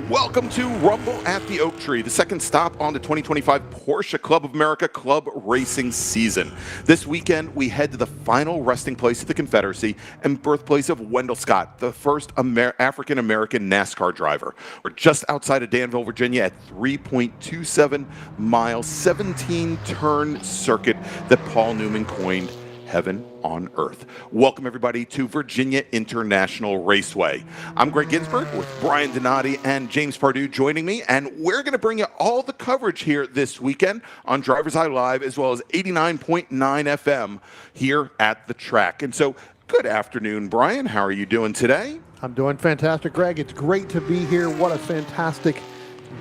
Welcome to Rumble at the Oak Tree, the second stop on the 2025 Porsche Club of America Club Racing season. This weekend, we head to the final resting place of the Confederacy and birthplace of Wendell Scott, the first African-American NASCAR driver. We're just outside of Danville, Virginia at 3.27 miles, 17-turn circuit that Paul Newman coined Heaven on Earth. Welcome, everybody, to Virginia International Raceway. I'm Greg Ginsburg with Brian Donati and James Pardue joining me, and we're going to bring you all the coverage here this weekend on Driver's Eye Live, as well as 89.9 FM here at the track. And so, good afternoon, Brian. How are you doing today? I'm doing fantastic, Greg. It's great to be here. What a fantastic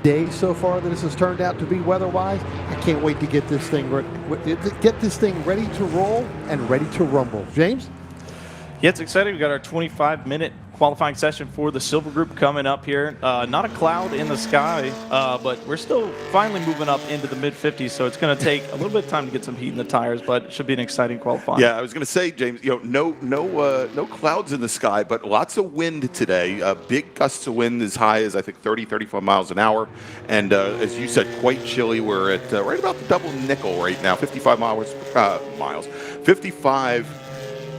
day so far that this has turned out to be weather-wise. I can't wait to get this thing ready to roll and ready to rumble. James? Yeah, it's exciting. We've got our 25-minute qualifying session for the Silver Group coming up here. Not a cloud in the sky, but we're still finally moving up into the mid-50s, so it's going to take a little bit of time to get some heat in the tires, but it should be an exciting qualifying. Yeah, I was going to say, James, no clouds in the sky, but lots of wind today. Big gusts of wind as high as, I think, 30, 35 miles an hour. And as you said, quite chilly. We're at right about the double nickel right now, 55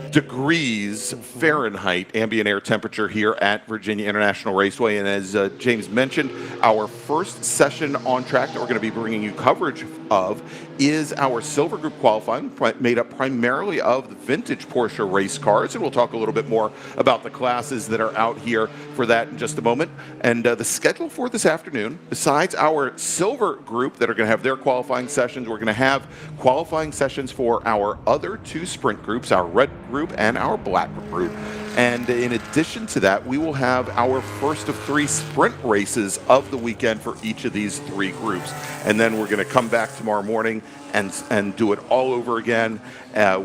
degrees Fahrenheit ambient air temperature here at Virginia International Raceway. And as James mentioned, our first session on track that we're going to be bringing you coverage of is our Silver Group qualifying, made up primarily of the vintage Porsche race cars. And we'll talk a little bit more about the classes that are out here for that in just a moment. And the schedule for this afternoon, besides our Silver Group that are going to have their qualifying sessions, we're going to have qualifying sessions for our other two sprint groups, our Red Group and our Black Group. And in addition to that, we will have our first of three sprint races of the weekend for each of these three groups. And then we're going to come back tomorrow morning and do it all over again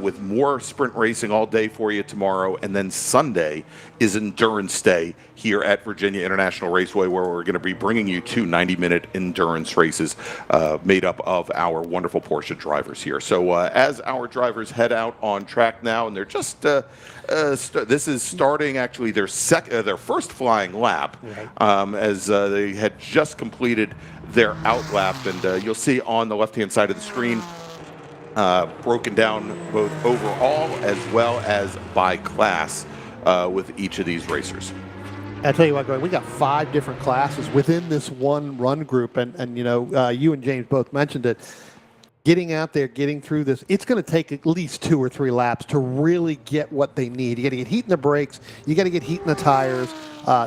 with more sprint racing all day for you tomorrow. And then Sunday is Endurance Day here at Virginia International Raceway, where we're going to be bringing you two 90-minute endurance races made up of our wonderful Porsche drivers here. So as our drivers head out on track now, and they're just this is starting actually their first flying lap, as they had just completed their out lap, and you'll see on the left-hand side of the screen broken down both overall as well as by class with each of these racers. I tell you what, Greg, we got 5 different classes within this one run group, and you and James both mentioned it. Getting out there, getting through this, it's going to take at least 2 or 3 laps to really get what they need. You got to get heat in the brakes. You got to get heat in the tires.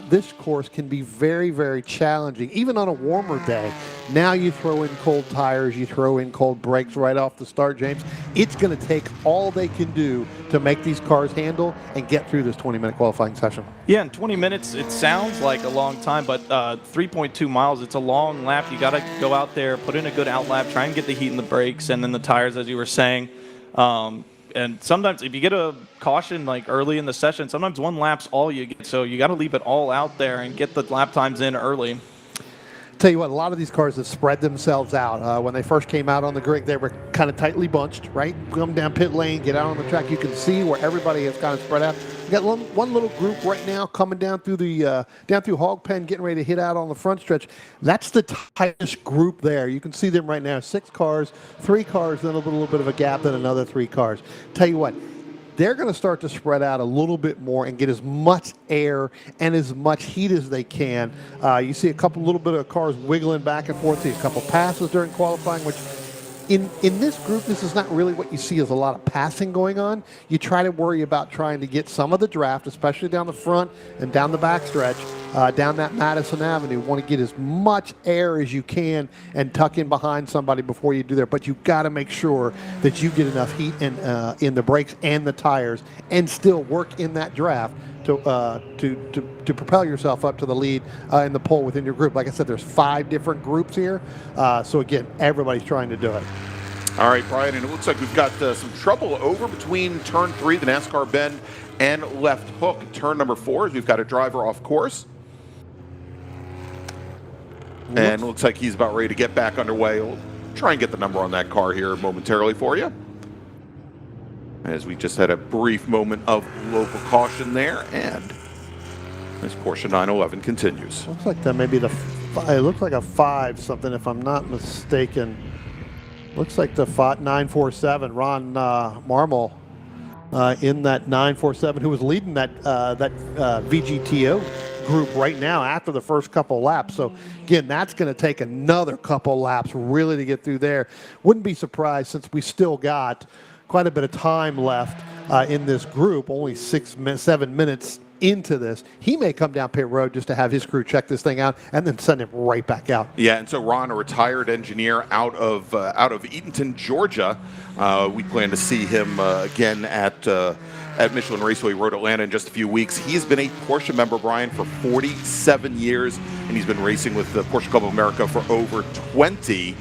This course can be very, very challenging, even on a warmer day. Now you throw in cold tires, you throw in cold brakes right off the start, James. It's going to take all they can do to make these cars handle and get through this 20-minute qualifying session. Yeah, in 20 minutes, it sounds like a long time, but 3.2 miles, it's a long lap. You got to go out there, put in a good out lap, try and get the heat in the brakes and then the tires, as you were saying. And sometimes if you get a caution like early in the session, sometimes one lap's all you get. So you got to leave it all out there and get the lap times in early. Tell you what, a lot of these cars have spread themselves out. When they first came out on the grid, they were kind of tightly bunched, right? Come down pit lane, get out on the track. You can see where everybody has kind of spread out. We got one little group right now coming down through the down through Hog Pen, getting ready to hit out on the front stretch. That's the tightest group there. You can see them right now. 6 cars, 3 cars, then a little bit of a gap, then another 3 cars. Tell you what, they're going to start to spread out a little bit more and get as much air and as much heat as they can. You see a little bit of cars wiggling back and forth. See a couple passes during qualifying, which in this group, this is not really what you see as a lot of passing going on. You try to worry about trying to get some of the draft, especially down the front and down the back stretch, down that Madison Avenue. Want to get as much air as you can and tuck in behind somebody before you do that. But you've got to make sure that you get enough heat in the brakes and the tires and still work in that draft to propel yourself up to the lead in the pole within your group. Like I said, there's 5 different groups here. So again, everybody's trying to do it. All right, Brian, and it looks like we've got some trouble over between turn 3, the NASCAR bend, and left hook. Turn number 4, we've got a driver off course. And it looks like he's about ready to get back underway. We'll try and get the number on that car here momentarily for you. As we just had a brief moment of local caution there, and this Porsche 911 continues. Looks like that may be it looks like a 5 something if I'm not mistaken. Looks like the 947, Ron Marmol in that 947, who was leading that VGTO group right now after the first couple laps. So again, that's going to take another couple laps really to get through there. Wouldn't be surprised, since we still got quite a bit of time left in this group, only 7 minutes into this. He may come down pit road just to have his crew check this thing out and then send him right back out. Yeah, and so Ron, a retired engineer out of Eatonton, Georgia, we plan to see him again at Michelin Raceway Road Atlanta in just a few weeks. He's been a Porsche member, Brian, for 47 years, and he's been racing with the Porsche Club of America for over 20.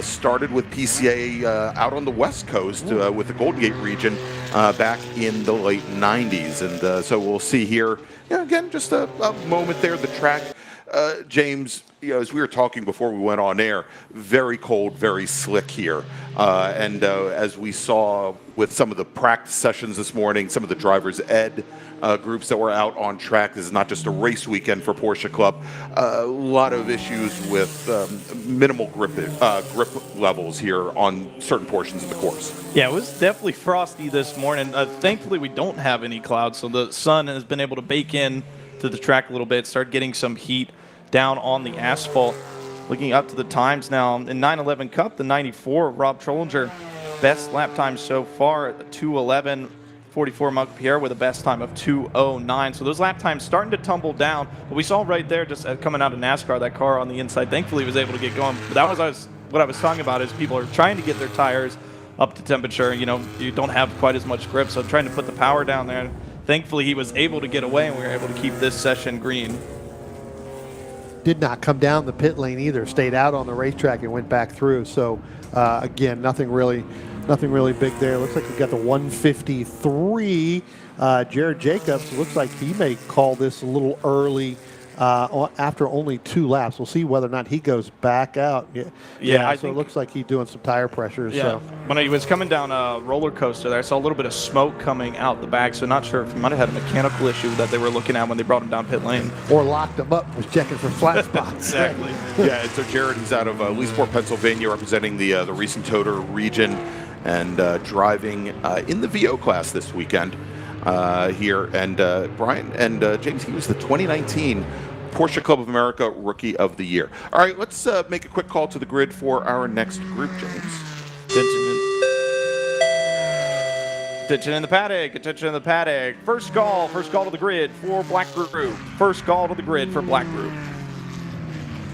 Started with PCA out on the West Coast with the Golden Gate region back in the late 90s. And so we'll see here, again, just a moment there. The track, James, as we were talking before we went on air, very cold, very slick here. And as we saw with some of the practice sessions this morning, some of the drivers' ed groups that were out on track. This is not just a race weekend for Porsche Club. A lot of issues with minimal grip levels here on certain portions of the course. Yeah, it was definitely frosty this morning. Thankfully, we don't have any clouds, so the sun has been able to bake in to the track a little bit, start getting some heat down on the asphalt. Looking up to the times now, in 911 Cup, the 94, Rob Trollinger, best lap time so far at 2:11. 44 Marc Pierre with a best time of 2:09. So those lap times starting to tumble down. But we saw right there, just coming out of NASCAR, that car on the inside, thankfully was able to get going. But that was what I was talking about, is people are trying to get their tires up to temperature. You don't have quite as much grip, so trying to put the power down there. Thankfully, he was able to get away, and we were able to keep this session green. Did not come down the pit lane either. Stayed out on the racetrack and went back through. So again, nothing really big there. Looks like we've got the 153. Jared Jacobs, looks like he may call this a little early after only 2 laps. We'll see whether or not he goes back out. Yeah, so it looks like he's doing some tire pressures. Yeah. So. When he was coming down a roller coaster there, I saw a little bit of smoke coming out the back, so not sure if he might have had a mechanical issue that they were looking at when they brought him down pit lane. Or locked him up, was checking for flat spots. Exactly. Yeah, and so Jared, he's out of Leesport, Pennsylvania, representing the Recent Toter region, and driving in the VO class this weekend here. And Brian and James, he was the 2019 Porsche Club of America Rookie of the Year. All right, let's make a quick call to the grid for our next group, James. Attention in the paddock, attention in the paddock. First call to the grid for Black Group. First call to the grid for Black Group.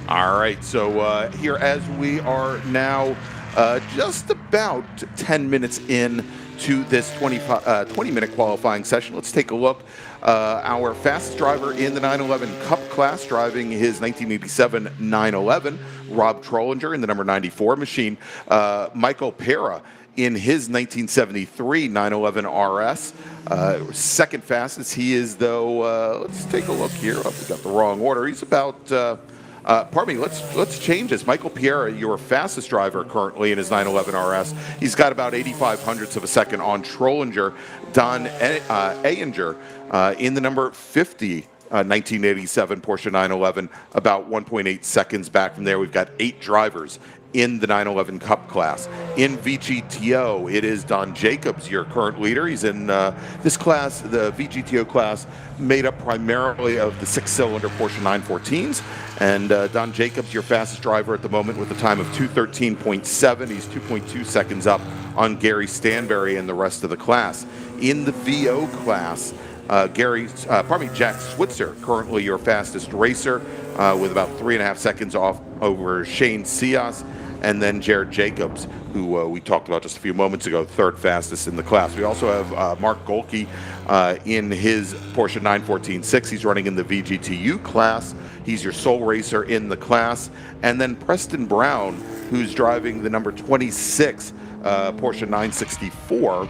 All right, so here as we are now just about 10 minutes in to this 20-minute qualifying session. Let's take a look. Our fastest driver in the 911 Cup class, driving his 1987 911, Rob Trollinger in the number 94 machine. Michael Pera in his 1973 911 RS. Second fastest he is, though, let's take a look here. Oh, we got the wrong order. He's about Pardon me, let's change this. Michael Piera, your fastest driver currently in his 911 RS. He's got about 85 hundredths of a second on Trollinger. Don Ayinger in the number 50 1987 Porsche 911, about 1.8 seconds back from there. We've got 8 drivers in the 911 Cup class. In VGTO, it is Don Jacobs, your current leader. He's in this class, the VGTO class, made up primarily of the 6-cylinder Porsche 914s. And Don Jacobs, your fastest driver at the moment with a time of 2:13.7. He's 2.2 seconds up on Gary Stanberry and the rest of the class. In the VO class, Jack Switzer, currently your fastest racer, with about 3.5 seconds off over Shane Cias, and then Jared Jacobs, who we talked about just a few moments ago, third fastest in the class. We also have Mark Golke in his Porsche 914-6. He's running in the VGTU class. He's your sole racer in the class. And then Preston Brown, who's driving the number 26 Porsche 964.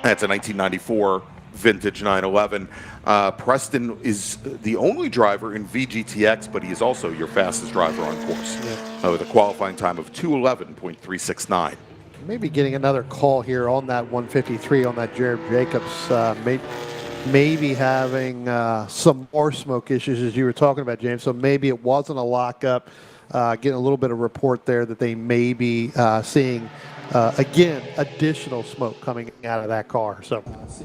That's a 1994 vintage 911. Preston is the only driver in VGTX, but he is also your fastest driver on course, with a qualifying time of 2:11.369. Maybe getting another call here on that 153 on that Jared Jacobs. Maybe having some more smoke issues, as you were talking about, James. So maybe it wasn't a lockup. Getting a little bit of report there that they may be seeing again, additional smoke coming out of that car. So,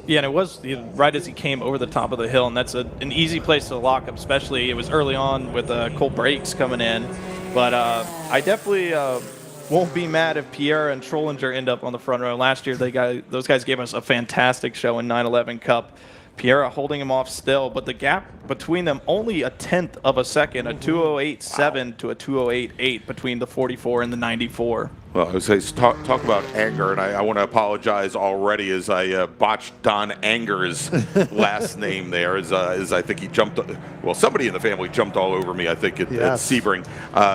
yeah, and it was right as he came over the top of the hill, and that's an easy place to lock up, especially it was early on with cold brakes coming in. But I definitely won't be mad if Pierre and Trollinger end up on the front row. Last year, those guys gave us a fantastic show in 911 Cup. Pierre holding him off still, but the gap between them only a tenth of a second, a 2:08.7 to a 2:08.8 between the 44 and the 94. Well, I was saying, talk about anger, and I want to apologize already as I botched Don Anger's last name there, as I think he jumped, well, somebody in the family jumped all over me, I think, at Sebring.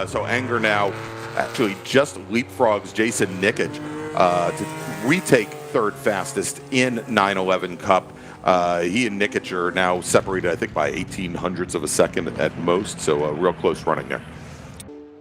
So Anger now actually just leapfrogs Jason Nikic to retake third fastest in 911 Cup. He and Nikic are now separated, I think, by 18 hundredths of a second at most, so real close running there.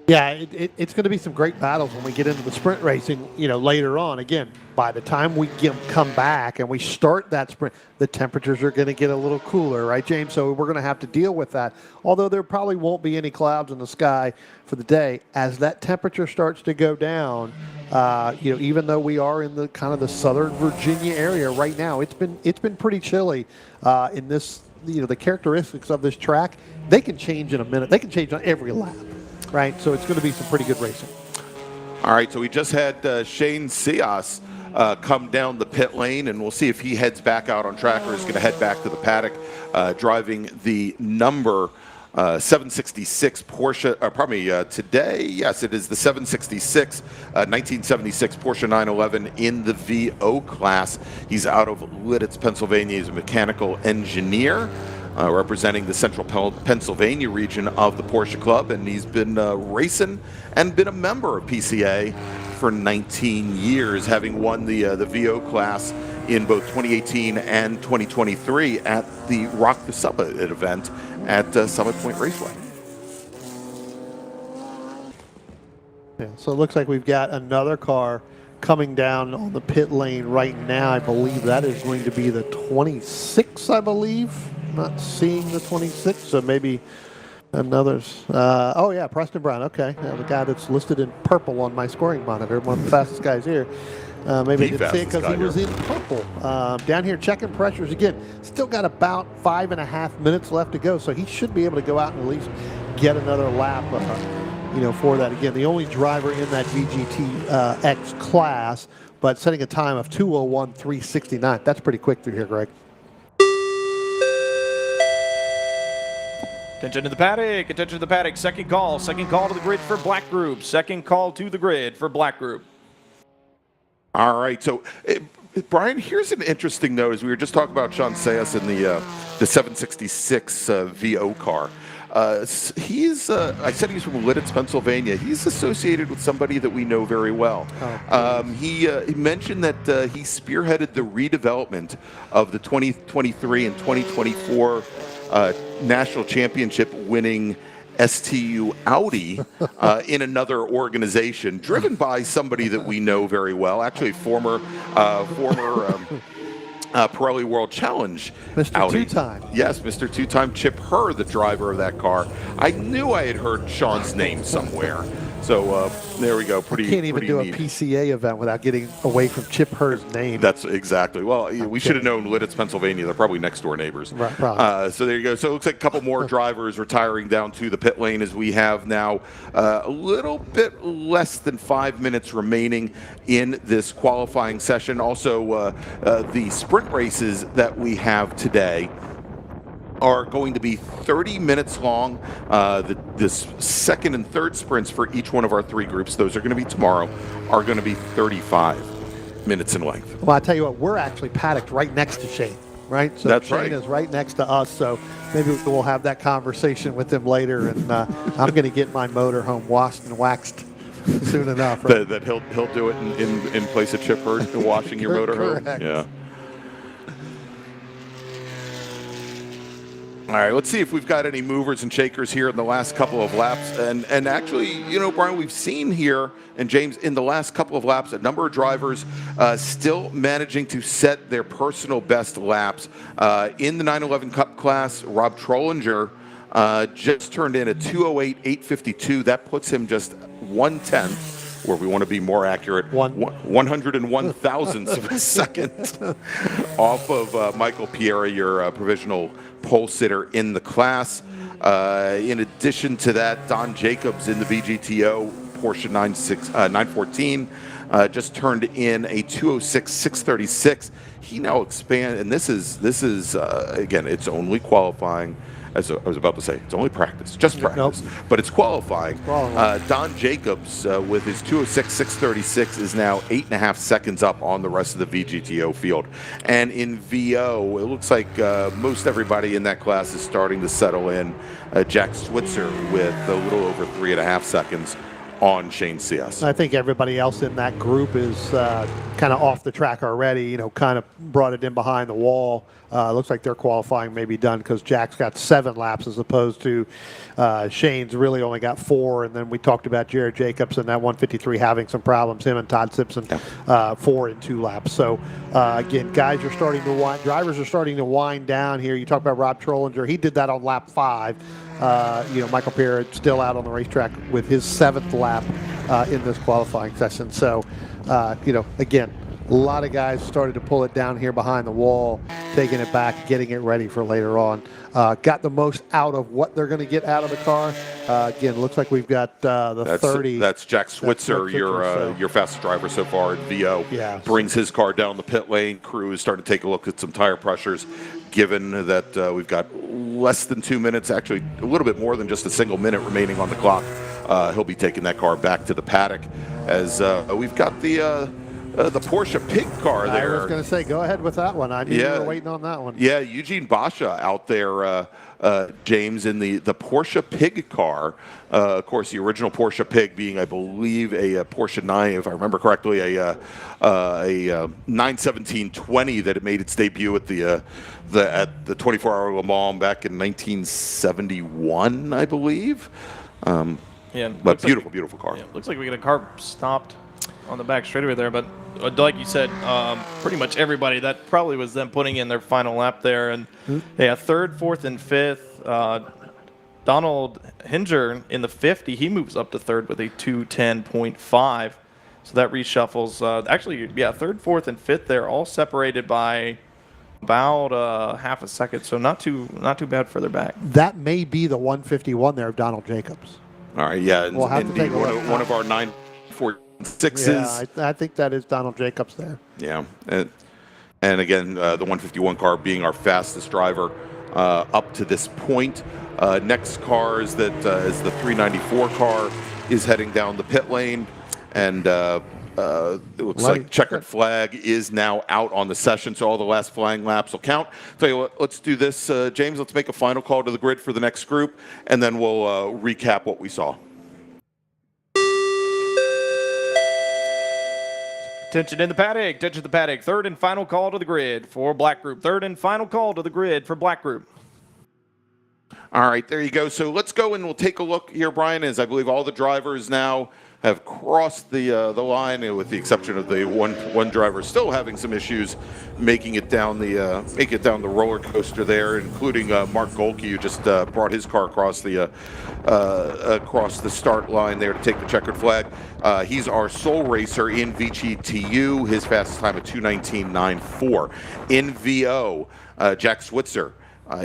Yeah, it's going to be some great battles when we get into the sprint racing, later on. Again, by the time we come back and we start that sprint, the temperatures are going to get a little cooler, right, James? So we're going to have to deal with that. Although there probably won't be any clouds in the sky for the day, as that temperature starts to go down, even though we are in the kind of the southern Virginia area right now, it's been pretty chilly in this. The characteristics of this track, they can change in a minute. They can change on every lap. Right, so it's going to be some pretty good racing. All right, so we just had Shane Cias come down the pit lane, and we'll see if he heads back out on track or is going to head back to the paddock, driving the number 766 Porsche, today, yes, it is the 766 1976 Porsche 911 in the VO class. He's out of Lititz, Pennsylvania. He's a mechanical engineer. Representing the central Pennsylvania region of the Porsche Club, and he's been racing and been a member of PCA for 19 years, having won the VO class in both 2018 and 2023 at the Rock the Summit event at Summit Point Raceway. Yeah, so it looks like we've got another car coming down on the pit lane right now. I believe that is going to be the 26, I believe. Not seeing the 26, so maybe another's. Oh, yeah, Preston Brown. Okay. The guy that's listed in purple on my scoring monitor, one of the fastest guys here. Maybe I didn't see it because he was in purple. Down here checking pressures again. Still got about 5.5 minutes left to go, so he should be able to go out and at least get another lap. For that. Again, the only driver in that VGTX class, but setting a time of 2:01.369. That's pretty quick through here, Greg. Attention to the paddock, attention to the paddock. Second call to the grid for black group. Second call to the grid for black group. All right, so Brian, here's an interesting note. As we were just talking about Sean Sayas in the 766 VO car. I said he's from Lititz, Pennsylvania. He's associated with somebody that we know very well. He mentioned that he spearheaded the redevelopment of the 2023 and 2024 national championship winning STU Audi in another organization, driven by somebody that we know very well, actually former Pirelli World Challenge Mr. Audi. Two-time. Yes, Mr. Two-time. Chip Herr, the driver of that car. I knew I had heard Sean's name somewhere. So there we go. Pretty. Can't even pretty do neat. a PCA event without getting away from Chip Herr's name. That's exactly. Well, we should have known Lidditz, Pennsylvania. They're probably next door neighbors. Right, probably. So there you go. So it looks like a couple more drivers retiring down to the pit lane as we have now a little bit less than 5 minutes remaining in this qualifying session. Also, the sprint races that we have today are going to be 30 minutes long. The second and third sprints for each one of our three groups, those are going to be tomorrow, are going to be 35 minutes in length. Well, I tell you what, we're actually paddocked right next to Shane, right? So That's Shane right. is right next to us, so maybe we'll have that conversation with him later, and I'm going to get my motor home washed and waxed soon enough. Right? That he'll do it in place of Chip Herr washing your motor home. Correct. Yeah. All right, let's see if we've got any movers and shakers here in the last couple of laps. And actually, Brian, we've seen here, and James, in the last couple of laps, a number of drivers still managing to set their personal best laps. In the 911 Cup class, Rob Trollinger just turned in a 2:08.852. That puts him just 1/10. Or if we want to be more accurate, 101 thousandths of a second off of Michael Piera, your provisional pole sitter in the class. In addition to that, Don Jacobs in the VGTO Porsche 914 just turned in a 2:06.636. He now expands, and this is again, it's only qualifying. As I was about to say, it's only practice, just practice, but it's qualifying. Don Jacobs with his 2:06.636 is now 8.5 seconds up on the rest of the VGTO field. And in VO, it looks like most everybody in that class is starting to settle in. Jack Switzer with a little over 3.5 seconds on Shane CS. I think everybody else in that group is kind of off the track already, kind of brought it in behind the wall. Looks like their qualifying may be done because Jack's got 7 laps as opposed to Shane's really only got 4. And then we talked about Jared Jacobs and that 153 having some problems, him and Todd Simpson, 4 in 2 laps. So again, drivers are starting to wind down here. You talk about Rob Trollinger, he did that on lap 5. Michael Piera still out on the racetrack with his 7th lap in this qualifying session. So, again, a lot of guys started to pull it down here behind the wall, taking it back, getting it ready for later on. Got the most out of what they're going to get out of the car. Again, looks like we've got the 30. That's Jack Switzer, your fastest driver so far in VO. Yeah. Brings his car down the pit lane. Crew is starting to take a look at some tire pressures, given that we've got less than 2 minutes, actually a little bit more than just a single minute remaining on the clock. He'll be taking that car back to the paddock as we've got the Porsche Pig car there. I was going to say, go ahead with that one. I knew you were waiting on that one. Yeah, Eugene Basha out there, James, in the Porsche Pig car. Of course, the original Porsche Pig being, I believe, a Porsche 9, if I remember correctly, a 917-20 that had made its debut at the 24-hour Le Mans back in 1971, I believe. But beautiful car. Yeah, looks like we got a car stopped on the back straightaway there, but like you said, pretty much everybody, that probably was them putting in their final lap there. And third, fourth, and fifth. Donald Hinger in the 50, he moves up to third with a 2:10.5. So that reshuffles. Third, fourth, and fifth there, all separated by about half a second. So not too bad further back. That may be the 151 there of Donald Jacobs. All right, yeah, We'll have to take a look. one of our 946s. Yeah, I think that is Donald Jacobs there. Yeah, and again, the 151 car being our fastest driver up to this point. Next car is the 394 car is heading down the pit lane, and it looks like checkered flag is now out on the session, so all the last flying laps will count. Tell you what, let's do this, James. Let's make a final call to the grid for the next group, and then we'll recap what we saw. Attention in the paddock. Attention to the paddock. Third and final call to the grid for black group. Third and final call to the grid for black group. All right, there you go. So let's go and we'll take a look here, Brian, as I believe all the drivers now have crossed the line, with the exception of the one driver still having some issues making it down the roller coaster there, including Mark Golke, who just brought his car across the start line there to take the checkered flag. He's our sole racer in VGTU. His fastest time at 2:19.94. In VO, Jack Switzer.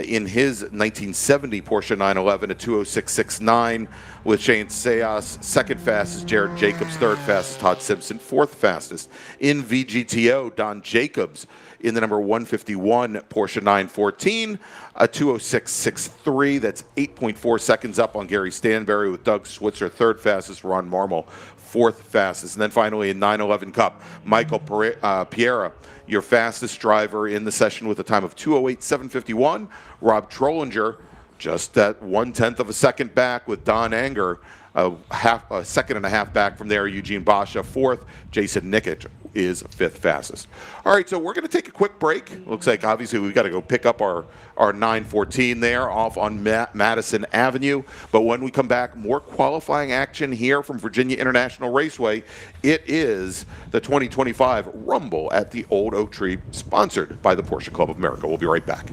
In his 1970 Porsche 911 at 2:06.69, with Shane Sayas second fastest, Jared Jacobs third fastest, Todd Simpson fourth fastest. In VGTO, Don Jacobs in the number 151 Porsche 914, a 2:06.63. That's 8.4 seconds up on Gary Stanberry, with Doug Switzer third fastest, Ron Marmol fourth fastest. And then finally in 911 Cup, Michael Piera, your fastest driver in the session, with a time of 2:08.751. Rob Trollinger, just at 1/10 of a second back, with Don Anger a second and a half back from there. Eugene Basha fourth. Jason Nikic is fifth fastest. All right, so we're going to take a quick break. Looks like obviously we've got to go pick up our 914 there off on Madison Avenue. But when we come back, more qualifying action here from Virginia International Raceway. It is the 2025 Rumble at the Old Oak Tree, sponsored by the Porsche Club of America. We'll be right back.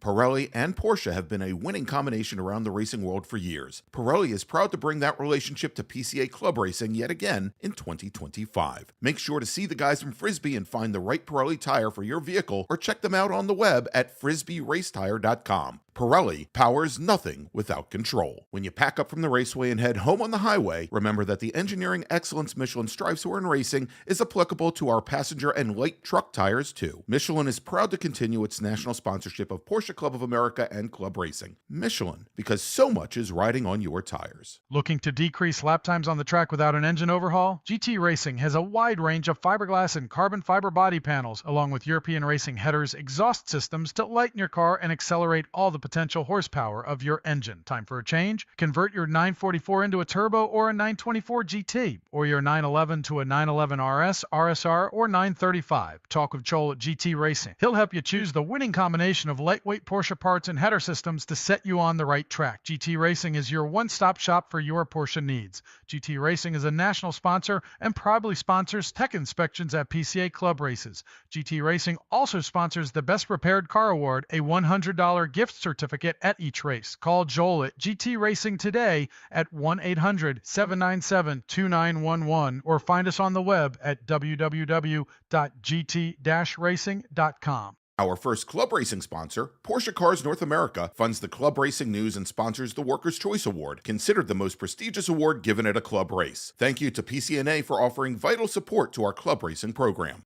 Pirelli and Porsche have been a winning combination around the racing world for years. Pirelli is proud to bring that relationship to PCA Club Racing yet again in 2025. Make sure to see the guys from Frisbee and find the right Pirelli tire for your vehicle, or check them out on the web at frisbeeracetire.com. Pirelli powers nothing without control. When you pack up from the raceway and head home on the highway, remember that the engineering excellence Michelin strives for in racing is applicable to our passenger and light truck tires too. Michelin is proud to continue its national sponsorship of Porsche Club of America and Club Racing. Michelin, because so much is riding on your tires. Looking to decrease lap times on the track without an engine overhaul? GT Racing has a wide range of fiberglass and carbon fiber body panels, along with European Racing headers, exhaust systems to lighten your car and accelerate all the potential horsepower of your engine. Time for a change? Convert your 944 into a turbo or a 924 GT, or your 911 to a 911 RS, RSR, or 935. Talk with Joel at GT Racing. He'll help you choose the winning combination of lightweight Porsche parts and header systems to set you on the right track. GT Racing is your one-stop shop for your Porsche needs. GT Racing is a national sponsor and proudly sponsors tech inspections at PCA Club races. GT Racing also sponsors the Best Prepared Car Award, a $100 gift certificate at each race. Call Joel at GT Racing today at 1-800-797-2911 or find us on the web at www.gt-racing.com. Our first club racing sponsor, Porsche Cars North America, funds the club racing news and sponsors the Workers' Choice Award, considered the most prestigious award given at a club race. Thank you to PCNA for offering vital support to our club racing program.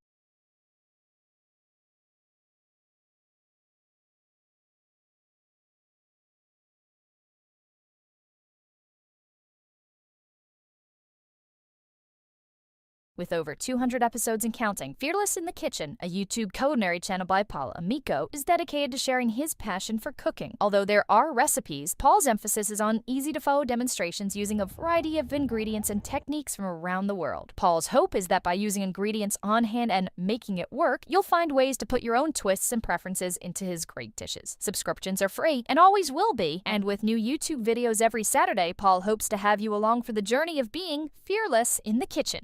With over 200 episodes and counting, Fearless in the Kitchen, a YouTube culinary channel by Paul Amico, is dedicated to sharing his passion for cooking. Although there are recipes, Paul's emphasis is on easy-to-follow demonstrations using a variety of ingredients and techniques from around the world. Paul's hope is that by using ingredients on hand and making it work, you'll find ways to put your own twists and preferences into his great dishes. Subscriptions are free and always will be, and with new YouTube videos every Saturday, Paul hopes to have you along for the journey of being fearless in the kitchen.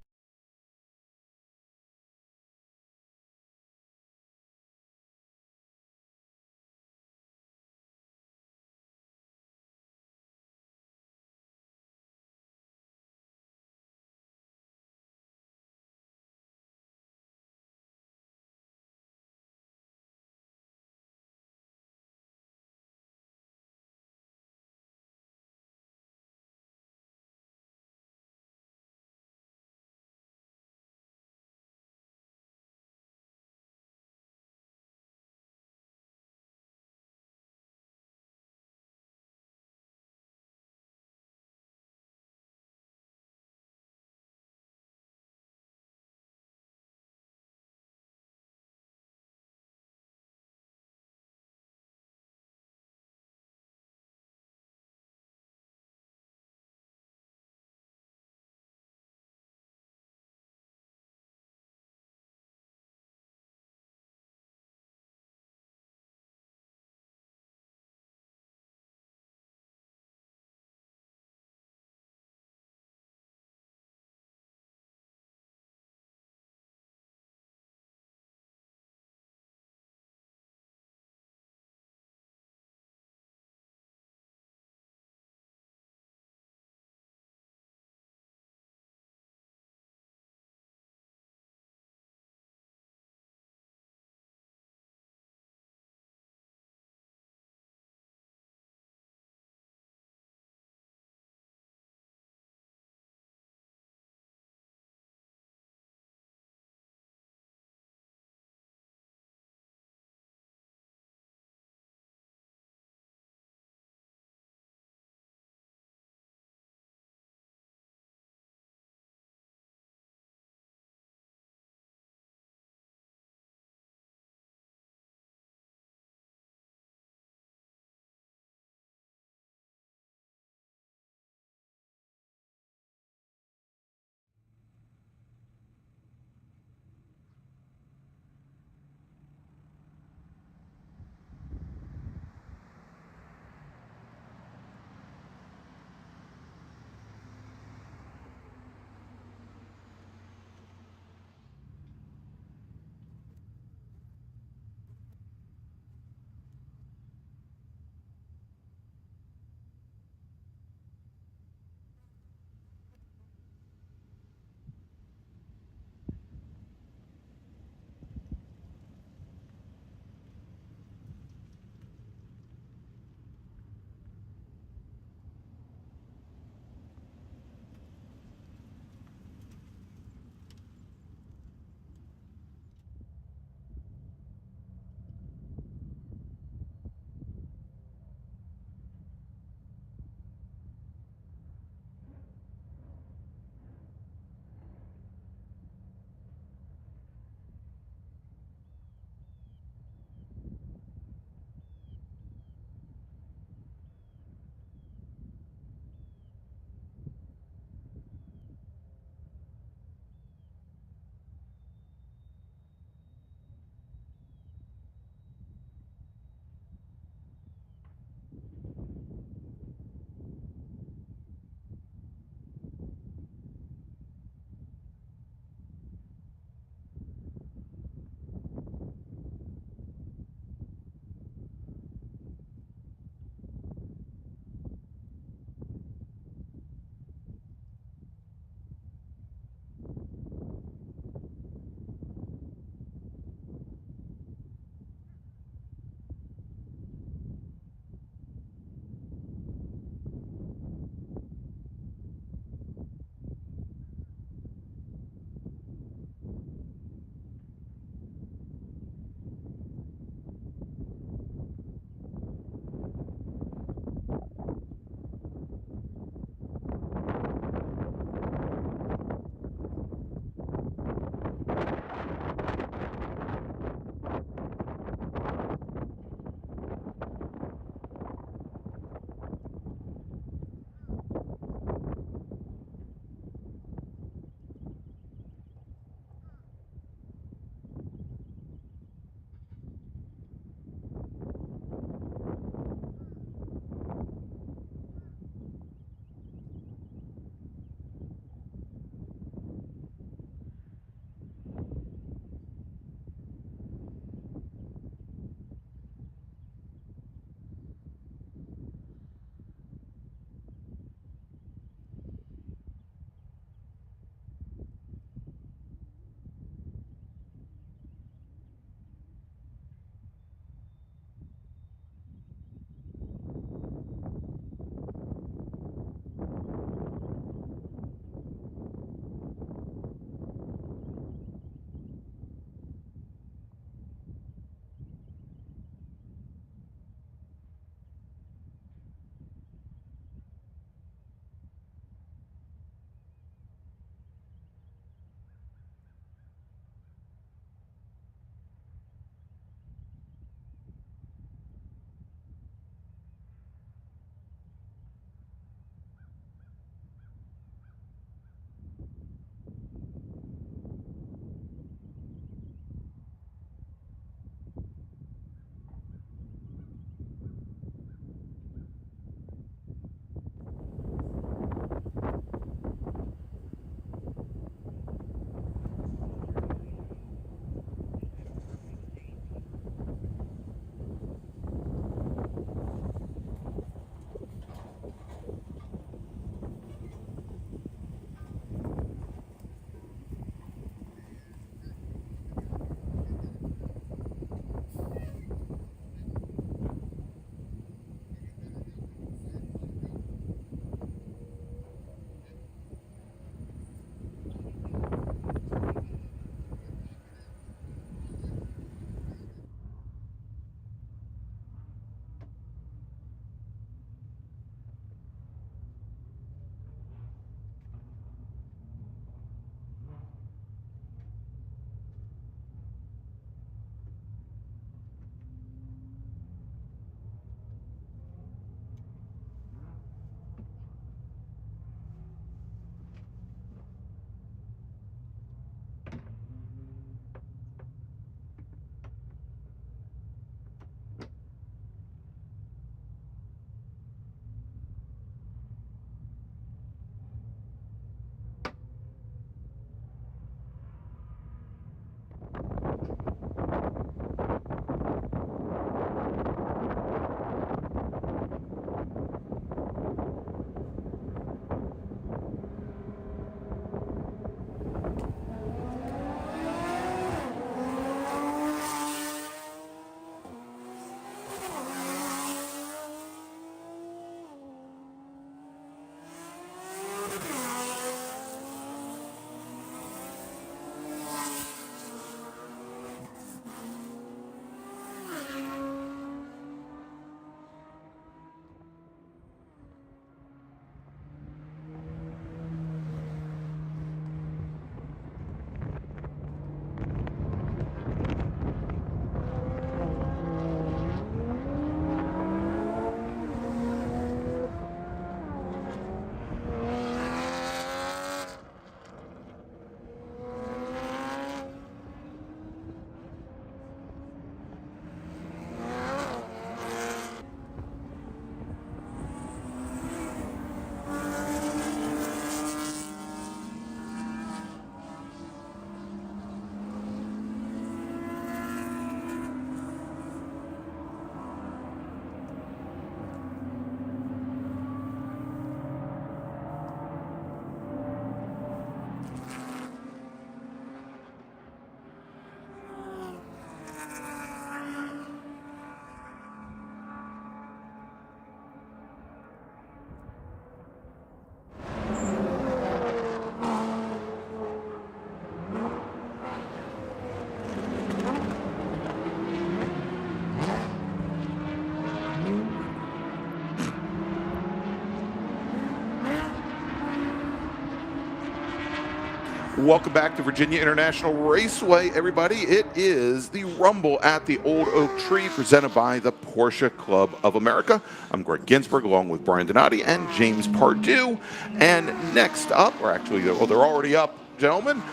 Welcome back to Virginia International Raceway, everybody. It is the Rumble at the Old Oak Tree presented by the Porsche Club of America. I'm Greg Ginsburg along with Brian Donati and James Pardue. And next up, or actually, well, they're already up, gentlemen,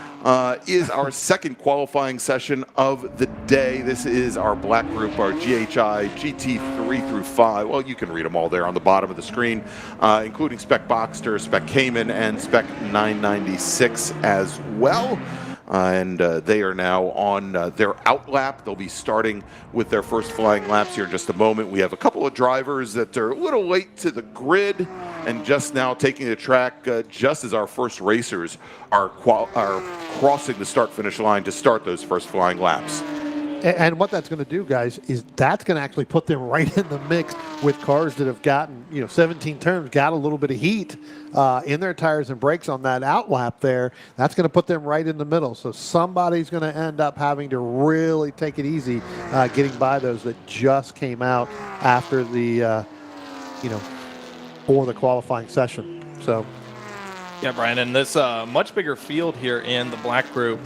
is our second qualifying session of the day. This is our black group, our GHI GT3 through 5. Well, you can read them all there on the bottom of the screen, including Spec Boxster, Spec Cayman, and Spec 996 as well. And they are now on their outlap. They'll be starting with their first flying laps here in just a moment. We have a couple of drivers that are a little late to the grid and just now taking the track just as our first racers are crossing the start-finish line to start those first flying laps. And what that's going to do, guys, is that's going to actually put them right in the mix with cars that have gotten, 17 turns, got a little bit of heat in their tires and brakes on that outlap there. That's going to put them right in the middle. So somebody's going to end up having to really take it easy getting by those that just came out after the, for the qualifying session. So. Yeah, Brian, and this much bigger field here in the black group.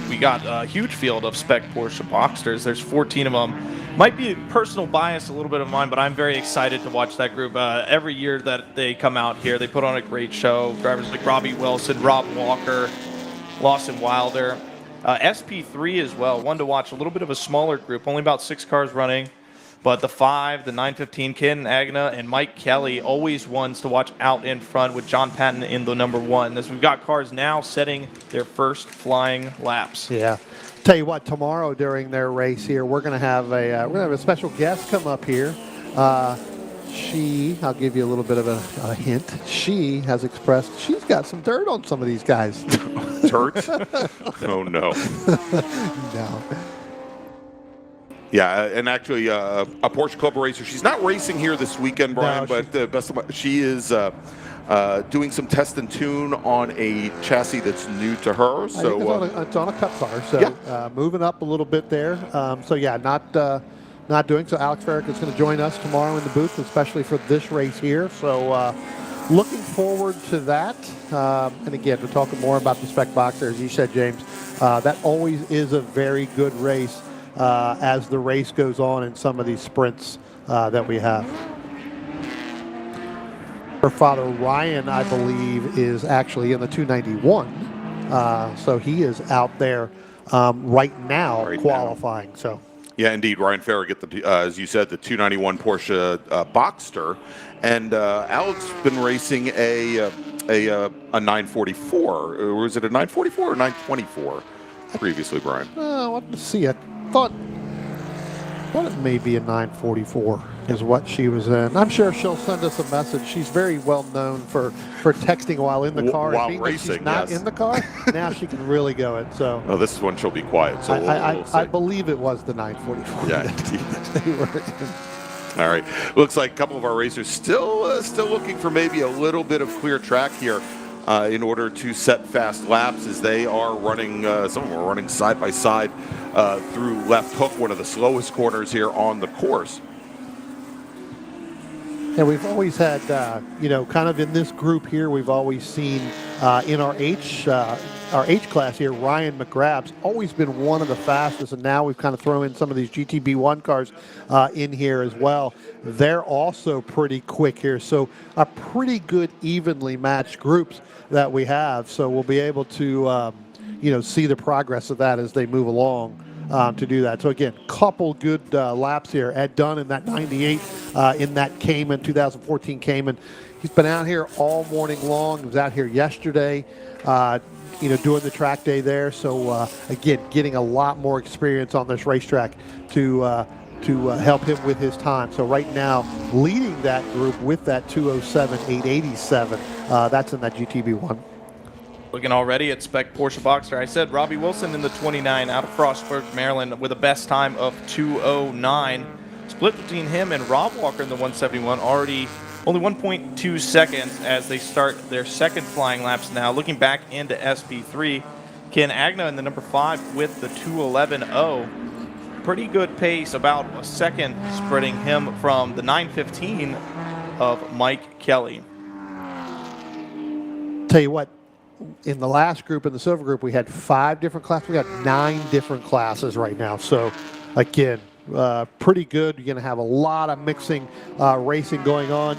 We got a huge field of Spec Porsche Boxsters. There's 14 of them. Might be personal bias, a little bit of mine, but I'm very excited to watch that group. Every year that they come out here, they put on a great show. Drivers like Robbie Wilson, Rob Walker, Lawson Wilder. SP3 as well, one to watch. A little bit of a smaller group, only about 6 cars running. But the 5, the 915, Ken Agna, and Mike Kelly, always ones to watch out in front with John Patton in the number 1. As we've got cars now setting their first flying laps. Yeah. Tell you what, tomorrow during their race here, we're going to have a special guest come up here. I'll give you a little bit of a hint. She has expressed she's got some dirt on some of these guys. Dirt? Oh, no. No. Yeah, and actually, a Porsche Club racer. She's not racing here this weekend, Brian, but she is doing some test and tune on a chassis that's new to her. So it's on a cup car, so moving up a little bit there. Not doing so. Alex Farrick is going to join us tomorrow in the booth, especially for this race here. So looking forward to that. And again, we're talking more about the Spec Boxster, as you said, James. That always is a very good race. As the race goes on in some of these sprints that we have. Her father, Ryan, I believe, is actually in the 291. So he is out there right now qualifying. So. Yeah, indeed. Ryan Farragut, as you said, the 291 Porsche Boxster. And Alex been racing a 944. Or was it a 944 or 924 previously, Brian? Let's see. I thought it may be a 944 is what she was in. I'm sure she'll send us a message. She's very well known for texting while in the car. While being racing, that she's not in the car, now she can really go it. So. Oh, this one she'll be quiet. So I believe it was the 944. Yeah. All right. Looks like a couple of our racers still looking for maybe a little bit of clear track here. In order to set fast laps, as they are running, some of them are running side by side through left hook, one of the slowest corners here on the course. And we've always had, kind of in this group here, we've always seen in our H class here, Ryan McGrath's always been one of the fastest, and now we've kind of thrown in some of these GTB1 cars in here as well. They're also pretty quick here, so a pretty good evenly matched groups that we have. So we'll be able to, see the progress of that as they move along. To do that. So again, couple good laps here. Ed Dunn in that 98 in that Cayman, 2014 Cayman. He's been out here all morning long. He was out here yesterday, doing the track day there. So again, getting a lot more experience on this racetrack to help him with his time. So right now, leading that group with that 207.887. That's in that GTB1. Looking already at Spec Porsche Boxster. I said Robbie Wilson in the 29 out of Frostburg, Maryland, with a best time of 2:09. Split between him and Rob Walker in the 171, already only 1.2 seconds as they start their second flying laps now. Looking back into SP3, Ken Agna in the number 5 with the 2:11.0. Pretty good pace, about a second spreading him from the 9:15 of Mike Kelly. Tell you what, in the last group, in the silver group, we had 5 different classes. We got 9 different classes right now. So, again, pretty good. You're going to have a lot of mixing racing going on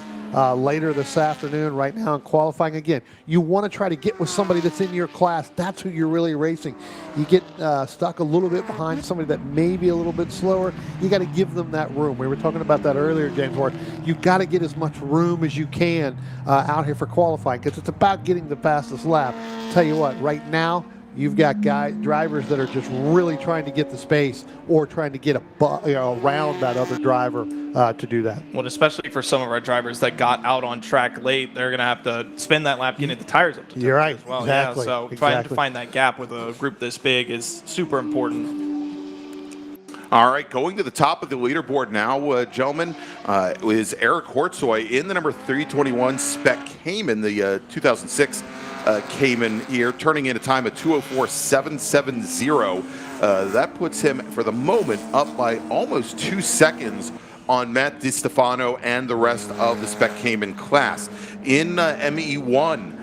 later this afternoon. Right now in qualifying, again, you want to try to get with somebody that's in your class. That's who you're really racing. You get stuck a little bit behind somebody that may be a little bit slower. You got to give them that room. We were talking about that earlier, James, where you've got to get as much room as you can out here for qualifying, because it's about getting the fastest lap. Tell you what, right now, you've got drivers that are just really trying to get the space or trying to get around that other driver to do that. Well, especially for some of our drivers that got out on track late, they're going to have to spend that lap getting the tires up to You're right. as well. Exactly. Yeah, so trying to find that gap with a group this big is super important. All right, going to the top of the leaderboard now, gentlemen, is Eric Hortsoy in the number 321 Spec Cayman, the 2006 Cayman here, turning in a time of 2:04.770. That puts him, for the moment, up by almost 2 seconds on Matt DiStefano and the rest of the Spec Cayman class. In ME1,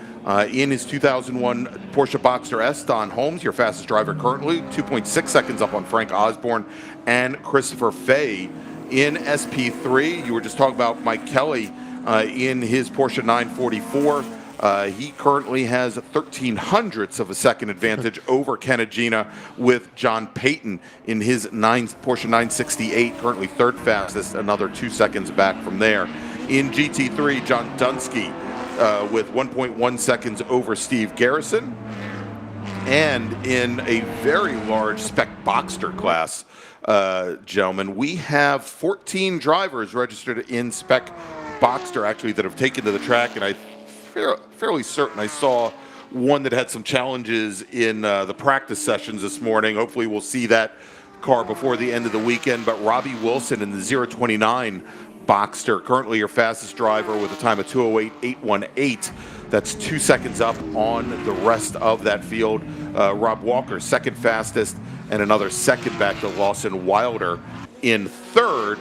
in his 2001 Porsche Boxster S, Don Holmes, your fastest driver currently, 2.6 seconds up on Frank Osborne and Christopher Fay. In SP3, you were just talking about Mike Kelly in his Porsche 944. He currently has 0.13 of a second advantage over Kenagina, with John Payton in his Porsche 968, currently third fastest, another 2 seconds back from there. In GT3, John Dunsky with 1.1 seconds over Steve Garrison. And in a very large Spec Boxster class, gentlemen, we have 14 drivers registered in Spec Boxster, actually, that have taken to the track, and I'm fairly certain I saw one that had some challenges in the practice sessions this morning. Hopefully we'll see that car before the end of the weekend. But Robbie Wilson in the 029 Boxster, currently your fastest driver with a time of 2:08.818. That's 2 seconds up on the rest of that field. Rob Walker, second fastest, and another second back to Lawson Wilder in third.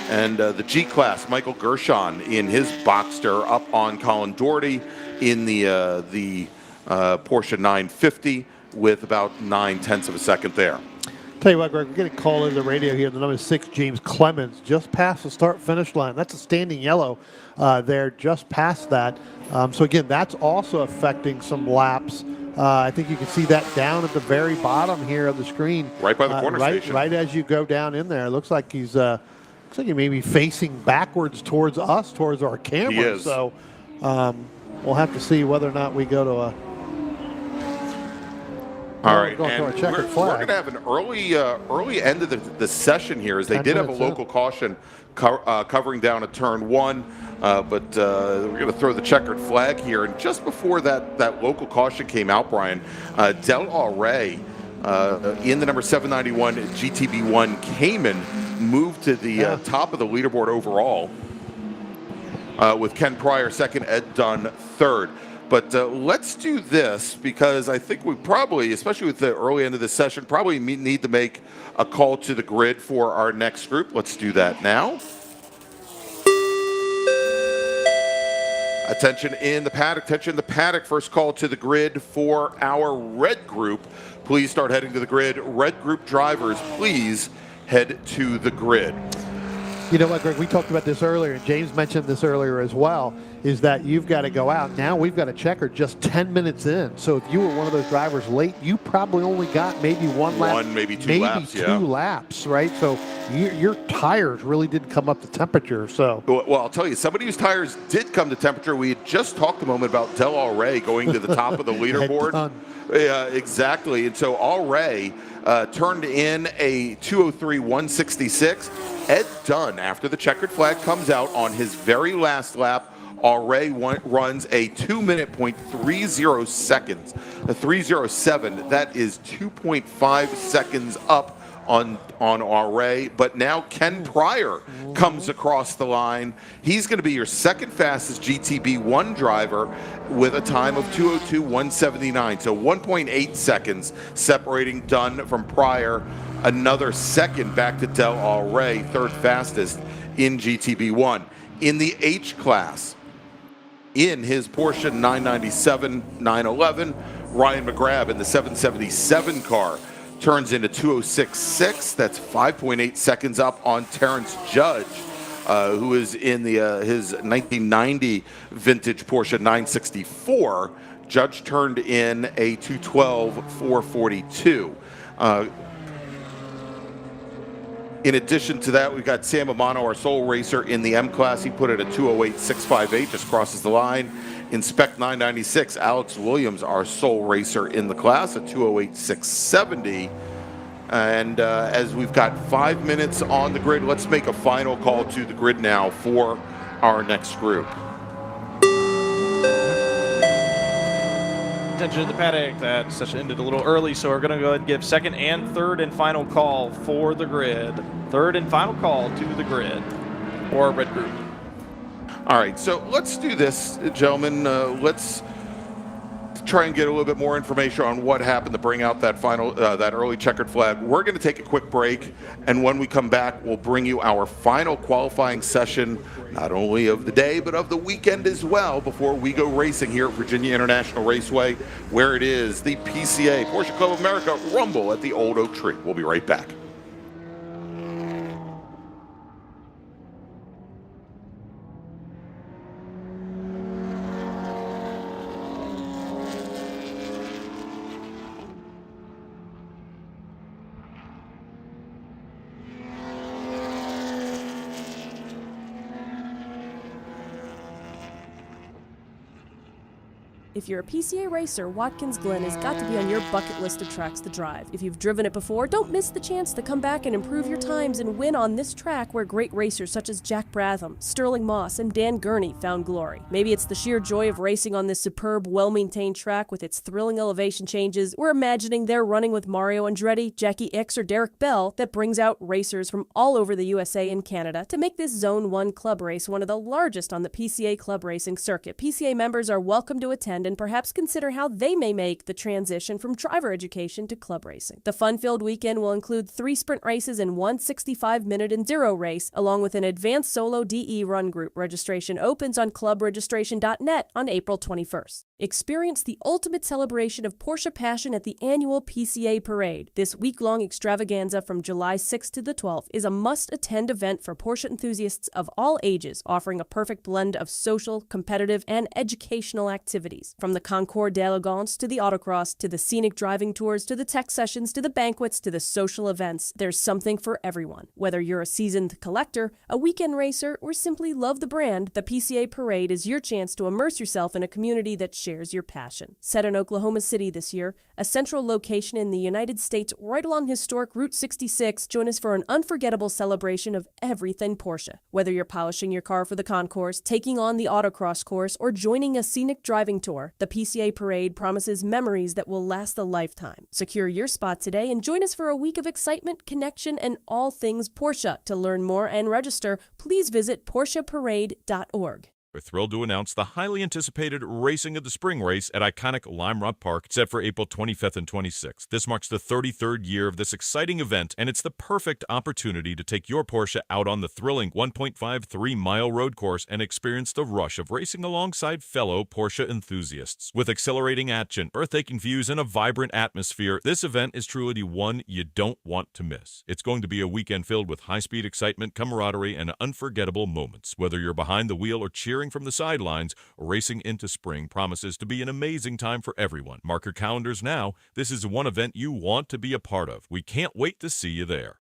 And the G-Class, Michael Gershon in his Boxster up on Colin Doherty in the Porsche 950 with about 0.9 of a second there. Tell you what, Greg, we're getting a call in the radio here. The number 6, James Clemens, just past the start-finish line. That's a standing yellow there, just past that. So, again, that's also affecting some laps. I think you can see that down at the very bottom here of the screen. Right by the corner station. Right as you go down in there. It looks like he's looks like he may be facing backwards towards us, towards our camera. He is. So we'll have to see whether or not we go to a... All right, and we're going to have an early end of the session here, as they did have a local caution covering down at turn 1, but we're going to throw the checkered flag here. And just before that local caution came out, Brian, Del Rey in the number 791 GTB1 Cayman moved to the top of the leaderboard overall, with Ken Pryor second, Ed Dunn third. But let's do this, because I think we probably, especially with the early end of the session, probably need to make a call to the grid for our next group. Let's do that now. Attention in the paddock, attention in the paddock. First call to the grid for our red group. Please start heading to the grid. Red group drivers, please head to the grid. You know what, Greg, we talked about this earlier, and James mentioned this earlier as well, is that you've got to go out. Now we've got a checker just 10 minutes in. So if you were one of those drivers late, you probably only got maybe one lap. Maybe two laps, Maybe two laps, right? So your tires really didn't come up to temperature. So well, I'll tell you, somebody whose tires did come to temperature. We had just talked a moment about Del Rey going to the top of the leaderboard. Yeah, exactly. And so Al Ray turned in a 2:03.166. Ed Dunn, after the checkered flag comes out on his very last lap, Al Ray runs a 2:30.30 seconds, a 3:07. That is 2.5 seconds up on Al Ray. But now Ken Pryor comes across the line. He's going to be your second fastest GTB1 driver with a time of 2:02.179. So 1.8 seconds separating Dunn from Pryor. Another second back to Del Al Ray, third fastest in GTB1. In the H class, in his Porsche 997 911. Ryan McGrath in the 777 car turns into 206.6. That's 5.8 seconds up on Terrence Judge, who is in his 1990 vintage Porsche 964. Judge turned in a 212.442. In addition to that, we've got Sam Amano, our sole racer in the M class. He put it at 208.658, just crosses the line. In Spec 996, Alex Williams, our sole racer in the class, at 208.670. And as we've got 5 minutes on the grid, let's make a final call to the grid now for our next group. Attention to the paddock. That session ended a little early, so we're going to go ahead and give second and third and final call for the grid. Third and final call to the grid or red group. All right, so let's do this, gentlemen. Let's try and get a little bit more information on what happened to bring out that final, that early checkered flag. We're going to take a quick break, and when we come back, we'll bring you our final qualifying session, not only of the day, but of the weekend as well, before we go racing here at Virginia International Raceway, where it is the PCA, Porsche Club of America, Rumble at the Old Oak Tree. We'll be right back. If you're a PCA racer, Watkins Glen has got to be on your bucket list of tracks to drive. If you've driven it before, don't miss the chance to come back and improve your times and win on this track where great racers such as Jack Bratham, Sterling Moss, and Dan Gurney found glory. Maybe it's the sheer joy of racing on this superb, well-maintained track with its thrilling elevation changes, or imagining they're running with Mario Andretti, Jackie Ickx, or Derek Bell that brings out racers from all over the USA and Canada to make this Zone 1 club race one of the largest on the PCA Club Racing circuit. PCA members are welcome to attend and perhaps consider how they may make the transition from driver education to club racing. The fun-filled weekend will include 3 sprint races and 1 65-minute enduro race, along with an advanced solo DE run group. Registration opens on clubregistration.net on April 21st. Experience the ultimate celebration of Porsche passion at the annual PCA Parade. This week-long extravaganza from July 6th to the 12th is a must-attend event for Porsche enthusiasts of all ages, offering a perfect blend of social, competitive, and educational activities. From the Concours d'Elegance to the autocross, to the scenic driving tours, to the tech sessions, to the banquets, to the social events, there's something for everyone. Whether you're a seasoned collector, a weekend racer, or simply love the brand, the PCA Parade is your chance to immerse yourself in a community that shares your passion. Set in Oklahoma City this year, a central location in the United States right along historic Route 66, join us for an unforgettable celebration of everything Porsche. Whether you're polishing your car for the concourse, taking on the autocross course, or joining a scenic driving tour, the PCA Parade promises memories that will last a lifetime. Secure your spot today and join us for a week of excitement, connection, and all things Porsche. To learn more and register, please visit PorscheParade.org. We're thrilled to announce the highly anticipated Racing of the Spring race at iconic Lime Rock Park, set for April 25th and 26th. This marks the 33rd year of this exciting event, and it's the perfect opportunity to take your Porsche out on the thrilling 1.53-mile road course and experience the rush of racing alongside fellow Porsche enthusiasts. With exhilarating action, breathtaking views, and a vibrant atmosphere, this event is truly one you don't want to miss. It's going to be a weekend filled with high-speed excitement, camaraderie, and unforgettable moments. Whether you're behind the wheel or cheering from the sidelines, racing into spring promises to be an amazing time for everyone. Mark your calendars now. This is one event you want to be a part of. We can't wait to see you there.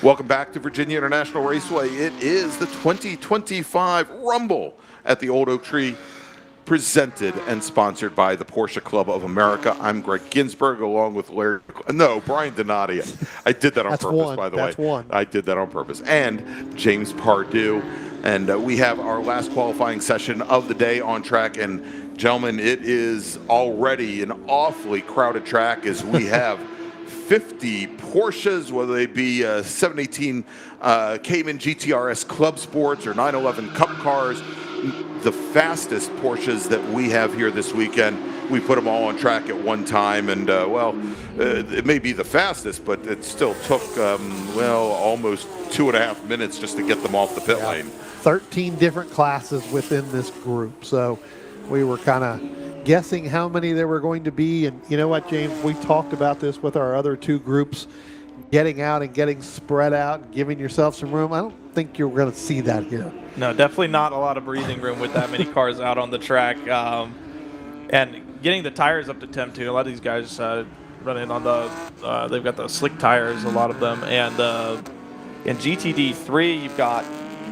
Welcome back to Virginia International Raceway. It is the 2025 Rumble at the Old Oak Tree, presented and sponsored by the Porsche Club of America. I'm Greg Ginsburg, along with Brian Donatia. I did that on purpose, by the way. That's one. I did that on purpose. And James Pardue. And we have our last qualifying session of the day on track. And gentlemen, it is already an awfully crowded track as we have 50 Porsches, whether they be 718 Cayman GTRS Club Sports or 911 Cup cars, the fastest Porsches that we have here this weekend. We put them all on track at one time, and it may be the fastest, but it still took almost 2.5 minutes just to get them off the pit lane. 13 different classes within this group, so we were kind of guessing how many there were going to be. And you know what, James, we talked about this with our other two groups, getting out and getting spread out and giving yourself some room. I don't think you're going to see that here. No, definitely not a lot of breathing room with that many cars out on the track. And getting the tires up to temp too. A lot of these guys running on they've got the slick tires, a lot of them. And in GTD3, you've got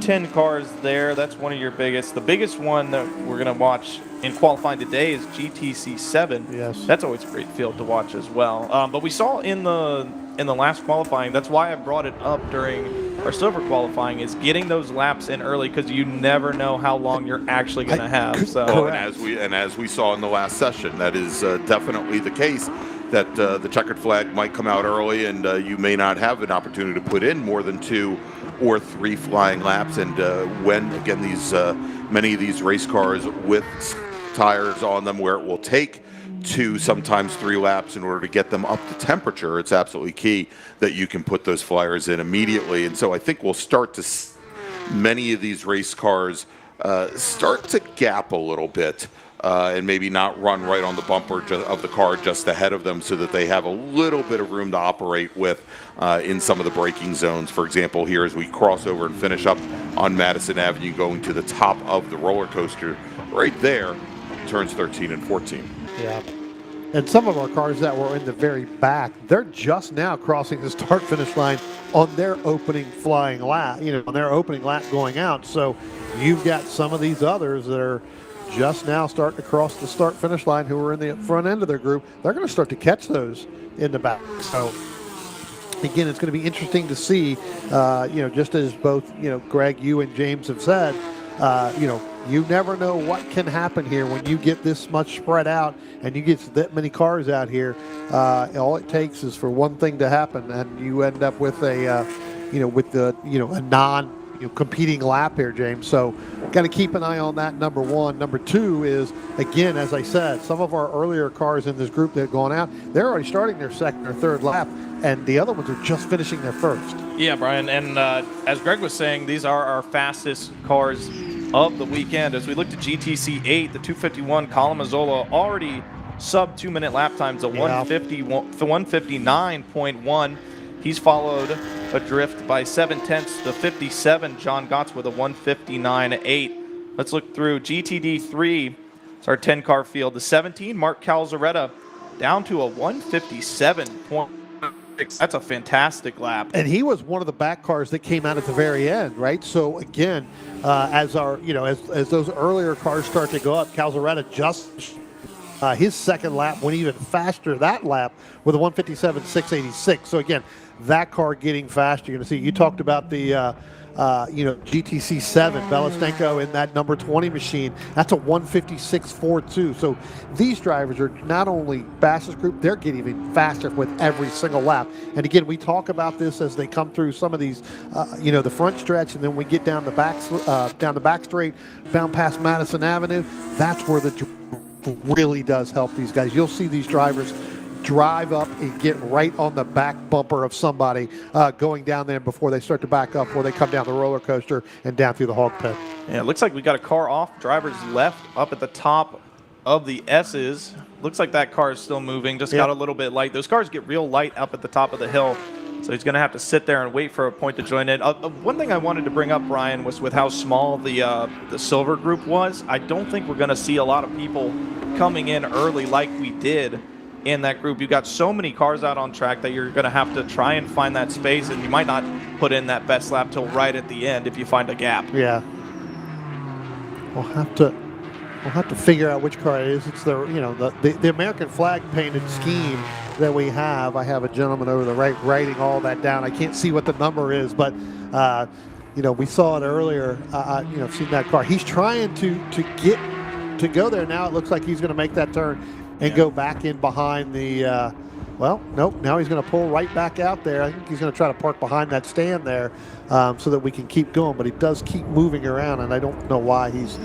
10 cars there. That's one of your biggest. The biggest one that we're going to watch in qualifying today is GTC7. Yes. That's always a great field to watch as well. But we saw in the last qualifying, that's why I brought it up during our silver qualifying, is getting those laps in early, because you never know how long you're actually going to have. So, and as we saw in the last session, that is definitely the case, that the checkered flag might come out early, and you may not have an opportunity to put in more than 2 or 3 flying laps. And when, again, many of these race cars with tires on them where it will take 2, sometimes 3 laps in order to get them up to temperature, it's absolutely key that you can put those flyers in immediately. And so I think we'll start to many of these race cars start to gap a little bit and maybe not run right on the bumper of the car just ahead of them, so that they have a little bit of room to operate with in some of the braking zones. For example, here as we cross over and finish up on Madison Avenue, going to the top of the roller coaster right there, turns 13 and 14. Yeah. And some of our cars that were in the very back, they're just now crossing the start-finish line on their opening flying lap, on their opening lap going out. So you've got some of these others that are just now starting to cross the start-finish line who are in the front end of their group. They're going to start to catch those in the back. So, again, it's going to be interesting to see, just as both, Greg, you and James have said, you never know what can happen here when you get this much spread out and you get that many cars out here. All it takes is for one thing to happen, and you end up with a non-competing lap here, James. So, got to keep an eye on that. Number one. Number two is, again, as I said, some of our earlier cars in this group that have gone out, they're already starting their second or third lap, and the other ones are just finishing their first. Yeah, Brian, and as Greg was saying, these are our fastest cars of the weekend. As we look to GTC 8, the 251 Colomazzola already sub 2-minute lap times, a 159.1. He's followed adrift by 0.7. The 57 John Gotts with a 159.8. Let's look through GTD 3. It's our 10-car field. The 17 Mark Calzaretta down to a 157.6. That's a fantastic lap. And he was one of the back cars that came out at the very end, right? So again, as those earlier cars start to go up, Calzaretta just his second lap went even faster that lap with a 157.686. So again, that car getting faster. You're going to see. You talked about the GTC 7 Belastenko in that number 20 machine. That's a 156.42. So these drivers are not only fastest group, they're getting even faster with every single lap. And again, we talk about this as they come through some of these, the front stretch, and then we get down the back straight, down past Madison Avenue. That's where the really does help these guys. You'll see these drivers drive up and get right on the back bumper of somebody going down there before they start to back up, before they come down the roller coaster and down through the hog pit. Yeah, it looks like we got a car off drivers left up at the top of the S's. Looks like that car is still moving, just got a little bit light. Those cars get real light up at the top of the hill, so he's going to have to sit there and wait for a point to join in. One thing I wanted to bring up, Brian, was with how small the silver group was. I don't think we're going to see a lot of people coming in early like we did in that group. You got so many cars out on track that you're going to have to try and find that space, and you might not put in that best lap till right at the end if you find a gap. Yeah. We'll have to figure out which car it is. It's the American flag painted scheme that we have. I have a gentleman over the right writing all that down. I can't see what the number is, but we saw it earlier. Seen that car. He's trying to go there now. It looks like he's going to make that turn and go back in behind the. Nope. Now he's going to pull right back out there. I think he's going to try to park behind that stand there, so that we can keep going. But he does keep moving around, and I don't know why he's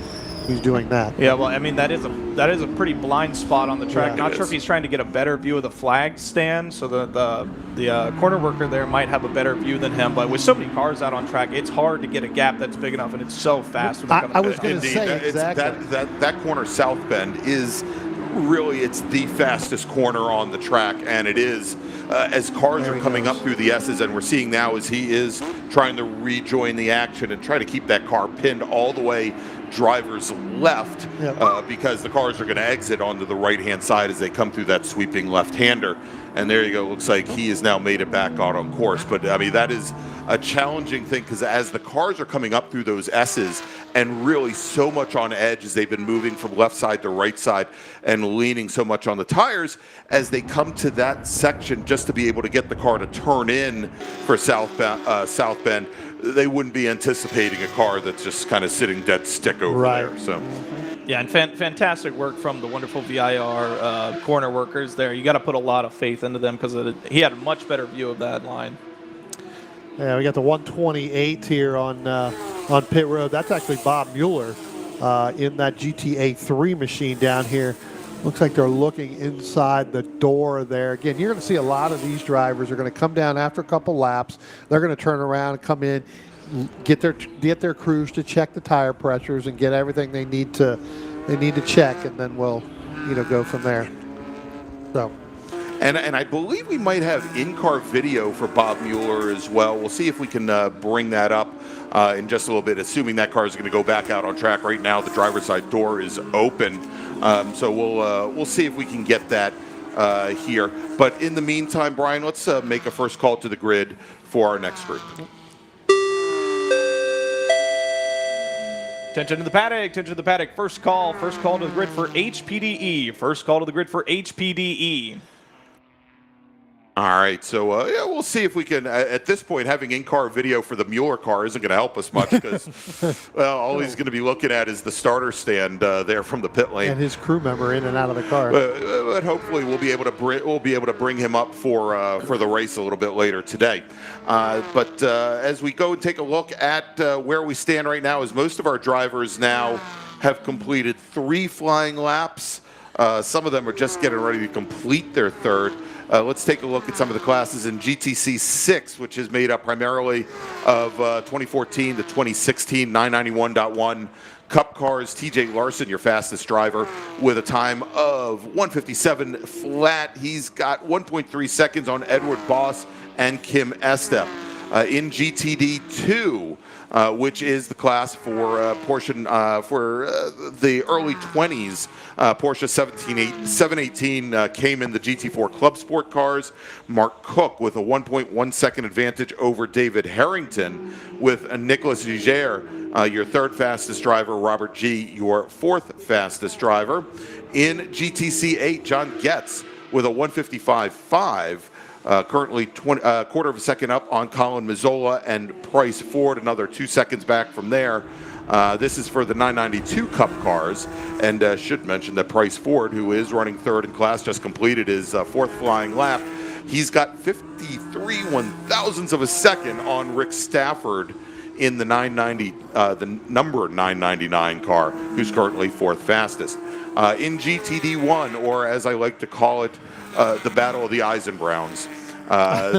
doing that. Yeah, well, I mean, that is a pretty blind spot on the track. Yeah, Not sure if he's trying to get a better view of the flag stand, so the corner worker there might have a better view than him. But with so many cars out on track, it's hard to get a gap that's big enough, and it's so fast. I was going to say exactly. That corner south bend is really, it's the fastest corner on the track, and it is as cars are coming up through the S's, and we're seeing now as he is trying to rejoin the action and try to keep that car pinned all the way driver's left, because the cars are going to exit onto the right-hand side as they come through that sweeping left-hander. And there you go. Looks like he has now made it back out on course. But, I mean, that is a challenging thing, because as the cars are coming up through those S's and really so much on edge as they've been moving from left side to right side and leaning so much on the tires, as they come to that section just to be able to get the car to turn in for South Bend, they wouldn't be anticipating a car that's just kind of sitting dead stick over there. So. Yeah, and fantastic work from the wonderful VIR corner workers there. You got to put a lot of faith into them, because he had a much better view of that line. Yeah, we got the 128 here on pit road. That's actually Bob Mueller in that GTA 3 machine down here. Looks like they're looking inside the door there. Again, you're going to see a lot of these drivers are going to come down after a couple laps. They're going to turn around and come in, get their crews to check the tire pressures and get everything they need to check, and then we'll go from there. So. And I believe we might have in-car video for Bob Mueller as well. We'll see if we can bring that up in just a little bit, assuming that car is going to go back out on track. Right now, the driver's side door is open, so we'll see if we can get that here. But in the meantime, Brian, let's make a first call to the grid for our next group. Attention to the paddock, attention to the paddock. First call to the grid for HPDE. First call to the grid for HPDE. All right, so we'll see if we can. At this point, having in-car video for the Mueller car isn't going to help us much, because all he's going to be looking at is the starter stand there from the pit lane, and his crew member in and out of the car. But hopefully, we'll be able to bring him up for the race a little bit later today. But as we go and take a look at where we stand right now, is most of our drivers now have completed 3 flying laps. Some of them are just getting ready to complete their third. Let's take a look at some of the classes in GTC 6, which is made up primarily of 2014 to 2016 991.1 Cup cars. TJ Larson, your fastest driver, with a time of 1:57 flat. He's got 1.3 seconds on Edward Boss and Kim Estep. In GTD 2, which is the class for Porsche for the early 20s. Porsche 718 came in the GT4 Club Sport cars. Mark Cook with a 1.1 second advantage over David Harrington, with Nicolas Giger, your 3rd fastest driver. Robert G, your 4th fastest driver. In GTC 8, John Getz with a 1:55.5. Currently quarter of a second up on Colin Mazzola and Bryce Ford, another 2 seconds back from there. This is for the 992 Cup cars, and should mention that Bryce Ford, who is running 3rd in class, just completed his 4th flying lap. He's got 53 one-thousandths of a second on Rick Stafford in the 990, the number 999 car, who's currently 4th fastest. In GTD1, or as I like to call it, the Battle of the Eisenbrowns.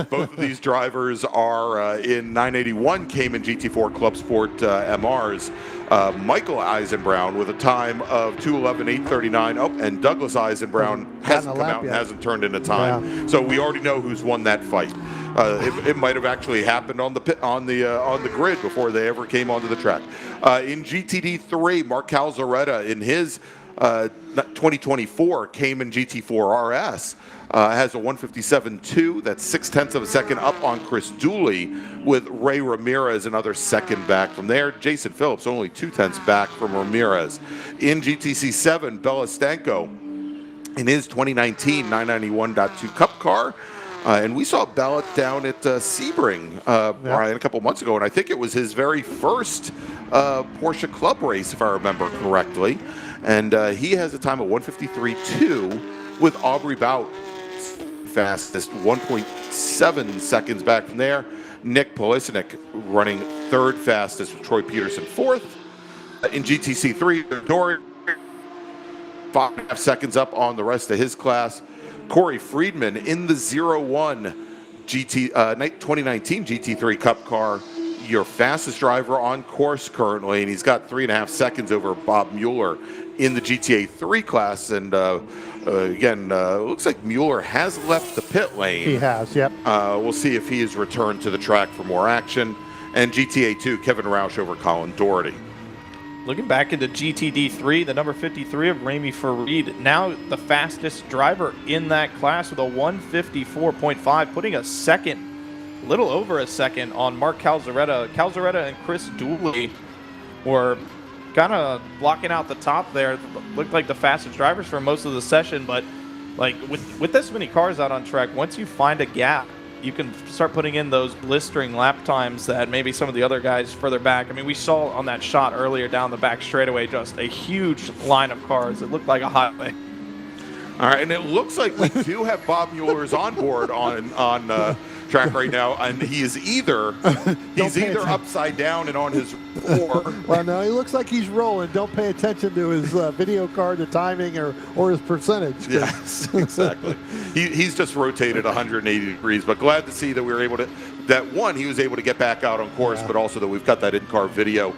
Both of these drivers are in 981 Cayman GT4 Club Sport MRs. Michael Eisenbrown with a time of 2:11.839. Oh, and Douglas Eisenbrown hasn't come out and hasn't turned in a time. Yeah. So we already know who's won that fight. It might have actually happened on the grid before they ever came onto the track. In GTD3, Mark Calzaretta in his 2024 Cayman GT4 RS. Has a 157.2. That's 0.6 of a second up on Chris Dooley, with Ray Ramirez another second back from there. Jason Phillips only 0.2 back from Ramirez. In GTC7, Bella Stanko in his 2019 991.2 Cup car. And we saw Bella down at Sebring, Brian, a couple months ago, and I think it was his very first Porsche Club race, if I remember correctly. And he has a time of 153.2 with Aubrey Bout fastest, 1.7 seconds back from there. Nick Polisnik running third fastest with Troy Peterson fourth. In GTC3, Dory 5.5 seconds up on the rest of his class. Corey Friedman in the 01 2019 GT3 Cup car, your fastest driver on course currently, and he's got 3.5 seconds over Bob Mueller in the GTA 3 class. And again, looks like Mueller has left the pit lane. He has, yep. We'll see if he is returned to the track for more action. And GTA 2, Kevin Roush over Colin Doherty. Looking back into GTD3, the number 53 of Ramy Farid, now the fastest driver in that class with a 154.5, putting a second, little over a second, on Mark Calzaretta. Calzaretta and Chris Dooley were kind of blocking out the top there. Looked like the fastest drivers for most of the session, but like with this many cars out on track, once you find a gap, you can start putting in those blistering lap times that maybe some of the other guys further back. I mean, we saw on that shot earlier down the back straightaway just a huge line of cars. It looked like a highway. All right, and it looks like we do have Bob Mueller's on board on track right now, and he is either upside down and on his floor. Well, no, he looks like he's rolling. Don't pay attention to his video card, the timing, or his percentage. Yes, exactly. He's just rotated 180 degrees, but glad to see that we were able to, that one, he was able to get back out on course, but also that we've got that in-car video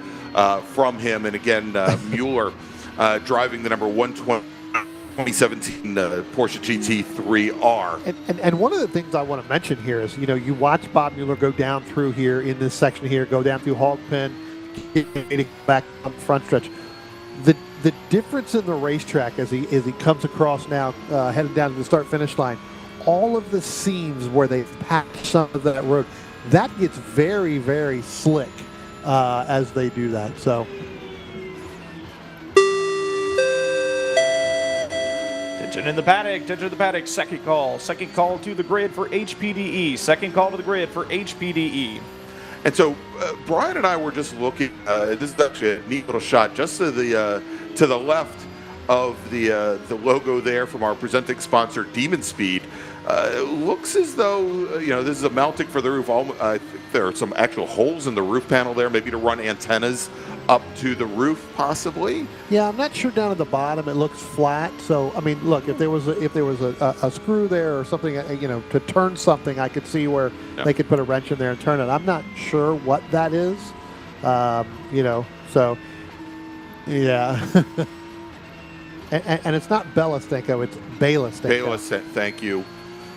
from him. And again, Mueller driving the number 2017 Porsche GT3R. And one of the things I want to mention here is, you watch Bob Mueller go down through here in this section here, go down through Haltpin, getting back on the front stretch. The difference in the racetrack as he comes across now, heading down to the start-finish line, all of the seams where they've packed some of that road, that gets very, very slick as they do that. So. Tension in the paddock, second call to the grid for HPDE, second call to the grid for HPDE. And so Brian and I were just looking, this is actually a neat little shot just to the left of the logo there from our presenting sponsor, Demon Speed. It looks as though, this is a mounting for the roof. I think there are some actual holes in the roof panel there, maybe to run antennas up to the roof, possibly. Yeah, I'm not sure down at the bottom. It looks flat. So, I mean, look, if there was a screw there or something, to turn something, I could see where they could put a wrench in there and turn it. I'm not sure what that is. So, yeah. and it's not Bella Stanko, it's Bela Stanko. Bela, thank you.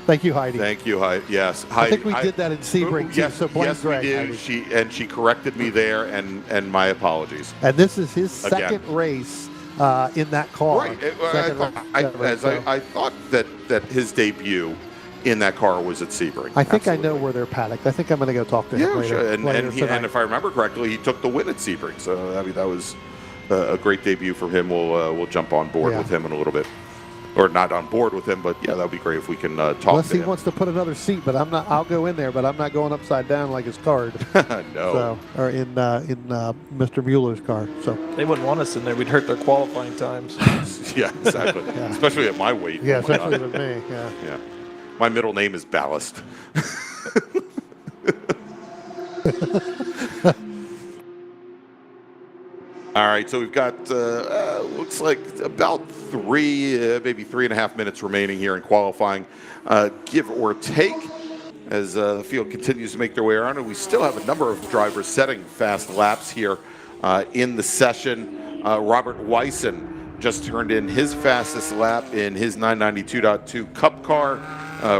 Thank you, Heidi. Thank you, Heidi. Yes, Heidi. I think we did that in Sebring, too. Yes, so yes, we did. She corrected me there, and my apologies. And this is his second race in that car. Right. I thought that his debut in that car was at Sebring. I think I know where they're paddocked. I think I'm going to go talk to him later. Sure. And if I remember correctly, he took the win at Sebring. So I mean, that was a great debut for him. We'll jump on board with him in a little bit. Or not on board with him, but yeah, that would be great if we can talk Unless to he him. wants to put another seat, but I'm not. I'll go in there, but I'm not going upside down like his card. No. So, or in Mr. Mueller's car. So they wouldn't want us in there. We'd hurt their qualifying times. Yeah, exactly. Yeah. Especially at my weight. Yeah, especially with me. Yeah. Yeah. My middle name is Ballast. All right, so we've got, looks like about maybe 3.5 minutes remaining here in qualifying, give or take, as the field continues to make their way around. And we still have a number of drivers setting fast laps here in the session. Robert Wyson just turned in his fastest lap in his 992.2 Cup car.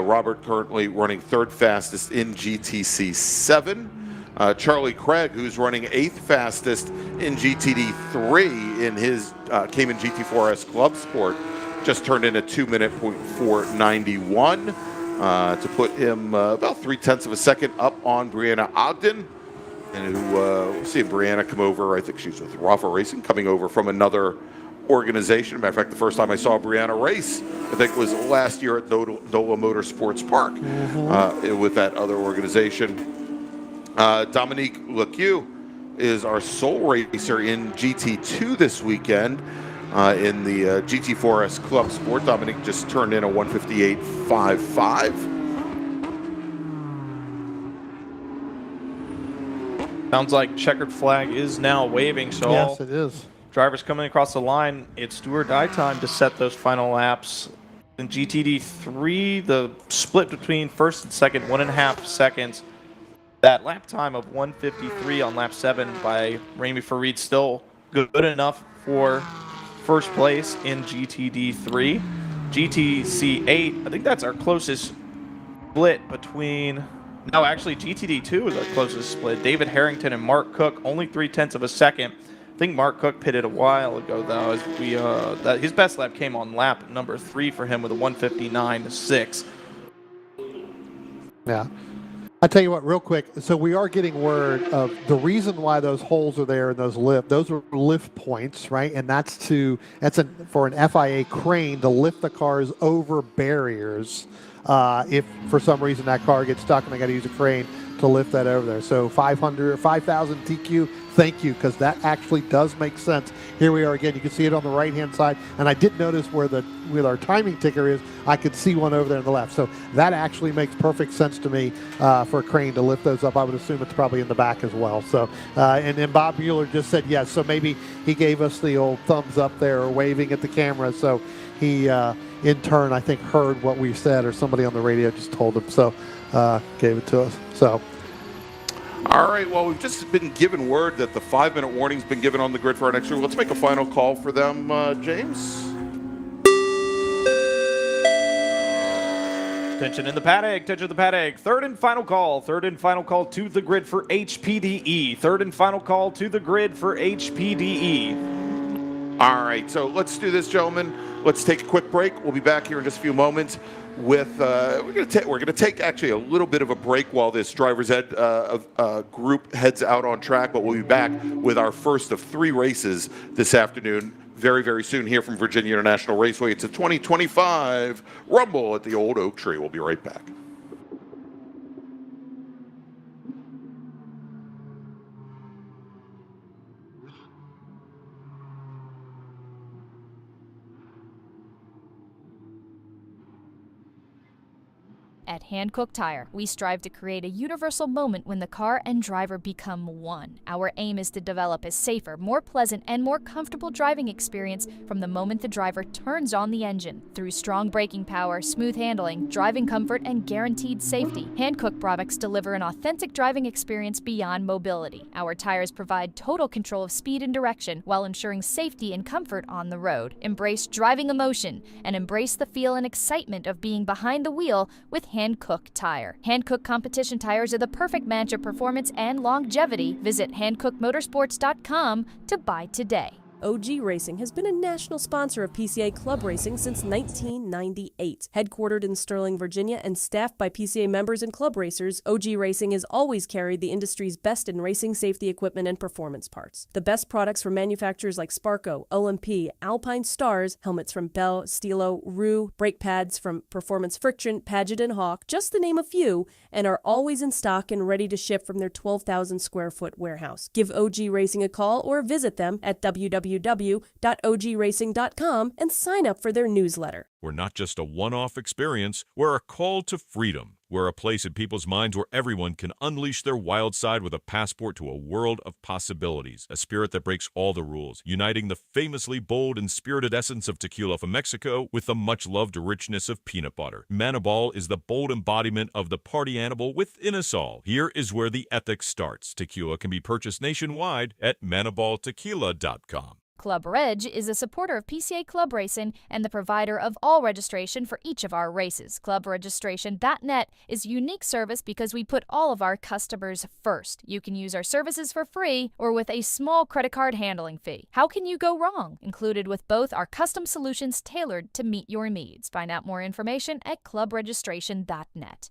Robert currently running third fastest in GTC 7. Charlie Craig, who's running 8th fastest in GTD3 in his Cayman GT4S Club Sport, just turned in a 2:04.91 to put him about 0.3 of a second up on Brianna Ogden, and who we'll see Brianna come over. I think she's with Rafa Racing, coming over from another organization. Matter of fact, the first time I saw Brianna race, I think, was last year at Dola Motorsports Park with that other organization. Dominique Lequeux is our sole racer in GT2 this weekend in the GT4S Club Sport. Dominique just turned in a 1:58.55. Sounds like checkered flag is now waving, so Yes, it is. drivers coming across the line, it's do or die time to set those final laps. In GTD3, the split between first and second, 1.5 seconds. That lap time of 1:53 on lap 7 by Ramy Farid still good enough for first place in GTD3. GTC8, I think that's our closest split between... No, actually, GTD2 is our closest split. David Harrington and Mark Cook, only 0.3 of a second. I think Mark Cook pitted a while ago, though, as his best lap came on lap number 3 for him with a 1:59.6. Yeah. I tell you what, real quick. So we are getting word of the reason why those holes are there and those are lift points, right? And that's for an FIA crane to lift the cars over barriers. If for some reason that car gets stuck and they got to use a crane to lift that over there. So 5,000 TQ, thank you, because that actually does make sense. Here we are again. You can see it on the right-hand side, and I did notice where our timing ticker is. I could see one over there on the left. So that actually makes perfect sense to me for a crane to lift those up. I would assume it's probably in the back as well. So and then Bob Mueller just said yes. So maybe he gave us the old thumbs up there or waving at the camera. So he, in turn, I think heard what we said, or somebody on the radio just told him. So gave it to us. So. All right, well, we've just been given word that the 5-minute warning's been given on the grid for our next group. Let's make a final call for them, James. Attention in the paddock, attention in the paddock. Third and final call to the grid for HPDE. Third and final call to the grid for HPDE. All right, so let's do this, gentlemen. Let's take a quick break. We'll be back here in just a few moments. We're going to take actually a little bit of a break while this driver's ed group heads out on track, but we'll be back with our first of 3 races this afternoon very, very soon here from Virginia International Raceway. It's a 2025 Rumble at the Old Oak Tree. We'll be right back. At Hankook Tire, we strive to create a universal moment when the car and driver become one. Our aim is to develop a safer, more pleasant, and more comfortable driving experience from the moment the driver turns on the engine. Through strong braking power, smooth handling, driving comfort, and guaranteed safety, Hankook products deliver an authentic driving experience beyond mobility. Our tires provide total control of speed and direction while ensuring safety and comfort on the road. Embrace driving emotion and embrace the feel and excitement of being behind the wheel with Hankook Tire. Hankook competition tires are the perfect match of performance and longevity. Visit hankookmotorsports.com to buy today. OG Racing has been a national sponsor of PCA Club Racing since 1998. Headquartered in Sterling, Virginia, and staffed by PCA members and club racers, OG Racing has always carried the industry's best in racing safety equipment and performance parts. The best products from manufacturers like Sparco, OMP, Alpine Stars, helmets from Bell, Stilo, Rue, brake pads from Performance Friction, Paget and Hawk, just to name a few, and are always in stock and ready to ship from their 12,000 square foot warehouse. Give OG Racing a call or visit them at www.ogracing.com and sign up for their newsletter. We're not just a one-off experience, we're a call to freedom. We're a place in people's minds where everyone can unleash their wild side with a passport to a world of possibilities, a spirit that breaks all the rules, uniting the famously bold and spirited essence of tequila from Mexico with the much-loved richness of peanut butter. Manibal is the bold embodiment of the party animal within us all. Here is where the ethics starts. Tequila can be purchased nationwide at manibaltequila.com. Club Reg is a supporter of PCA Club Racing and the provider of all registration for each of our races. ClubRegistration.net is a unique service because we put all of our customers first. You can use our services for free or with a small credit card handling fee. How can you go wrong? Included with both are custom solutions tailored to meet your needs. Find out more information at ClubRegistration.net.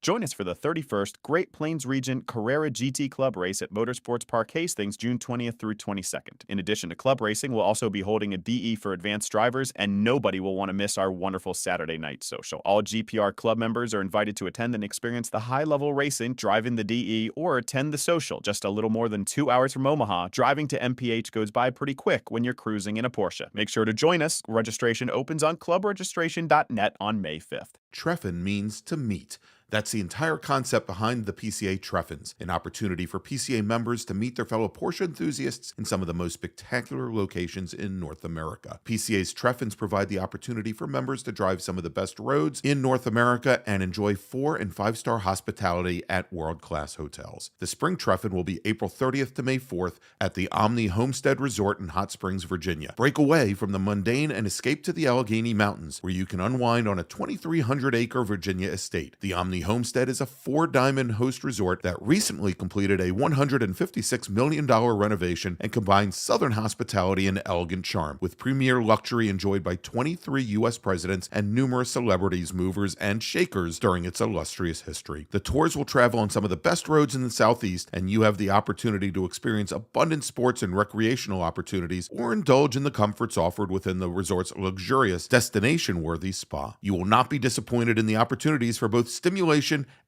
Join us for the 31st Great Plains Region Carrera GT Club Race at Motorsports Park Hastings, June 20th through 22nd. In addition to club racing, we'll also be holding a DE for advanced drivers, and nobody will want to miss our wonderful Saturday night social. All GPR club members are invited to attend and experience the high-level racing, drive in the DE, or attend the social. Just a little more than 2 hours from Omaha, driving to MPH goes by pretty quick when you're cruising in a Porsche. Make sure to join us. Registration opens on clubregistration.net on May 5th. Trefin means to meet. That's the entire concept behind the PCA Treffins, an opportunity for PCA members to meet their fellow Porsche enthusiasts in some of the most spectacular locations in North America. PCA's Treffins provide the opportunity for members to drive some of the best roads in North America and enjoy 4- and 5-star hospitality at world-class hotels. The Spring Treffin will be April 30th to May 4th at the Omni Homestead Resort in Hot Springs, Virginia. Break away from the mundane and escape to the Allegheny Mountains, where you can unwind on a 2,300-acre Virginia estate. The Omni Homestead is a 4-diamond host resort that recently completed a $156 million renovation and combines Southern hospitality and elegant charm, with premier luxury enjoyed by 23 U.S. presidents and numerous celebrities, movers, and shakers during its illustrious history. The tours will travel on some of the best roads in the Southeast, and you have the opportunity to experience abundant sports and recreational opportunities or indulge in the comforts offered within the resort's luxurious, destination-worthy spa. You will not be disappointed in the opportunities for both stimulation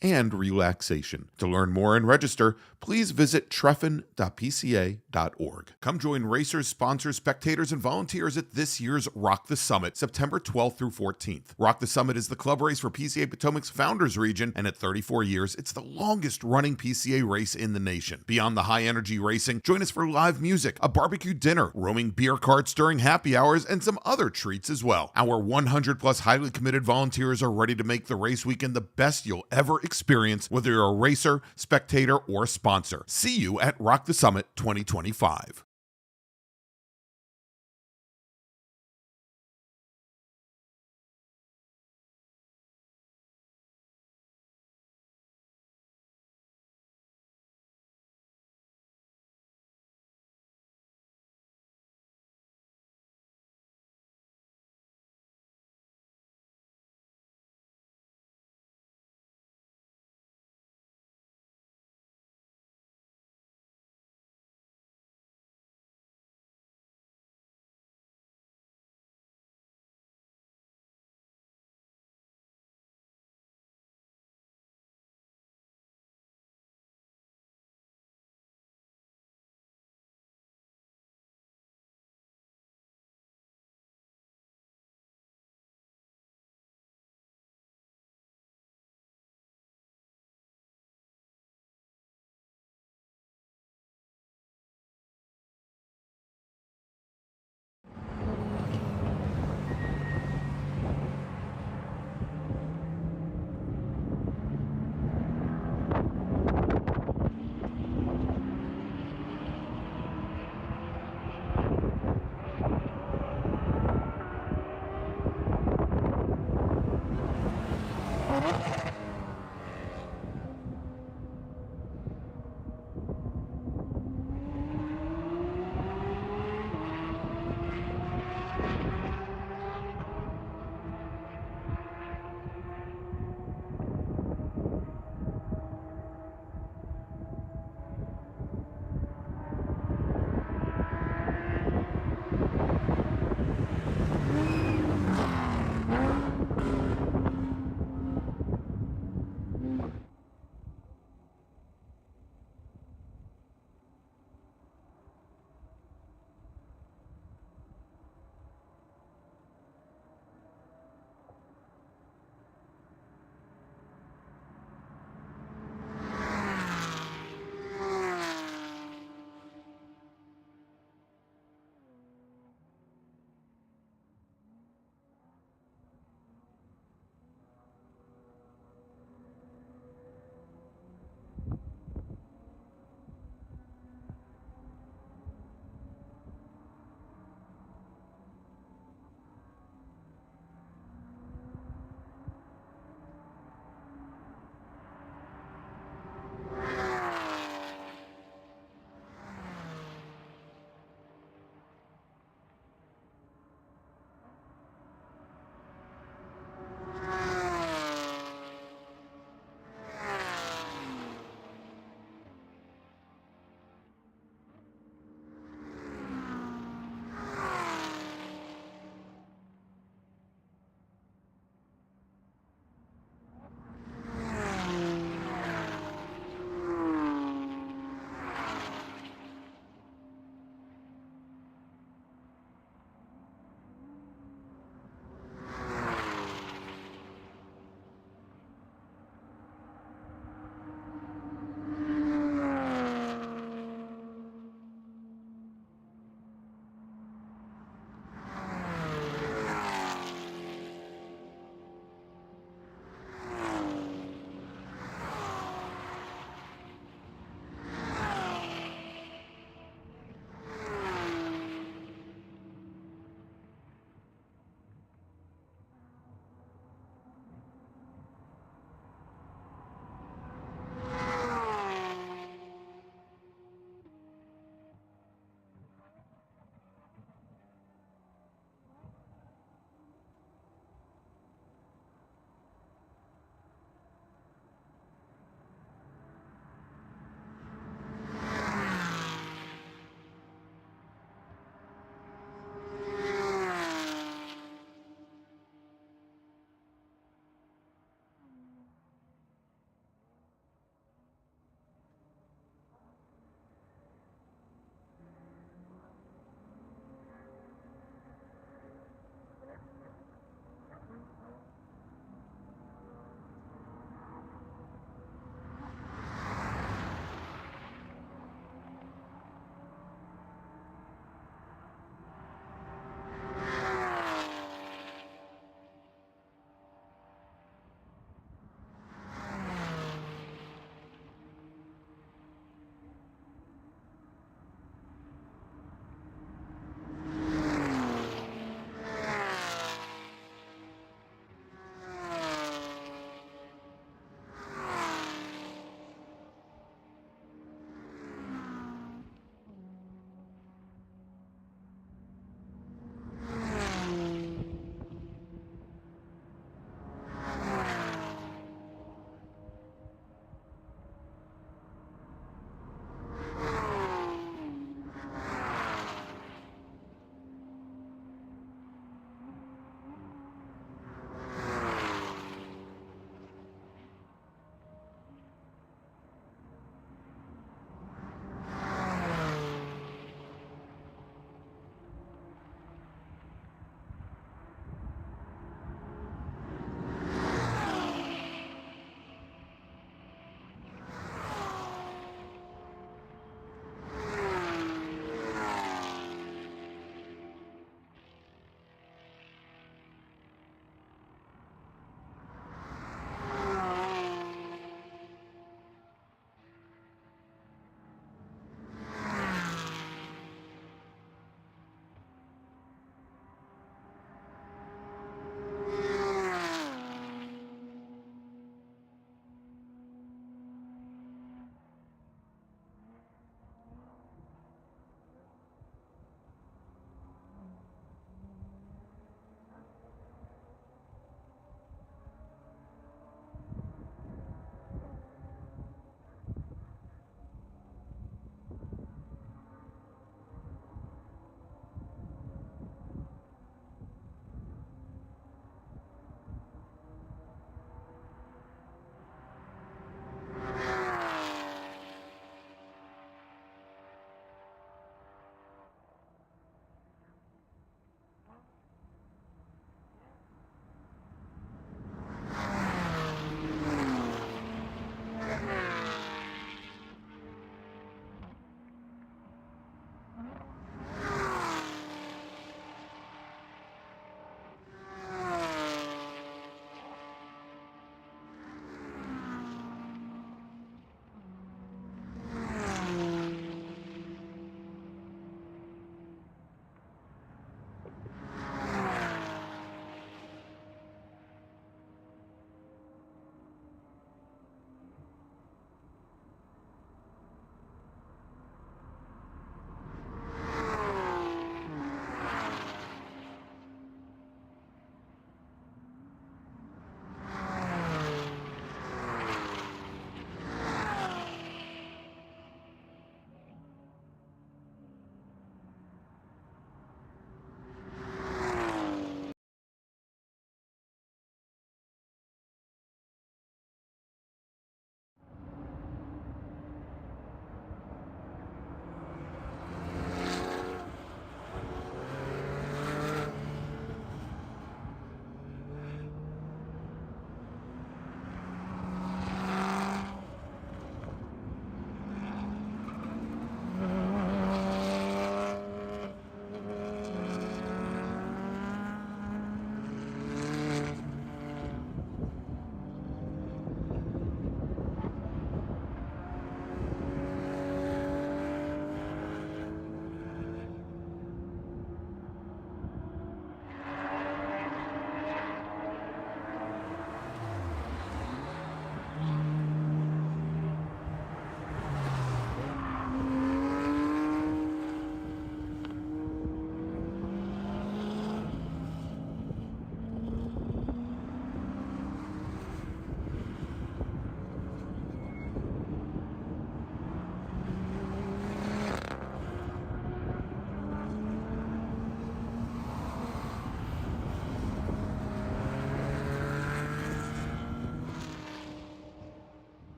and relaxation. To learn more and register, please visit treffin.pca.org. Come join racers, sponsors, spectators, and volunteers at this year's Rock the Summit, September 12th through 14th. Rock the Summit is the club race for PCA Potomac's Founders Region, and at 34 years, it's the longest-running PCA race in the nation. Beyond the high-energy racing, join us for live music, a barbecue dinner, roaming beer carts during happy hours, and some other treats as well. Our 100-plus highly committed volunteers are ready to make the race weekend the best you'll ever experience, whether you're a racer, spectator, or sponsor. See you at Rock the Summit 2025.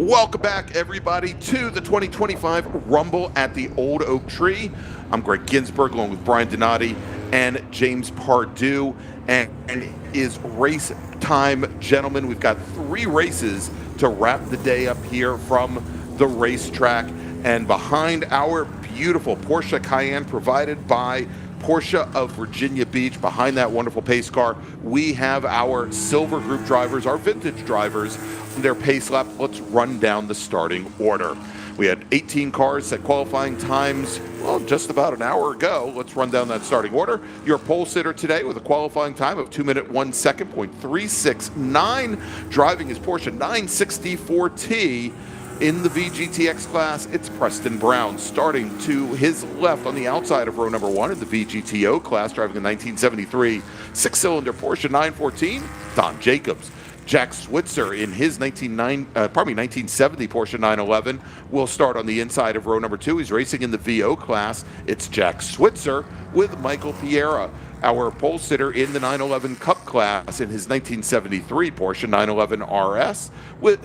Welcome back, everybody, to the 2025 Rumble at the Old Oak Tree. I'm Greg Ginsburg, along with Brian Donati and James Pardue. And it is race time, gentlemen. We've got 3 races to wrap the day up here from the racetrack. And behind our beautiful Porsche Cayenne, provided by Porsche of Virginia Beach, behind that wonderful pace car, we have our silver group drivers, our vintage drivers, their pace lap. Let's run down the starting order. We had 18 cars set qualifying times, well, just about an hour ago. Let's run down that starting order. Your pole sitter today with a qualifying time of 2 minute 1 second, .369. Driving his Porsche 964T. In the VGTX class, it's Preston Brown. Starting to his left on the outside of row number 1 in the VGTO class, driving a 1973 6-cylinder Porsche 914, Don Jacobs. Jack Switzer in his 1970 Porsche 911 will start on the inside of row number 2. He's racing in the VO class. It's Jack Switzer with Michael Piera, our pole sitter in the 911 Cup class in his 1973 Porsche 911 RS.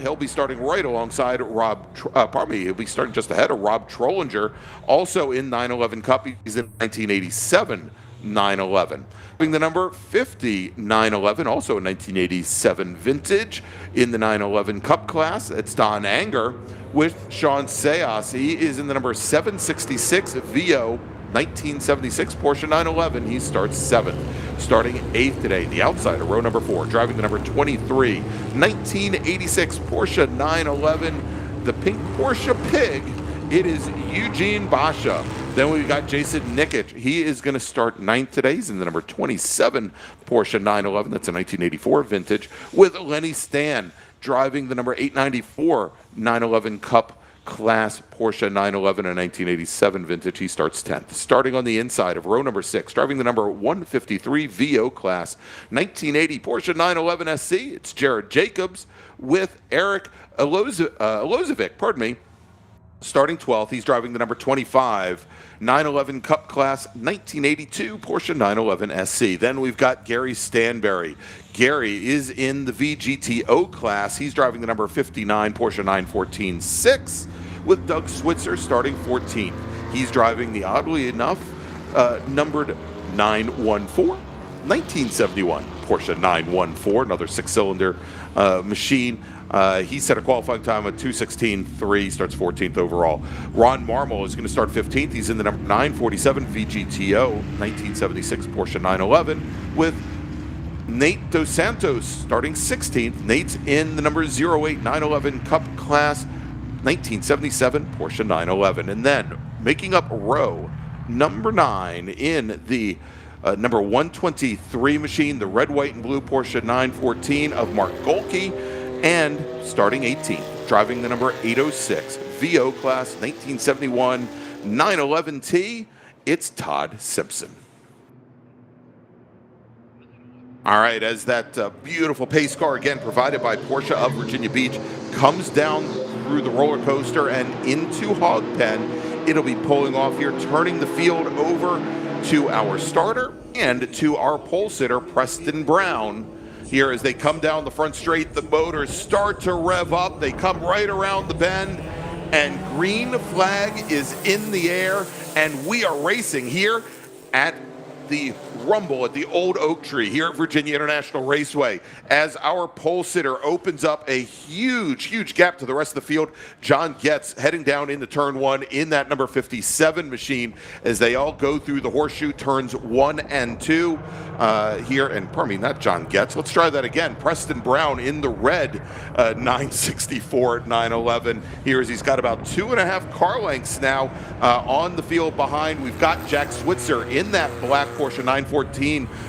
He'll be starting right alongside he'll be starting just ahead of Rob Trollinger, also in 911 Cup. He's in 1987 911. Having the number 50 911, also a 1987 vintage in the 911 Cup class. It's Don Anger with Sean Sayas. He is in the number 766 VO 1976 Porsche 911. He starts 7th. Starting 8th today, the outside of row number 4, driving the number 23 1986 Porsche 911, the pink Porsche Pig. It is Eugene Basha. Then we've got Jason Nikic. He is going to start 9th today. He's in the number 27 Porsche 911. That's a 1984 vintage. With Lenny Stan driving the number 894 911 Cup class Porsche 911, a 1987 vintage. He starts 10th. Starting on the inside of row number 6, driving the number 153 VO class 1980 Porsche 911 SC. It's Jared Jacobs with Eric Alozovic, starting 12th. He's driving the number 25 911 Cup class 1982 Porsche 911 SC. Then we've got Gary Stanberry. Gary is in the VGTO class. He's driving the number 59 Porsche 914 6 with Doug Switzer starting 14th. He's driving the, oddly enough, numbered 914 1971 Porsche 914, another 6-cylinder machine. He set a qualifying time of 2:16.3, starts 14th overall. Ron Marmol is going to start 15th. He's in the number 947 VGTO 1976 Porsche 911 with Nate Dos Santos starting 16th. Nate's in the number 08 911 Cup class 1977 Porsche 911. And then making up row number 9 in the number 123 machine, the red, white, and blue Porsche 914 of Mark Golke. And starting 18th, driving the number 806 VO class 1971 911T, it's Todd Simpson. All right, as that beautiful pace car, again provided by Porsche of Virginia Beach, comes down through the roller coaster and into Hog Pen, it'll be pulling off here, turning the field over to our starter and to our pole sitter, Preston Brown. Here as they come down the front straight, the motors start to rev up. They come right around the bend, and green flag is in the air, and we are racing here at the Rumble at the Old Oak Tree here at Virginia International Raceway. As our pole sitter opens up a huge gap to the rest of the field, John Getz heading down into turn 1 in that number 57 machine as they all go through the horseshoe turns 1 and 2 here. And pardon me, not John Getz. Let's try that again. Preston Brown in the red 964 911 here as he's got about 2.5 car lengths now on the field behind. We've got Jack Switzer in that black Porsche 914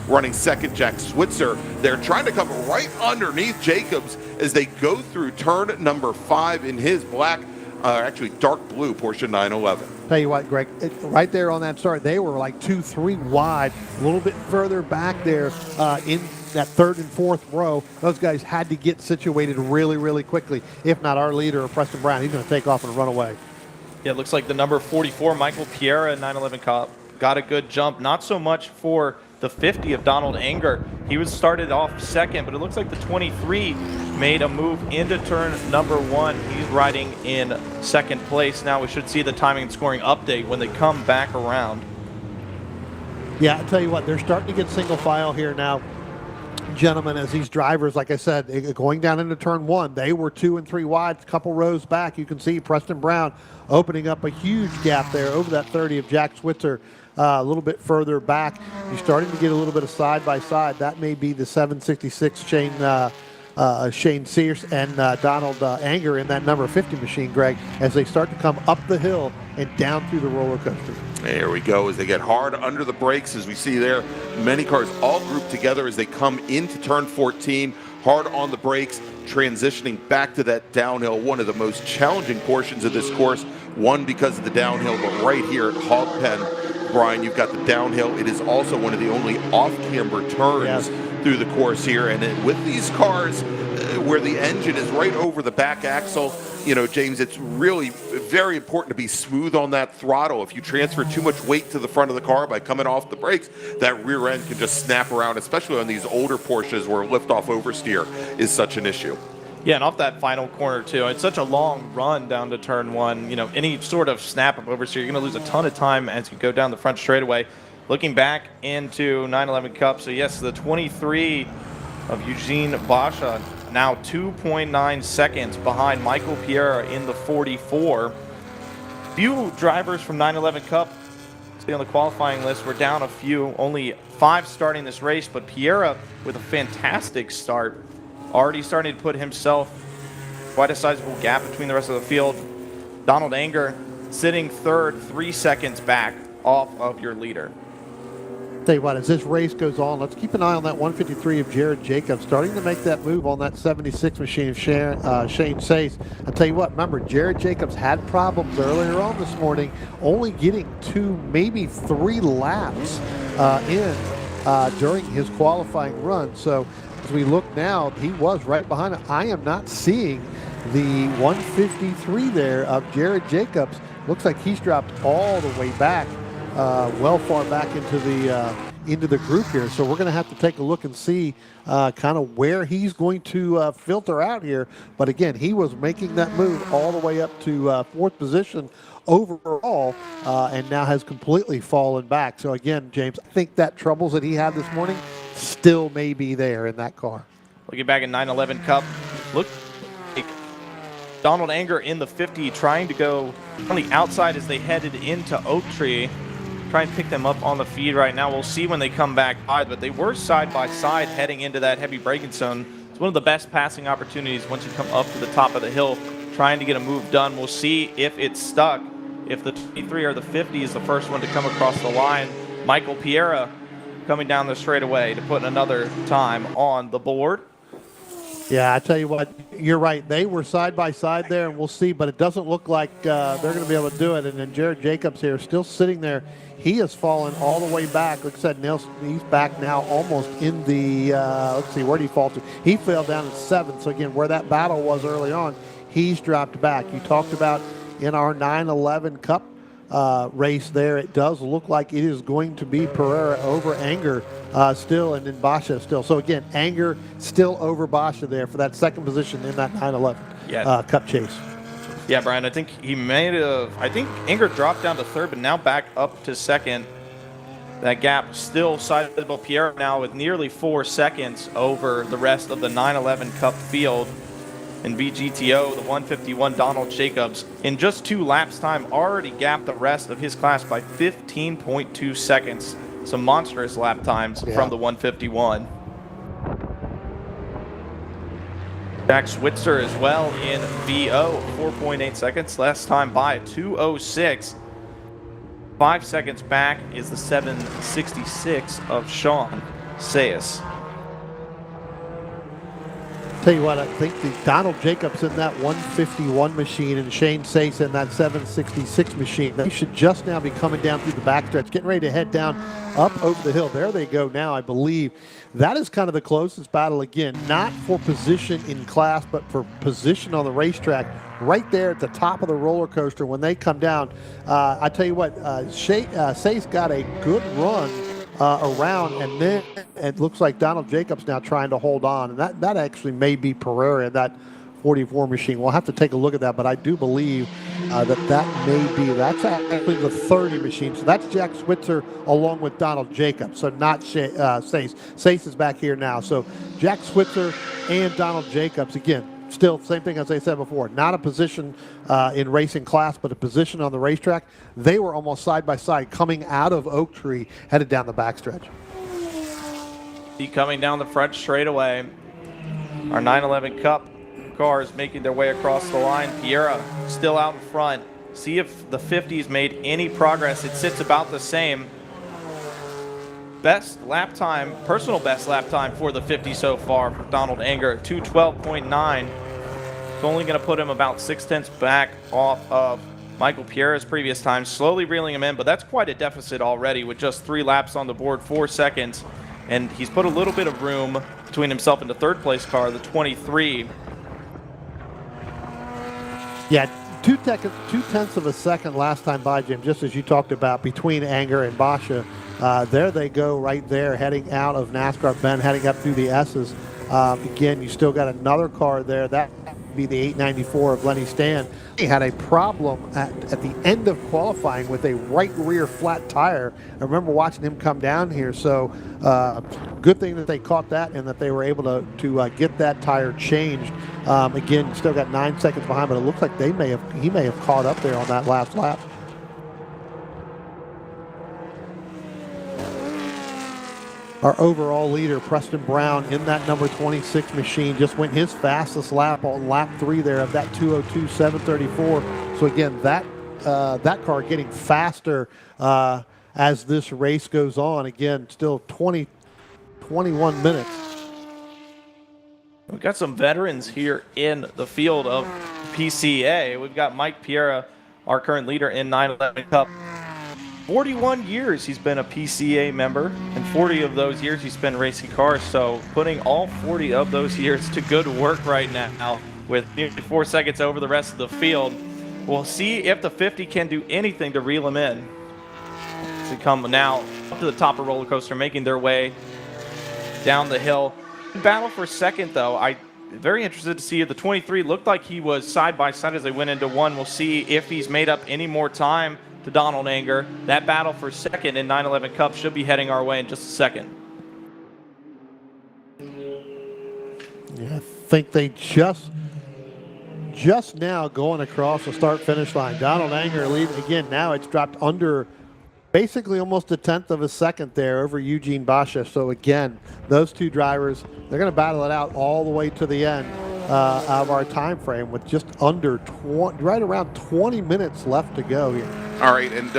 running second. Jack Switzer, they're trying to come right underneath Jacobs as they go through turn number 5 in his black, actually dark blue Porsche 911. Tell you what, Greg, right there on that start, they were like 2-3 wide, a little bit further back there in that 3rd and 4th row. Those guys had to get situated really quickly. If not, our leader, Preston Brown, he's going to take off and run away. Yeah, it looks like the number 44, Michael Piera, 911 Cup got a good jump. Not so much for the 50 of Donald Anger. He was started off second, but it looks like the 23 made a move into turn number 1. He's riding in second place. Now we should see the timing and scoring update when they come back around. Yeah, I'll tell you what, they're starting to get single file here now, gentlemen, as these drivers, like I said, going down into turn 1, they were 2 and 3 wide, a couple rows back. You can see Preston Brown opening up a huge gap there over that 30 of Jack Switzer. A little bit further back, you're starting to get a little bit of side-by-side. That may be the 766 Shane Sears and Donald Anger in that number 50 machine, Greg, as they start to come up the hill and down through the roller coaster. There we go, as they get hard under the brakes, as we see there. Many cars all grouped together as they come into turn 14, hard on the brakes, transitioning back to that downhill, one of the most challenging portions of this course. One, because of the downhill, but right here at Hog Pen, Brian, you've got the downhill. It is also one of the only off-camber turns through the course here. And with these cars, where the engine is right over the back axle, you know, James, it's really very important to be smooth on that throttle. If you transfer too much weight to the front of the car by coming off the brakes, that rear end can just snap around, especially on these older Porsches where lift-off oversteer is such an issue. Yeah, and off that final corner, too. It's such a long run down to turn 1. You know, any sort of snap up oversteer, you're going to lose a ton of time as you go down the front straightaway. Looking back into 911 Cup, so yes, the 23 of Eugene Basha, now 2.9 seconds behind Michael Pierre in the 44. Few drivers from 911 Cup stay on the qualifying list. We're down a few, only 5 starting this race, but Pierre with a fantastic start. Already starting to put himself quite a sizable gap between the rest of the field. Donald Anger sitting third, 3 seconds back off of your leader. Tell you what, as this race goes on, let's keep an eye on that 153 of Jared Jacobs, starting to make that move on that 76 machine of Shane Sace. I'll tell you what, remember, Jared Jacobs had problems earlier on this morning, only getting 2, maybe 3 laps during his qualifying run. So as we look now, he was right behind him. I am not seeing the 153 there of Jared Jacobs. Looks like he's dropped all the way back, well far back into the group here. So we're going to have to take a look and see kind of where he's going to filter out here. But again, he was making that move all the way up to 4th position overall, and now has completely fallen back. So again, James, I think that troubles that he had this morning still may be there in that car. Looking back at 911 Cup, look like Donald Anger in the 50 trying to go on the outside as they headed into Oak Tree. Try and pick them up on the feed right now. We'll see when they come back by, but they were side by side heading into that heavy braking zone. It's one of the best passing opportunities once you come up to the top of the hill, trying to get a move done. We'll see if it's stuck. If the 23 or the 50 is the first one to come across the line. Michael Pierre coming down the straightaway to put another time on the board. Yeah, I tell you what, you're right. They were side by side there, and we'll see, but it doesn't look like they're going to be able to do it. And then Jared Jacobs here still sitting there. He has fallen all the way back. Like I said, he's back now almost in the, let's see, where did he fall to? He fell down at 7th. So again, where that battle was early on, he's dropped back. You talked about in our 911 Cup race there, it does look like it is going to be Pereira over Anger still, and then Basha still. So again, Anger still over Basha there for that 2nd position in that 911 Cup chase. Yeah, Brian, I think he may have, I think Anger dropped down to 3rd, but now back up to 2nd. That gap still sizable. Pierre now with nearly 4 seconds over the rest of the 911 Cup field. In VGTO, the 151 Donald Jacobs, in just 2 laps time, already gapped the rest of his class by 15.2 seconds. Some monstrous lap times from the 151. Jack Switzer as well in VO, 4.8 seconds. Last time by 2:06. 5 seconds back is the 766 of Sean Sayas. Tell you what, I think the Donald Jacobs in that 151 machine and Shane Sace in that 766 machine, they should just now be coming down through the backstretch, getting ready to head down up over the hill. There they go now, I believe. That is kind of the closest battle again, not for position in class, but for position on the racetrack. Right there at the top of the roller coaster when they come down. I tell you what, Sace got a good run around, and then it looks like Donald Jacobs now trying to hold on, and that actually may be Pereira in that 44 machine. We'll have to take a look at that, but I do believe that may be, that's actually the 30 machine. So that's Jack Switzer along with Donald Jacobs, so not Sace. Sace is back here now. So Jack Switzer and Donald Jacobs, again, still, same thing as I said before, not a position in racing class, but a position on the racetrack. They were almost side by side coming out of Oak Tree, headed down the backstretch. Coming down the front straightaway, our 911 Cup cars making their way across the line. Piera still out in front. See if the 50's made any progress. It sits about the same. Best lap time, personal best lap time for the 50 so far for Donald Anger, 2:12.9. It's only going to put him about 0.6 back off of Michael Piera's previous time, slowly reeling him in, but that's quite a deficit already with just 3 laps on the board, 4 seconds, and he's put a little bit of room between himself and the third place car, the 23. Yeah, 2/10 of a second last time by, Jim, just as you talked about, between Anger and Basha. There they go right there, heading out of NASCAR Bend, heading up through the S's. Again, you still got another car there. That would be the 894 of Lenny Stan. He had a problem at the end of qualifying with a right rear flat tire. I remember watching him come down here, so good thing that they caught that and that they were able to get that tire changed. Again, still got 9 seconds behind, but it looks like he may have caught up there on that last lap. Our overall leader, Preston Brown, in that number 26 machine, just went his fastest lap on lap 3 there of that 2:02.734. So again, that car getting faster as this race goes on. Again, still 21 minutes. We've got some veterans here in the field of PCA. We've got Mike Piera, our current leader in 911 Cup. 41 years he's been a PCA member, and 40 of those years he's been racing cars, so putting all 40 of those years to good work right now with nearly 4 seconds over the rest of the field. We'll see if the 50 can do anything to reel him in. To come now up to the top of roller coaster, making their way down the hill. Battle for second, though. I'm very interested to see if the 23 looked like he was side by side as they went into one. We'll see if he's made up any more time to Donald Anger. That battle for second in 911 Cup should be heading our way in just a second. Yeah, I think they just now going across the start-finish line. Donald Anger leading again. Now it's dropped under basically almost 1/10 of a second there over Eugene Basha. So again, those two drivers, they're going to battle it out all the way to the end of our time frame with just under right around 20 minutes left to go here. All right, and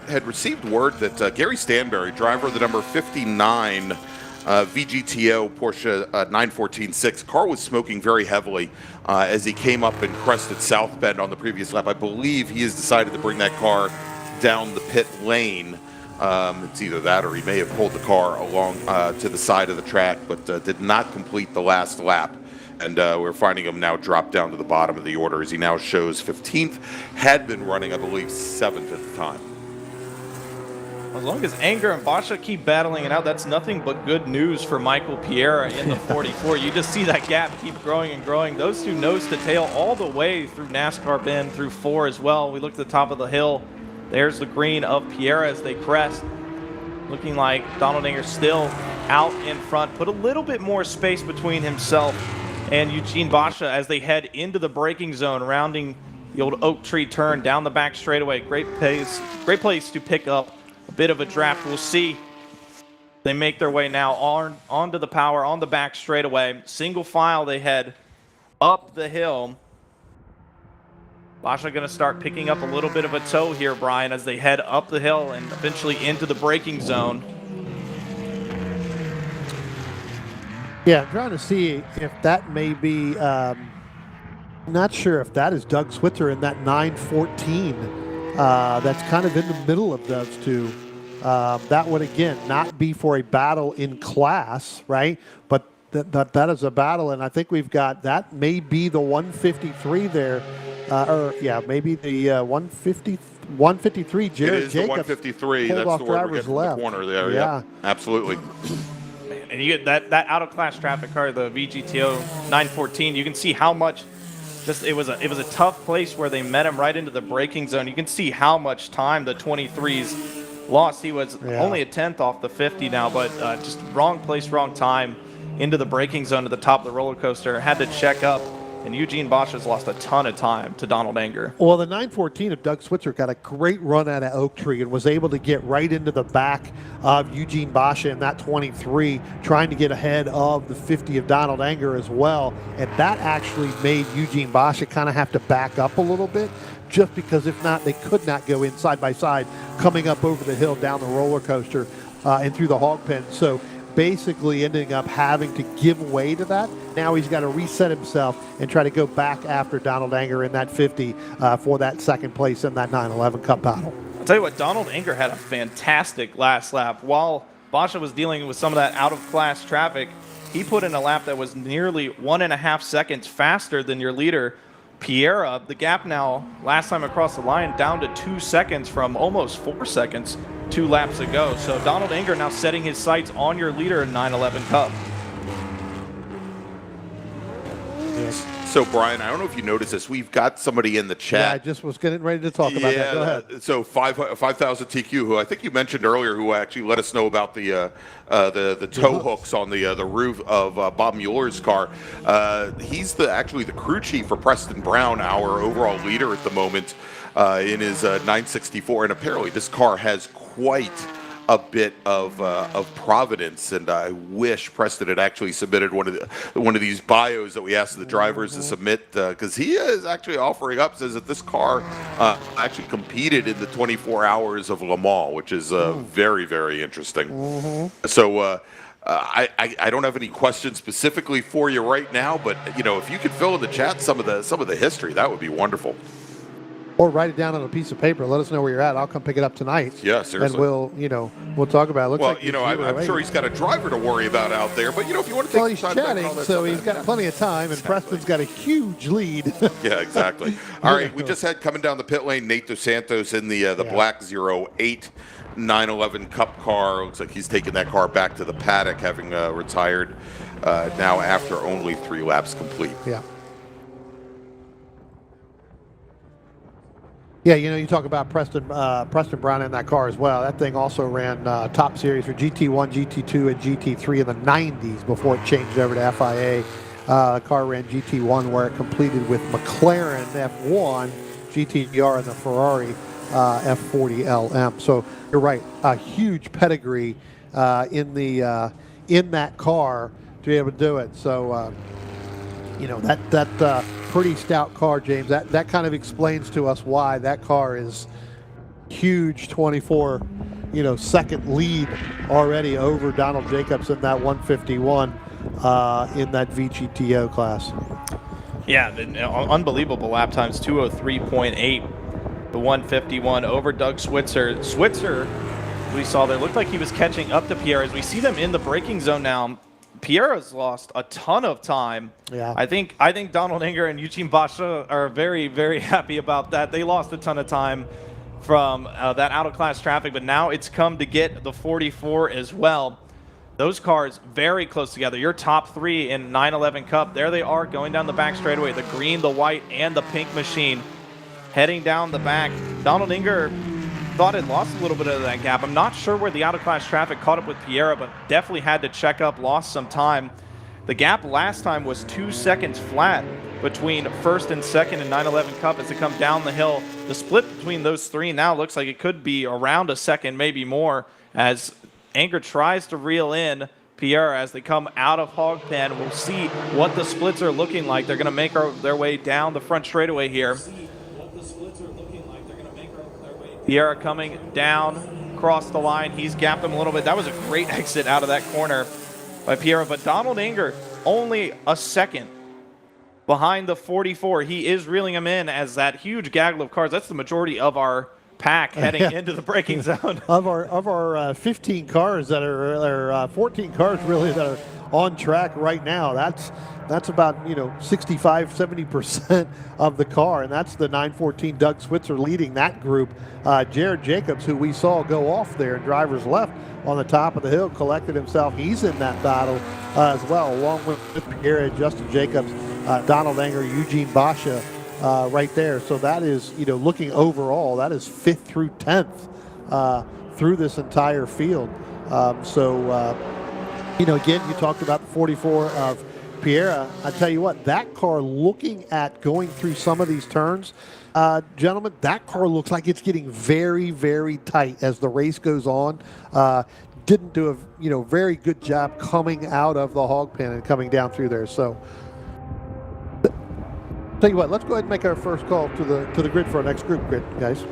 had received word that Gary Stanberry, driver of the number 59 VGTO Porsche 914-6, car was smoking very heavily as he came up and crested South Bend on the previous lap. I believe he has decided to bring that car down the pit lane. It's either that or he may have pulled the car along to the side of the track, but did not complete the last lap. And we're finding him now drop down to the bottom of the order as he now shows 15th. Had been running, I believe, 7th at the time. As long as Anger and Basha keep battling it out, that's nothing but good news for Michael Piera in the 44. You just see that gap keep growing and growing. Those two nose to tail all the way through NASCAR Bend, through 4 as well. We look at the top of the hill. There's the green of Piera as they crest. Looking like Donald Anger still out in front. Put a little bit more space between himself and Eugene Basha as they head into the braking zone, rounding the old Oak Tree turn down the back straightaway. Great place to pick up a bit of a draft. We'll see. They make their way now onto the power on the back straightaway. Single file, they head up the hill. Basha going to start picking up a little bit of a toe here, Brian, as they head up the hill and eventually into the braking zone. Yeah, I'm trying to see if that may be. Not sure if that is Doug Switzer in that 914. That's kind of in the middle of those two. That would again not be for a battle in class, right? But that is a battle, and I think we've got that may be the 153 there, or yeah, maybe the 153. Jared It is Jacobs the 153. pulled That's off the word we're driver's getting from left. the corner there. Yeah. Yep, absolutely. And you get that out of class traffic car, the VGTO 914. You can see how much. It was a tough place where they met him right into the braking zone. You can see how much time the 23s lost. He was only a 10th off the 50 now, but just wrong place, wrong time into the braking zone at the top of the roller coaster. Had to check up, and Eugene Bosch has lost a ton of time to Donald Anger. Well, the 914 of Doug Switzer got a great run out of Oak Tree and was able to get right into the back of Eugene Bosch in that 23, trying to get ahead of the 50 of Donald Anger as well. And that actually made Eugene Bosch kind of have to back up a little bit, just because if not, they could not go in side by side, coming up over the hill, down the roller coaster, and through the hog pen. So basically ending up having to give way to that. Now he's got to reset himself and try to go back after Donald Anger in that 50 for that second place in that 911 Cup battle. I'll tell you what, Donald Anger had a fantastic last lap. While Basha was dealing with some of that out-of-class traffic, he put in a lap that was nearly 1.5 seconds faster than your leader, Piera. The gap now, last time across the line, down to 2 seconds from almost 4 seconds 2 laps ago. So Donald Anger now setting his sights on your leader in 911 Cup. So, Brian, I don't know if you noticed this. We've got somebody in the chat. Yeah, I just was getting ready to talk about that. Go ahead. So 5,000 TQ, who I think you mentioned earlier, who actually let us know about the tow hooks on the roof of Bob Mueller's car. He's actually the crew chief for Preston Brown, our overall leader at the moment, in his 964. And apparently this car has quite a bit of providence, and I wish Preston had actually submitted one of these bios that we asked the drivers to submit, because he is actually offering up, says that this car actually competed in the 24 hours of Le Mans, which is very, very interesting. So I don't have any questions specifically for you right now, but if you could fill in the chat some of the history, that would be wonderful. Or write it down on a piece of paper. Let us know where you're at. I'll come pick it up tonight. Yeah, seriously. And we'll talk about it. Looks like I'm sure he's got a driver to worry about out there. But if you want to take he's chatting, so he's got plenty of time, and Preston's got a huge lead. Yeah, exactly. All right, we just had coming down the pit lane, Nate Dos Santos in the black 08 911 Cup car. Looks like he's taking that car back to the paddock, having retired now after only 3 laps complete. Yeah. Yeah, you talk about Preston Brown in that car as well. That thing also ran top series for GT1, GT2, and GT3 in the 90s before it changed over to FIA. The car ran GT1 where it completed with McLaren F1, GTR, and the Ferrari F40 LM. So you're right, a huge pedigree in that car to be able to do it. So that pretty stout car, James. That kind of explains to us why that car is huge. 24 second lead already over Donald Jacobs in that 151 in that VGTO class. Yeah, unbelievable lap times, 2:03.8. The 151 over Doug Switzer. Switzer, we saw there, looked like he was catching up to Pierre. As we see them in the braking zone now, Pierre's lost a ton of time. Yeah. I think Donald Anger and Eugene Basha are very, very happy about that. They lost a ton of time from that out-of-class traffic, but now it's come to get the 44 as well. Those cars very close together. Your top 3 in 911 Cup, there they are going down the back straightaway. The green, the white, and the pink machine heading down the back. Donald Anger thought it lost a little bit of that gap. I'm not sure where the out-of-class traffic caught up with Piera, but definitely had to check up, lost some time. The gap last time was 2 seconds flat between first and second in 911 Cup as they come down the hill. The split between those 3 now looks like it could be around a second, maybe more, as Anger tries to reel in Piera as they come out of hog pen. We'll see what the splits are looking like. They're going to make their way down the front straightaway here. Piera coming down across the line. He's gapped him a little bit. That was a great exit out of that corner. by Piera, but Donald Anger only a second behind the 44. He is reeling him in as that huge gaggle of cars. That's the majority of our pack heading into the braking zone. Of our 15 cars that are 14 cars really that are on track right now, that's about 65-70% of the car, and that's the 914 Doug Switzer leading that group. Jared Jacobs, who we saw go off there in driver's left on the top of the hill, collected himself. He's in that battle as well, along with Pierre, Justin Jacobs, Donald Anger, Eugene Basha right there. So that is, looking overall, that is 5th through 10th through this entire field. Again, you talked about the 44 of Piera. I tell you what, that car, looking at going through some of these turns, gentlemen, that car looks like it's getting very, very tight as the race goes on. Didn't do a very good job coming out of the hog pen and coming down through there. So, tell you what, let's go ahead and make our first call to the grid for our next group grid, guys.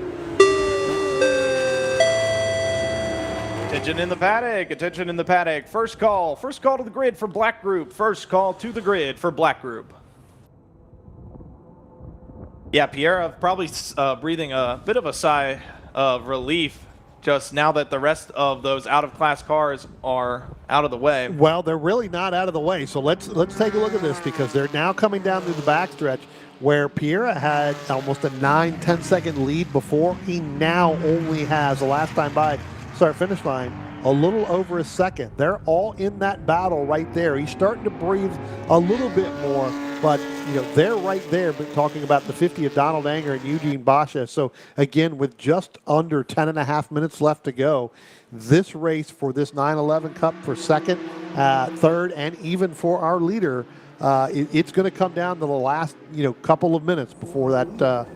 Attention in the paddock, attention in the paddock. First call to the grid for black group. First call to the grid for black group. Yeah, Piera probably breathing a bit of a sigh of relief just now that the rest of those out-of-class cars are out of the way. Well, they're really not out of the way. So let's take a look at this, because they're now coming down through the backstretch where Piera had almost a 9-10 second lead before. He now only has, the last time by start-finish line, a little over a second. They're all in that battle right there. He's starting to breathe a little bit more, but they're right there. But talking about the 50 of Donald Anger and Eugene Basha. So again, with just under 10.5 minutes left to go, this race for this 911 Cup for second, third, and even for our leader, it's going to come down to the last couple of minutes before that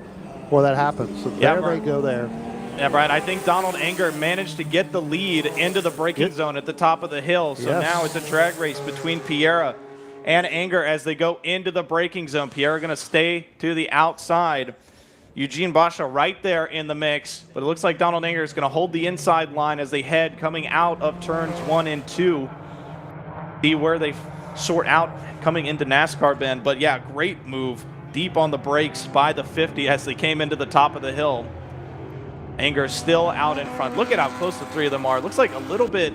happens. So there they go there. Yeah, Brian, I think Donald Anger managed to get the lead into the braking zone at the top of the hill. So now it's a drag race between Piera and Anger as they go into the braking zone. Piera going to stay to the outside. Eugene Basha right there in the mix. But it looks like Donald Anger is going to hold the inside line as they head coming out of turns 1 and 2. See where they sort out coming into NASCAR Bend. But yeah, great move deep on the brakes by the 50 as they came into the top of the hill. Anger still out in front. Look at how close the three of them are. Looks like a little bit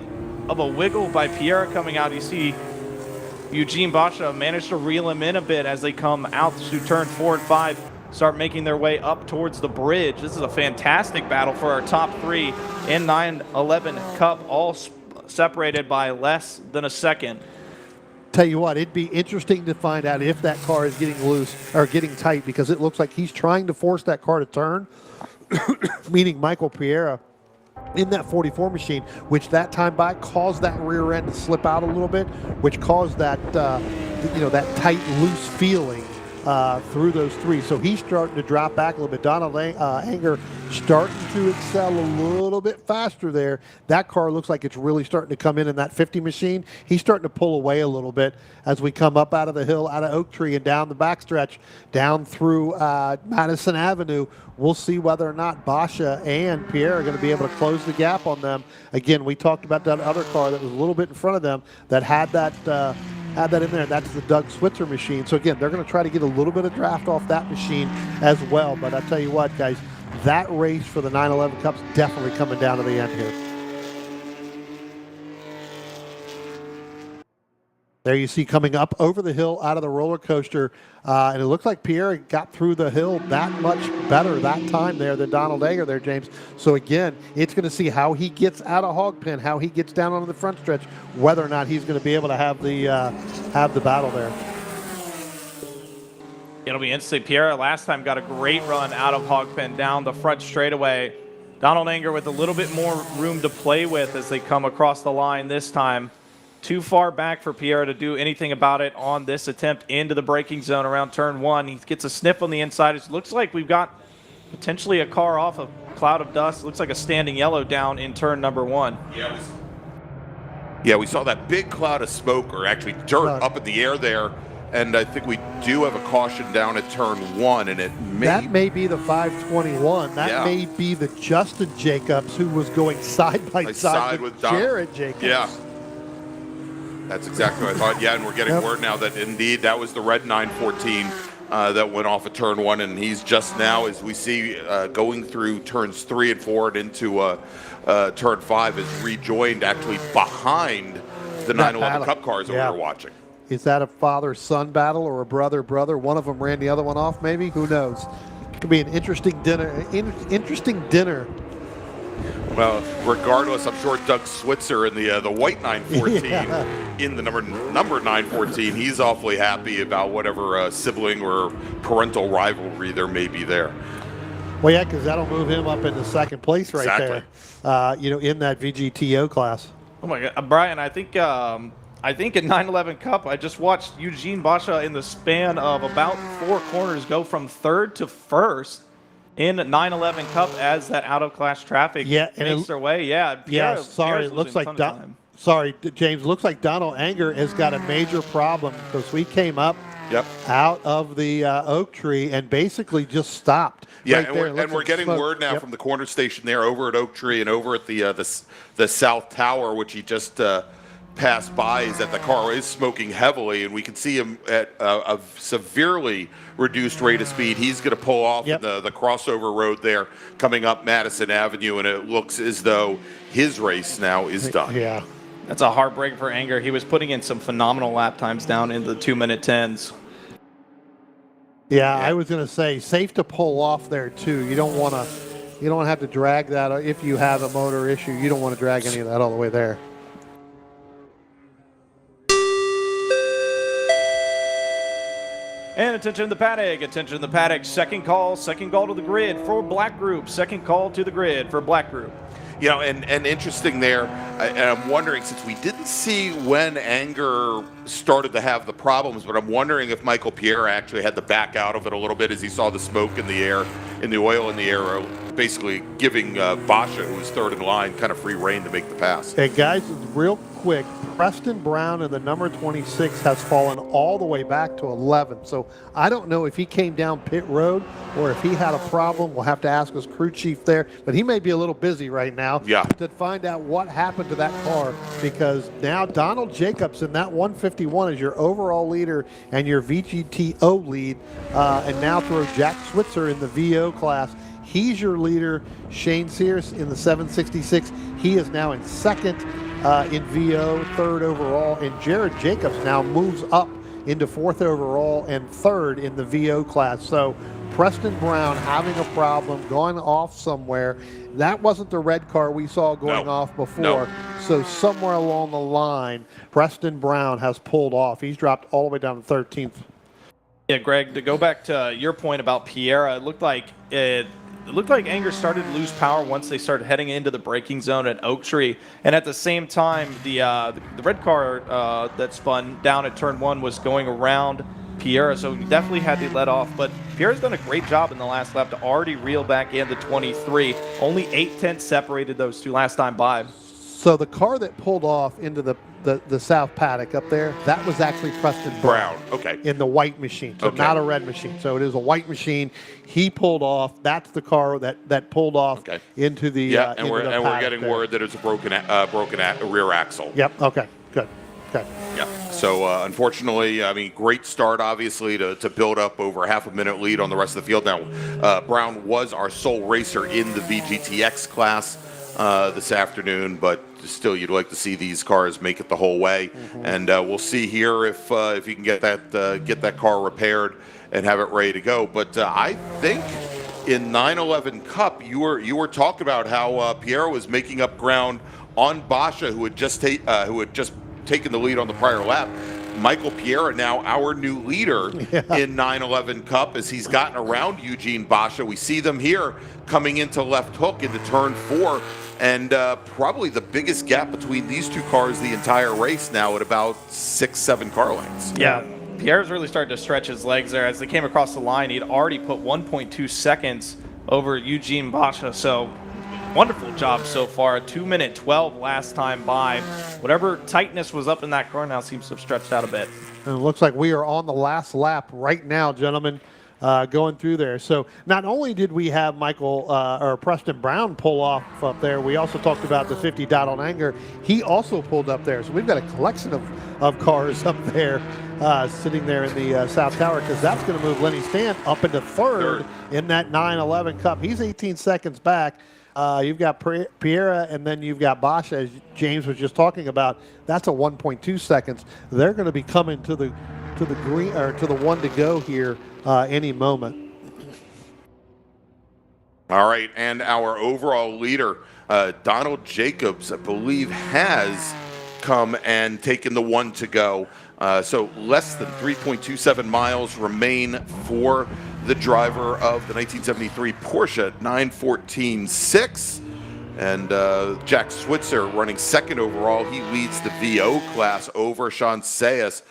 of a wiggle by Piera coming out. You see Eugene Basha managed to reel him in a bit as they come out to turn 4 and 5, start making their way up towards the bridge. This is a fantastic battle for our top three in 911 Cup, all separated by less than a second. Tell you what, it'd be interesting to find out if that car is getting loose or getting tight, because it looks like he's trying to force that car to turn. Meaning Michael Piera in that 44 machine, which that time by caused that rear end to slip out a little bit, which caused that that tight, loose feeling through those three. So he's starting to drop back a little bit. Donald Anger starting to excel a little bit faster there. That car looks like it's really starting to come in that 50 machine. He's starting to pull away a little bit as we come up out of the hill, out of Oak Tree, and down the backstretch, down through Madison Avenue. We'll see whether or not Basha and Pierre are going to be able to close the gap on them. Again, we talked about that other car that was a little bit in front of them that had that in there. That's the Doug Switzer machine. So again, they're going to try to get a little bit of draft off that machine as well. But I tell you what, guys, that race for the 911 Cup's definitely coming down to the end here. There you see coming up over the hill out of the roller coaster. And it looks like Pierre got through the hill that much better that time there than Donald Anger there, James. So again, it's going to see how he gets out of hog pen, how he gets down onto the front stretch, whether or not he's going to be able to have the battle there. It'll be interesting. Pierre last time got a great run out of hog pen down the front straightaway. Donald Anger with a little bit more room to play with as they come across the line this time. Too far back for Pierre to do anything about it on this attempt into the braking zone around turn 1. He gets a sniff on the inside. It looks like we've got potentially a car off a cloud of dust. Looks like a standing yellow down in turn number 1. Yeah, we saw that big cloud of smoke, or actually dirt, up in the air there. And I think we do have a caution down at turn 1, and that may be the 521. That may be the Justin Jacobs who was going side by side with Jared Jacobs. Yeah. That's exactly what I thought. Yeah, and we're getting word now that indeed that was the red 914 that went off of turn 1, and he's just now, as we see, going through turns 3 and 4 and into turn 5, is rejoined actually behind the 911 Cup cars that we were watching. Is that a father-son battle or a brother-brother? One of them ran the other one off, maybe? Who knows? Could be an interesting dinner. Interesting dinner. Well, regardless, I'm sure Doug Switzer in the white 914 in the number 914, he's awfully happy about whatever sibling or parental rivalry there may be there. Well, yeah, because that'll move him up into second place right Exactly. there. In that VGTO class. Oh my God, Brian! I think in 911 Cup, I just watched Eugene Basha in the span of about 4 corners go from 3rd to 1st in 911 Cup as that out of class traffic makes their way. Sorry, it looks like James. Looks like Donald Anger has got a major problem because we came up out of the oak tree and basically just stopped. Yeah, right and we're getting word now from the corner station there over at Oak Tree and over at the South Tower, which he just passed by, is that the car is smoking heavily, and we can see him at a severely reduced rate of speed. He's going to pull off the crossover road there coming up Madison Avenue, and it looks as though his race now is done. Yeah. That's a heartbreak for Anger. He was putting in some phenomenal lap times down in the 2-minute 10s. Yeah, I was going to say safe to pull off there too. You don't want to have to drag that if you have a motor issue. You don't want to drag any of that all the way there. And attention to the paddock, attention to the paddock. Second call to the grid for black group. Second call to the grid for black group. You know, and interesting there, and I'm wondering, since we didn't see when Anger started to have the problems, but I'm wondering if Michael Pierre actually had to back out of it a little bit as he saw the smoke in the air, in the oil in the air, basically giving Basha, who was 3rd in line, kind of free rein to make the pass. Hey, guys, real quick, Preston Brown in the number 26 has fallen all the way back to 11. So I don't know if he came down pit road or if he had a problem. We'll have to ask his crew chief there, but he may be a little busy right now to find out what happened to that car, because now Donald Jacobs in that 151 is your overall leader and your VGTO lead, and now throw Jack Switzer in the VO class. He's your leader. Shane Sears in the 766. He is now in 2nd in VO, 3rd overall. And Jared Jacobs now moves up into 4th overall and 3rd in the VO class. So Preston Brown having a problem, going off somewhere. That wasn't the red car we saw going off before. So somewhere along the line, Preston Brown has pulled off. He's dropped all the way down to 13th. Yeah, Greg, to go back to your point about Pierre, it looked like Anger started to lose power once they started heading into the braking zone at Oak Tree, and at the same time, the red car that spun down at turn 1 was going around Pierre, so he definitely had to let off. But Pierre's done a great job in the last lap to already reel back in the 23. Only 8/10 separated those two last time by. So the car that pulled off into the south paddock up there, that was actually Preston Brown. Okay. In the white machine, so not a red machine. So it is a white machine. He pulled off. That's the car that pulled off into the and we're getting word that it's a broken rear axle. Yep. Okay. Good. Okay. Yeah. So unfortunately, I mean, great start obviously to build up over half a minute lead on the rest of the field. Now, Brown was our sole racer in the VGTX class this afternoon, but still, you'd like to see these cars make it the whole way. And we'll see here if you can get that car repaired and have it ready to go. But I think in 911 Cup, you were talking about how Pierre was making up ground on Basha, who had just taken the lead on the prior lap. Michael Pierre, now our new leader in 911 Cup, as he's gotten around Eugene Basha. We see them here coming into left hook into turn 4, and probably the biggest gap between these two cars the entire race now at about 6-7 car lengths. Yeah, Pierre's really started to stretch his legs there. As they came across the line, he'd already put 1.2 seconds over Eugene Basha, so wonderful job so far. 2-minute 12 last time by. Whatever tightness was up in that car now seems to have stretched out a bit. And it looks like we are on the last lap right now, gentlemen. going through there. So not only did we have Michael or Preston Brown pull off up there, we also talked about the 50 Donald Anger. He also pulled up there. So we've got a collection of cars up there sitting there in the South Tower, because that's going to move Lenny Stan up into third in that 9/11 Cup. He's 18 seconds back. You've got Piera, and then you've got Bosch, as James was just talking about. That's a 1.2 seconds. They're going to be coming to the green, or to the one to go here any moment. All right, and our overall leader, Donald Jacobs, I believe, has come and taken the one to go. So less than 3.27 miles remain for the driver of the 1973 Porsche 914-6. And Jack Switzer running second overall. He leads the VO class over Sean Sayas.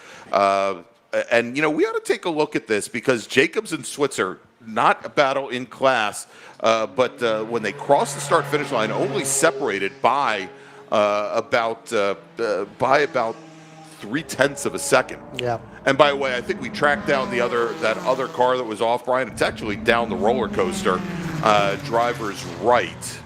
And, you know, we ought to take a look at this, because Jacobs and Switzer, not a battle in class, but when they cross the start-finish line, only separated by about 0.3 of a second. Yeah. And by the way, I think we tracked down that other car that was off, Brian. It's actually down the roller coaster, driver's right.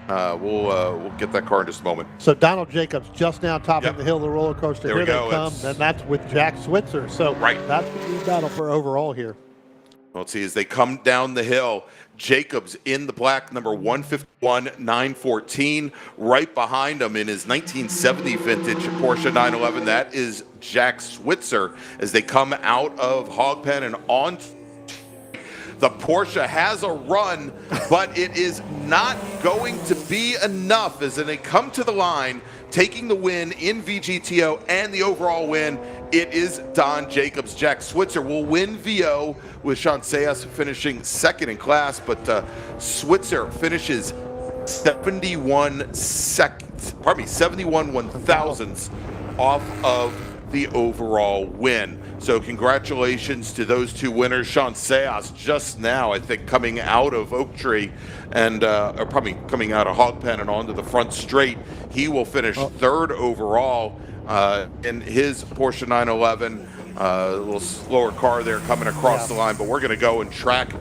We'll get that car in just a moment. So Donald Jacobs just now topping the hill of the roller coaster. There we Here go. they come, and that's with Jack Switzer. So that's the lead battle for overall here. Let's see, as they come down the hill, Jacobs in the black, number 151, 914. Right behind him in his 1970 vintage Porsche 911, that is Jack Switzer. As they come out of Hog Pen and on, the Porsche has a run, but it is not going to be enough, as they come to the line, taking the win in VGTO and the overall win. It is Don Jacobs. Jack Switzer will win VO, with Sean Sayas finishing second in class, but Switzer finishes 71 one-thousandths off of the overall win. So congratulations to those two winners. Sean Sayas just now, I think, coming out of Oak Tree and or probably coming out of Hog Pen and onto the front straight. He will finish third overall in his Porsche 911. A little slower car there coming across the line, but we're going to go and track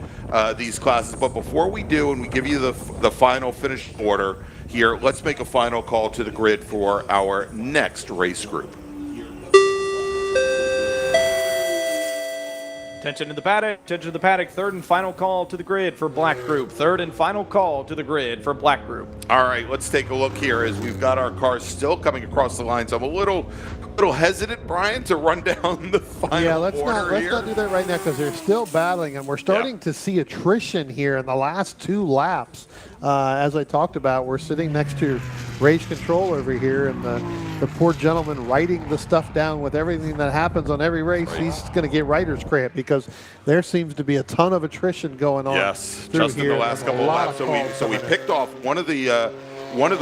these classes. But before we do, and we give you the final finish order here, let's make a final call to the grid for our next race group. Attention to the paddock, third and final call to the grid for black group. Third and final call to the grid for black group. All right, let's take a look here as we've got our cars still coming across the line. So I'm a little hesitant, Brian, to run down the final let's order not here. do that right now, because they're still battling, and we're starting to see attrition here in the last two laps. As I talked about, we're sitting next to Rage Control over here, and the poor gentleman writing the stuff down with everything that happens on every race. He's going to get writer's cramp, because there seems to be a ton of attrition going on. Yes, through just in here, the last and a couple of lot laps. calls So we coming in. picked off one of the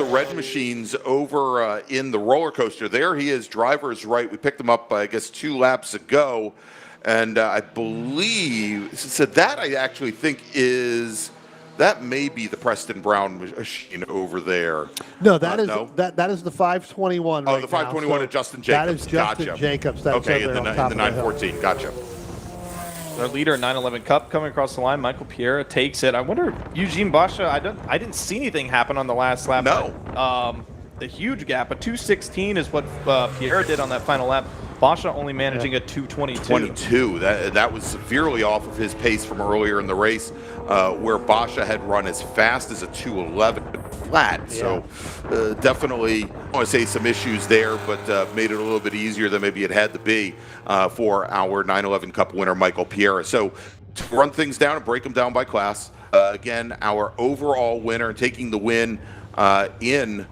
red machines over in the roller coaster. There he is, driver's right. We picked him up, I guess, 2 laps ago, and I believe so. That I actually think that may be the Preston Brown machine over there. No, that is no? that is the 521. Oh, right the 521 now. of Justin That Jacobs. is Justin Gotcha. Jacobs. That's Okay, over in there the on top of the hill. 914. Gotcha. Our leader, 911 Cup, coming across the line. Michael Piera takes it. I wonder, Eugene Basha, I didn't see anything happen on the last lap. No. The huge gap, a 2:16 is what Piera did on that final lap. Basha only managing a 2:22. 22. That was severely off of his pace from earlier in the race, where Basha had run as fast as a 2:11 flat. So definitely, I want to say some issues there, but made it a little bit easier than maybe it had to be for our 911 Cup winner, Michael Piera. So to run things down and break them down by class, again, our overall winner taking the win in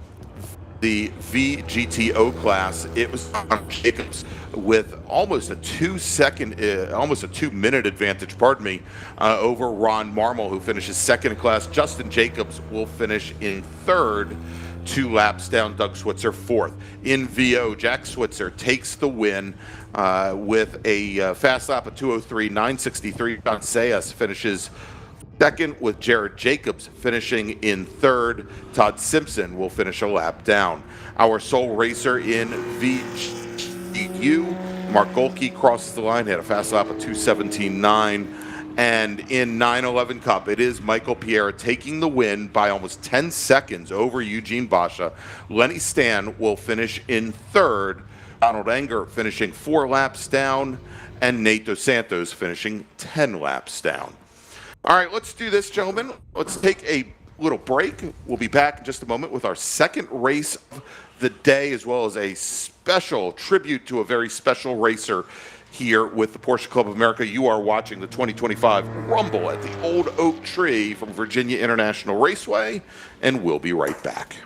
the VGTO class, it was Don Jacobs with almost a 2-minute advantage, over Ron Marmol, who finishes second in class. Justin Jacobs will finish in third, 2 laps down. Doug Switzer fourth. In VO, Jack Switzer takes the win with a fast lap of 2:03.963. John Sayas finishes second, with Jared Jacobs finishing in third. Todd Simpson will finish a lap down. Our sole racer in VGTU, Mark Golke crosses the line, had a fast lap of 2:17.9. And in 911 Cup, it is Michael Pierre taking the win by almost 10 seconds over Eugene Basha. Lenny Stan will finish in third. Donald Enger finishing 4 laps down. And Nate Dos Santos finishing 10 laps down. All right, let's do this, gentlemen. Let's take a little break. We'll be back in just a moment with our second race of the day, as well as a special tribute to a very special racer here with the Porsche Club of America. You are watching the 2025 Rumble at the Old Oak Tree from Virginia International Raceway, and we'll be right back.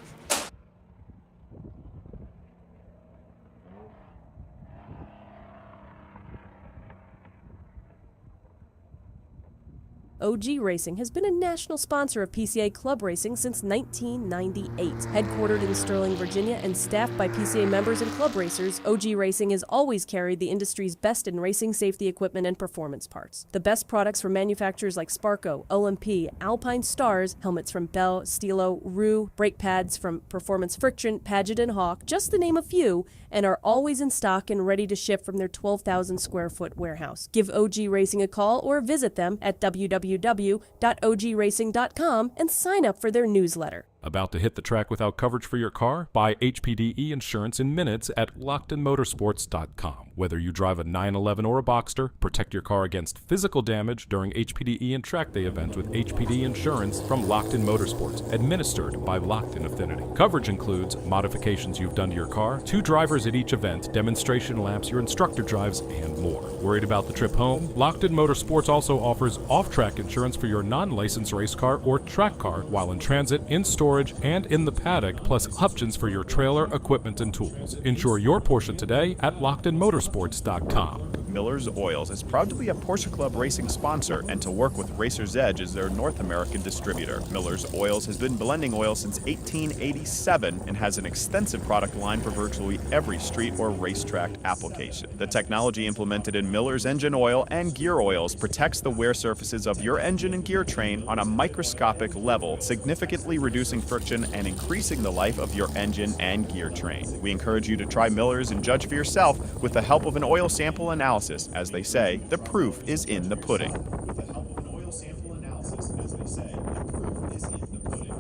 OG Racing has been a national sponsor of PCA Club Racing since 1998. Headquartered in Sterling, Virginia, and staffed by PCA members and club racers, OG Racing has always carried the industry's best in racing safety equipment and performance parts. The best products from manufacturers like Sparco, OMP, Alpine Stars, helmets from Bell, Stilo, Rue, brake pads from Performance Friction, Paget and Hawk, just to name a few, and are always in stock and ready to ship from their 12,000 square foot warehouse. Give OG Racing a call or visit them at www.ogracing.com and sign up for their newsletter. About to hit the track without coverage for your car? Buy HPDE insurance in minutes at LockedInMotorsports.com. Whether you drive a 911 or a Boxster, protect your car against physical damage during HPDE and track day events with HPD insurance from Locked In Motorsports, administered by Locked In Affinity. Coverage includes modifications you've done to your car, 2 drivers at each event, demonstration laps your instructor drives, and more. Worried about the trip home? Locked In Motorsports also offers off-track insurance for your non-licensed race car or track car while in transit, in storage, and in the paddock, plus options for your trailer, equipment, and tools. Insure your Porsche today at LockedInMotorsports.com. Miller's Oils is proud to be a Porsche Club Racing sponsor and to work with Racer's Edge as their North American distributor. Miller's Oils has been blending oil since 1887 and has an extensive product line for virtually every street or racetrack application. The technology implemented in Miller's engine oil and gear oils protects the wear surfaces of your engine and gear train on a microscopic level, significantly reducing friction and increasing the life of your engine and gear train. We encourage you to try Miller's and judge for yourself with the help of an oil sample analysis. As they say, the proof is in the pudding. With the help of an oil sample analysis, as they say, the proof is in the pudding.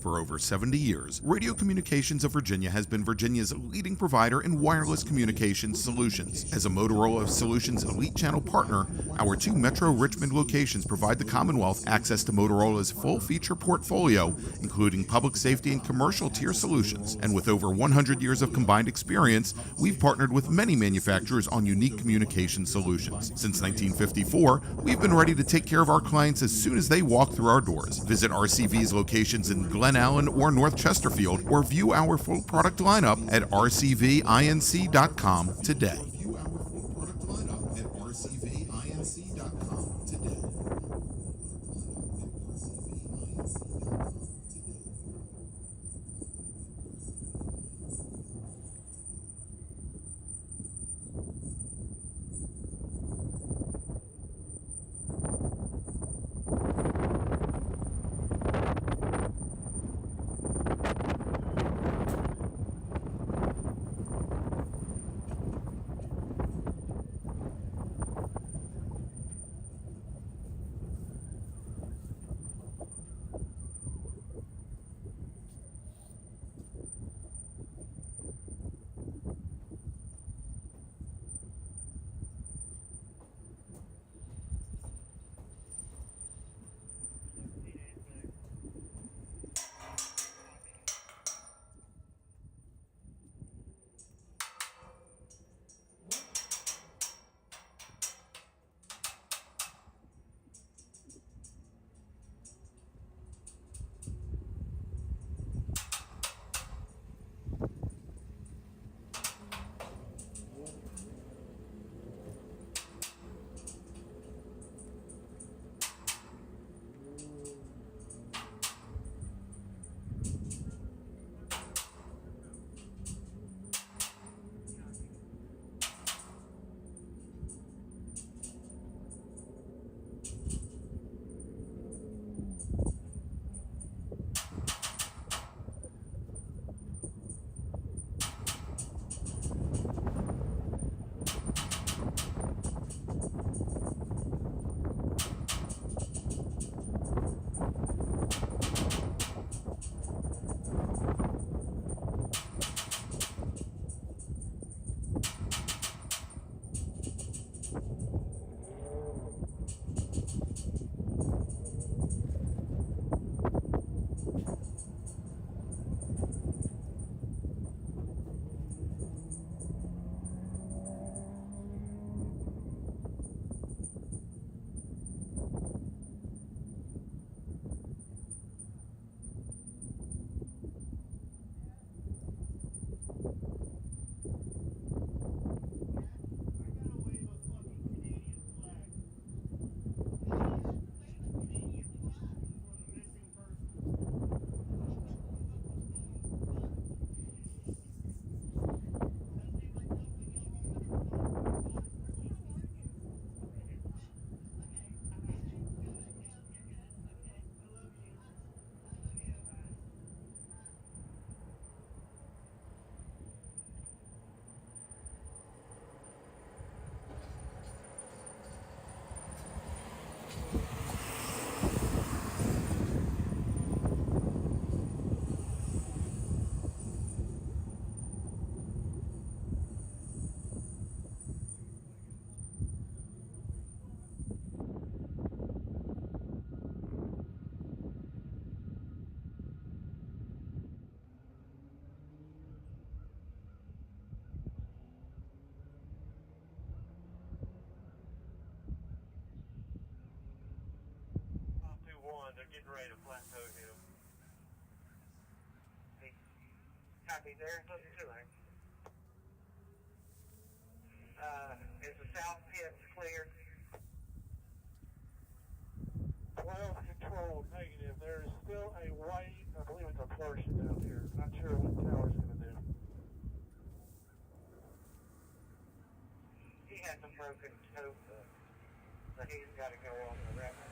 For over 70 years, Radio Communications of Virginia has been Virginia's leading provider in wireless communications solutions. As a Motorola Solutions Elite Channel partner, our 2 Metro Richmond locations provide the Commonwealth access to Motorola's full feature portfolio, including public safety and commercial tier solutions. And with over 100 years of combined experience, we've partnered with many manufacturers on unique communication solutions. Since 1954, we've been ready to take care of our clients as soon as they walk through our doors. Visit RCV's locations in Glen Allen or North Chesterfield, or view our full product lineup at rcvinc.com today. they're getting ready to plateau him. Hey, copy there. What's your line? Is the south pit clear? 12 control negative. There is still a white, I believe it's a Porsche down here. Not sure what the tower's going to do. He has some broken toe, so he's got to go on the record.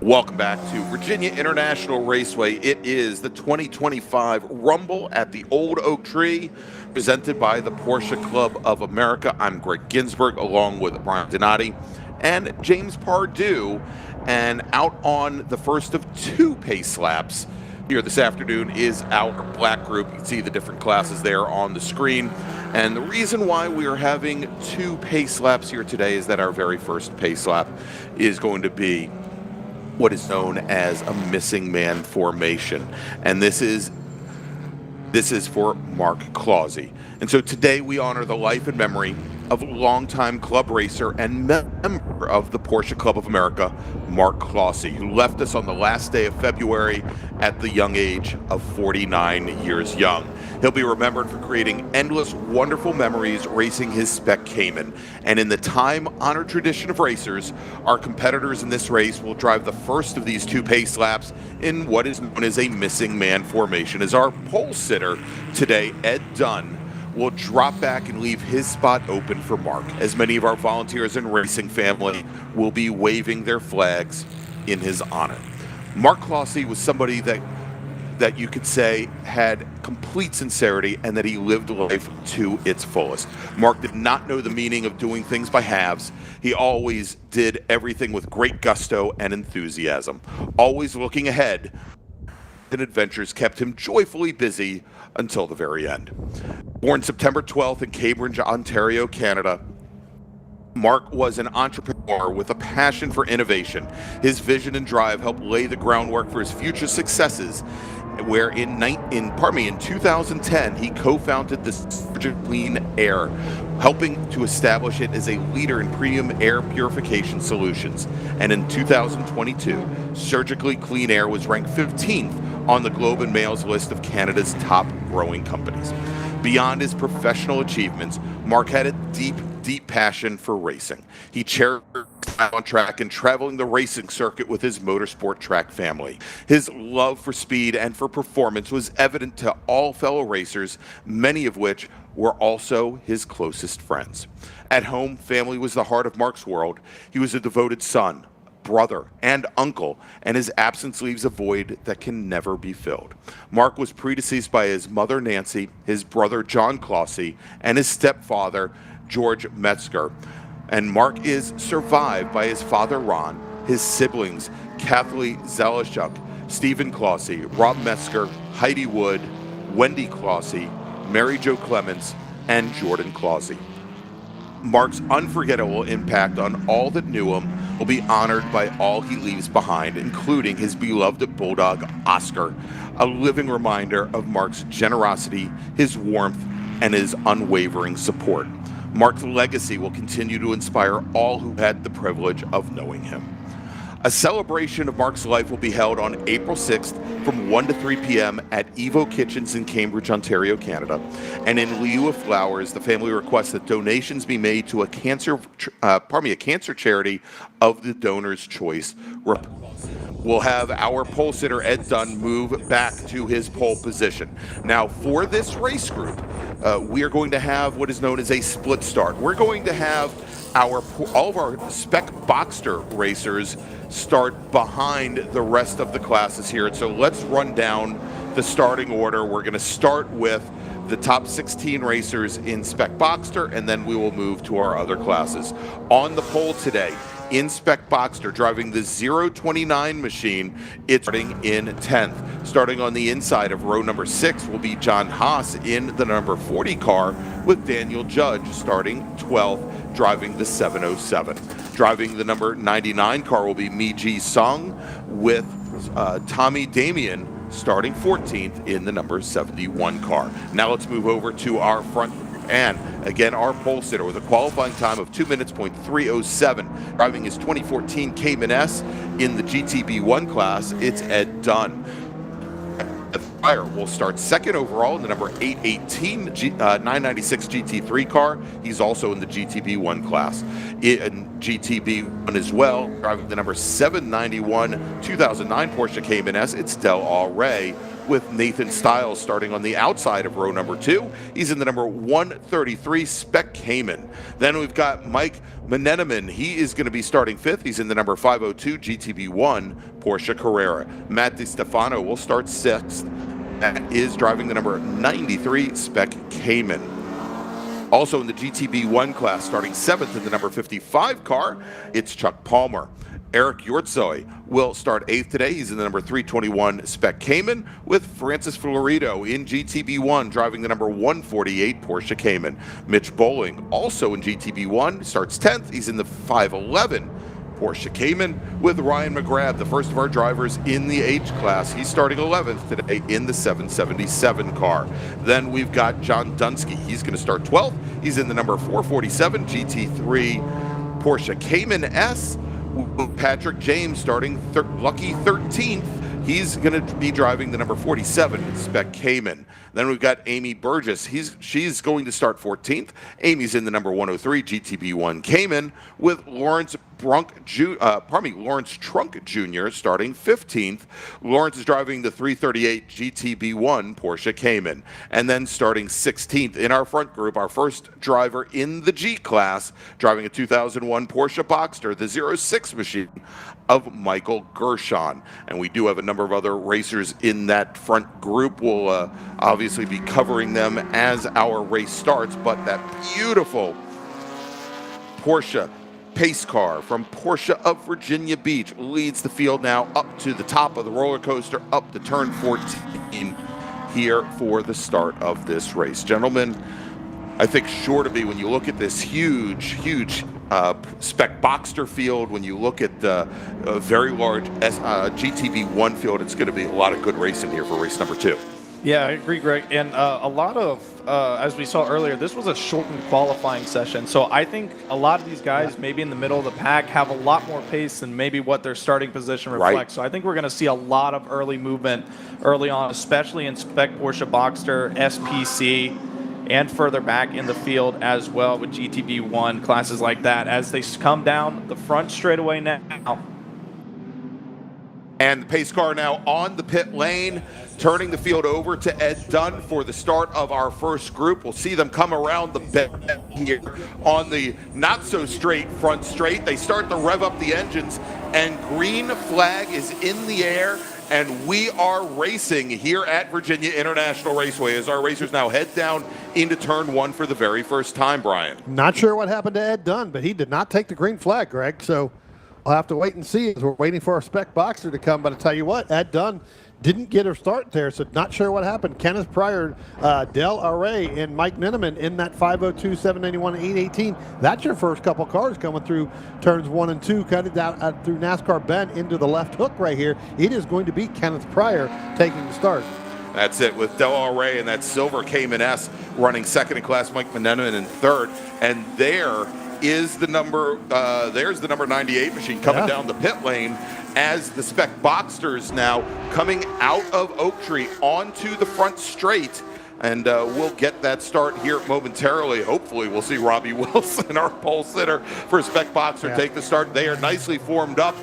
Welcome back to Virginia International Raceway. It is the 2025 Rumble at the Old Oak Tree, presented by the Porsche Club of America. I'm Greg Ginsburg, along with Brian Donati and James Pardue. And out on the first of two pace laps here this afternoon is our black group. You can see the different classes there on the screen. And the reason why we are having two pace laps here today is that our very first pace lap is going to be what is known as a missing man formation. And this is for Mark Clausey. And so today we honor the life and memory of longtime club racer and member of the Porsche Club of America, Mark Clausey, who left us on the last day of February at the young age of 49 years young. He'll be remembered for creating endless, wonderful memories racing his spec Cayman. And in the time-honored tradition of racers, our competitors in this race will drive the first of these two pace laps in what is known as a missing man formation. As our pole sitter today, Ed Dunn, will drop back and leave his spot open for Mark, as many of our volunteers and racing family will be waving their flags in his honor. Mark Clausey was somebody that you could say had complete sincerity and that he lived life to its fullest. Mark did not know the meaning of doing things by halves. He always did everything with great gusto and enthusiasm. Always looking ahead, and adventures kept him joyfully busy until the very end. Born September 12th in Cambridge, Ontario, Canada, Mark was an entrepreneur with a passion for innovation. His vision and drive helped lay the groundwork for his future successes, where in 2010 he co-founded the Surgical Clean Air, helping to establish it as a leader in premium air purification solutions. And in 2022, Surgically Clean Air was ranked 15th on the Globe and Mail's list of Canada's top growing companies. Beyond his professional achievements, Mark had a deep passion for racing. He cherished on track and traveling the racing circuit with his motorsport track family. His love for speed and for performance was evident to all fellow racers, many of which were also his closest friends. At home, family was the heart of Mark's world. He was a devoted son, brother, and uncle, and his absence leaves a void that can never be filled. Mark was predeceased by his mother, Nancy, his brother, John Clausey, and his stepfather, George Metzger. And Mark is survived by his father, Ron, his siblings, Kathleen Zalashuk, Stephen Clausey, Rob Metzger, Heidi Wood, Wendy Clausey, Mary Jo Clements, and Jordan Clausey. Mark's unforgettable impact on all that knew him will be honored by all he leaves behind, including his beloved bulldog, Oscar, a living reminder of Mark's generosity, his warmth, and his unwavering support. Mark's legacy will continue to inspire all who had the privilege of knowing him. A celebration of Mark's life will be held on April 6th from 1 to 3 p.m. at Evo Kitchens in Cambridge, Ontario, Canada. And in lieu of flowers, the family requests that donations be made to a cancer charity of the donor's choice. We'll have our pole sitter, Ed Dunn, move back to his pole position. Now, for this race group, we are going to have what is known as a split start. We're going to have all of our spec Boxster racers start behind the rest of the classes here. So let's run down the starting order. We're going to start with the top 16 racers in spec Boxster, and then we will move to our other classes. On the pole today, in spec Boxster, driving the 029 machine, it's starting in 10th. Starting on the inside of row number 6 will be John Haas in the number 40 car, with Daniel Judge starting 12th, driving the 707. Driving the number 99 car will be Mi-Ji Sung, with Tommy Damian starting 14th in the number 71 car. Now let's move over to our front. And again, our pole sitter with a qualifying time of 2 minutes, .307, driving his 2014 Cayman S in the GTB1 class, it's Ed Dunn. Fryer will start second overall in the number 818 996 GT3 car. He's also in the GTB1 class. In GTB1 as well, driving the number 791 2009 Porsche Cayman S, it's Del Al Rey with Nathan Stiles starting on the outside of row number 2. He's in the number 133 Spec Cayman. Then we've got Mike Meneneman. He is going to be starting 5th. He's in the number 502 GTB1 Porsche Carrera. Matt DiStefano will start 6th. That is driving the number 93 Spec Cayman. Also in the GTB1 class, starting 7th in the number 55 car, it's Chuck Palmer. Eric Yortzoy will start 8th today. He's in the number 321 Spec Cayman, with Francis Florido in GTB1 driving the number 148 Porsche Cayman. Mitch Bowling, also in GTB1, starts 10th. He's in the 511 Porsche Cayman, with Ryan McGrath, the first of our drivers in the H class. He's starting 11th today in the 777 car. Then we've got John Dunsky. He's going to start 12th. He's in the number 447 GT3 Porsche Cayman S. Patrick James starting lucky 13th. He's going to be driving the number 47 Spec Cayman. Then we've got Amy Burgess. She's going to start 14th. Amy's in the number 103 GTB1 Cayman, with Lawrence Trunk Jr. starting 15th. Lawrence is driving the 338 GTB1 Porsche Cayman. And then starting 16th in our front group, our first driver in the G class, driving a 2001 Porsche Boxster, the 06 machine of Michael Gershon. And we do have a number of other racers in that front group. We'll obviously be covering them as our race starts, but that beautiful Porsche pace car from Porsche of Virginia Beach leads the field now up to the top of the roller coaster, up to turn 14 here for the start of this race. Gentlemen, I think sure to be, when you look at this huge Spec Boxster field, when you look at the very large GTB1 field, it's going to be a lot of good racing here for race number 2. Yeah, I agree, Greg. And a lot of, as we saw earlier, this was a shortened qualifying session. So I think a lot of these guys, maybe in the middle of the pack, have a lot more pace than maybe what their starting position reflects. Right. So I think we're going to see a lot of early movement early on, especially in Spec Porsche Boxster, SPC, and further back in the field as well with GTB1 classes like that as they come down the front straightaway now. And the pace car now on the pit lane, turning the field over to Ed Dunn for the start of our first group. We'll see them come around the bend here on the not-so-straight front straight. They start to rev up the engines, and green flag is in the air, and we are racing here at Virginia International Raceway as our racers now head down into turn 1 for the very first time, Brian. Not sure what happened to Ed Dunn, but he did not take the green flag, Greg, so we'll have to wait and see as we're waiting for our Spec Boxster to come. But I tell you what, Ed Dunn didn't get her start there, so not sure what happened. Kenneth Pryor, Del Array, and Mike Nineman in that 502, 791, 818. That's your first couple cars coming through turns 1 and 2, cutting down through NASCAR Bend into the left hook right here. It is going to be Kenneth Pryor taking the start. That's it, with Del Rey and that silver Cayman S running second in class, Mike Meneneman in third. And there is the number, there's the number 98 machine coming down the pit lane as the Spec Boxsters now coming out of Oak Tree onto the front straight. And we'll get that start here momentarily. Hopefully we'll see Robbie Wilson, our pole sitter for Spec Boxster, take the start. They are nicely formed up.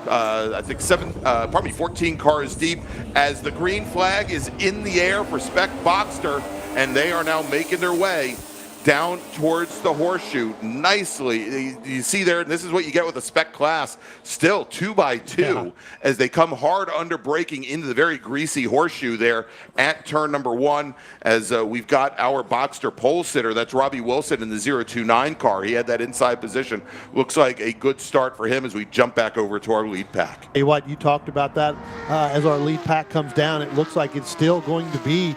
I think 14 cars deep as the green flag is in the air for Spec Boxster, and they are now making their way down towards the horseshoe nicely. You see there, and this is what you get with a Spec class, still 2x2 as they come hard under braking into the very greasy horseshoe there at turn number 1, as we've got our Boxster pole sitter. That's Robbie Wilson in the 029 car. He had that inside position. Looks like a good start for him as we jump back over to our lead pack. Hey, what you talked about that as our lead pack comes down, it looks like it's still going to be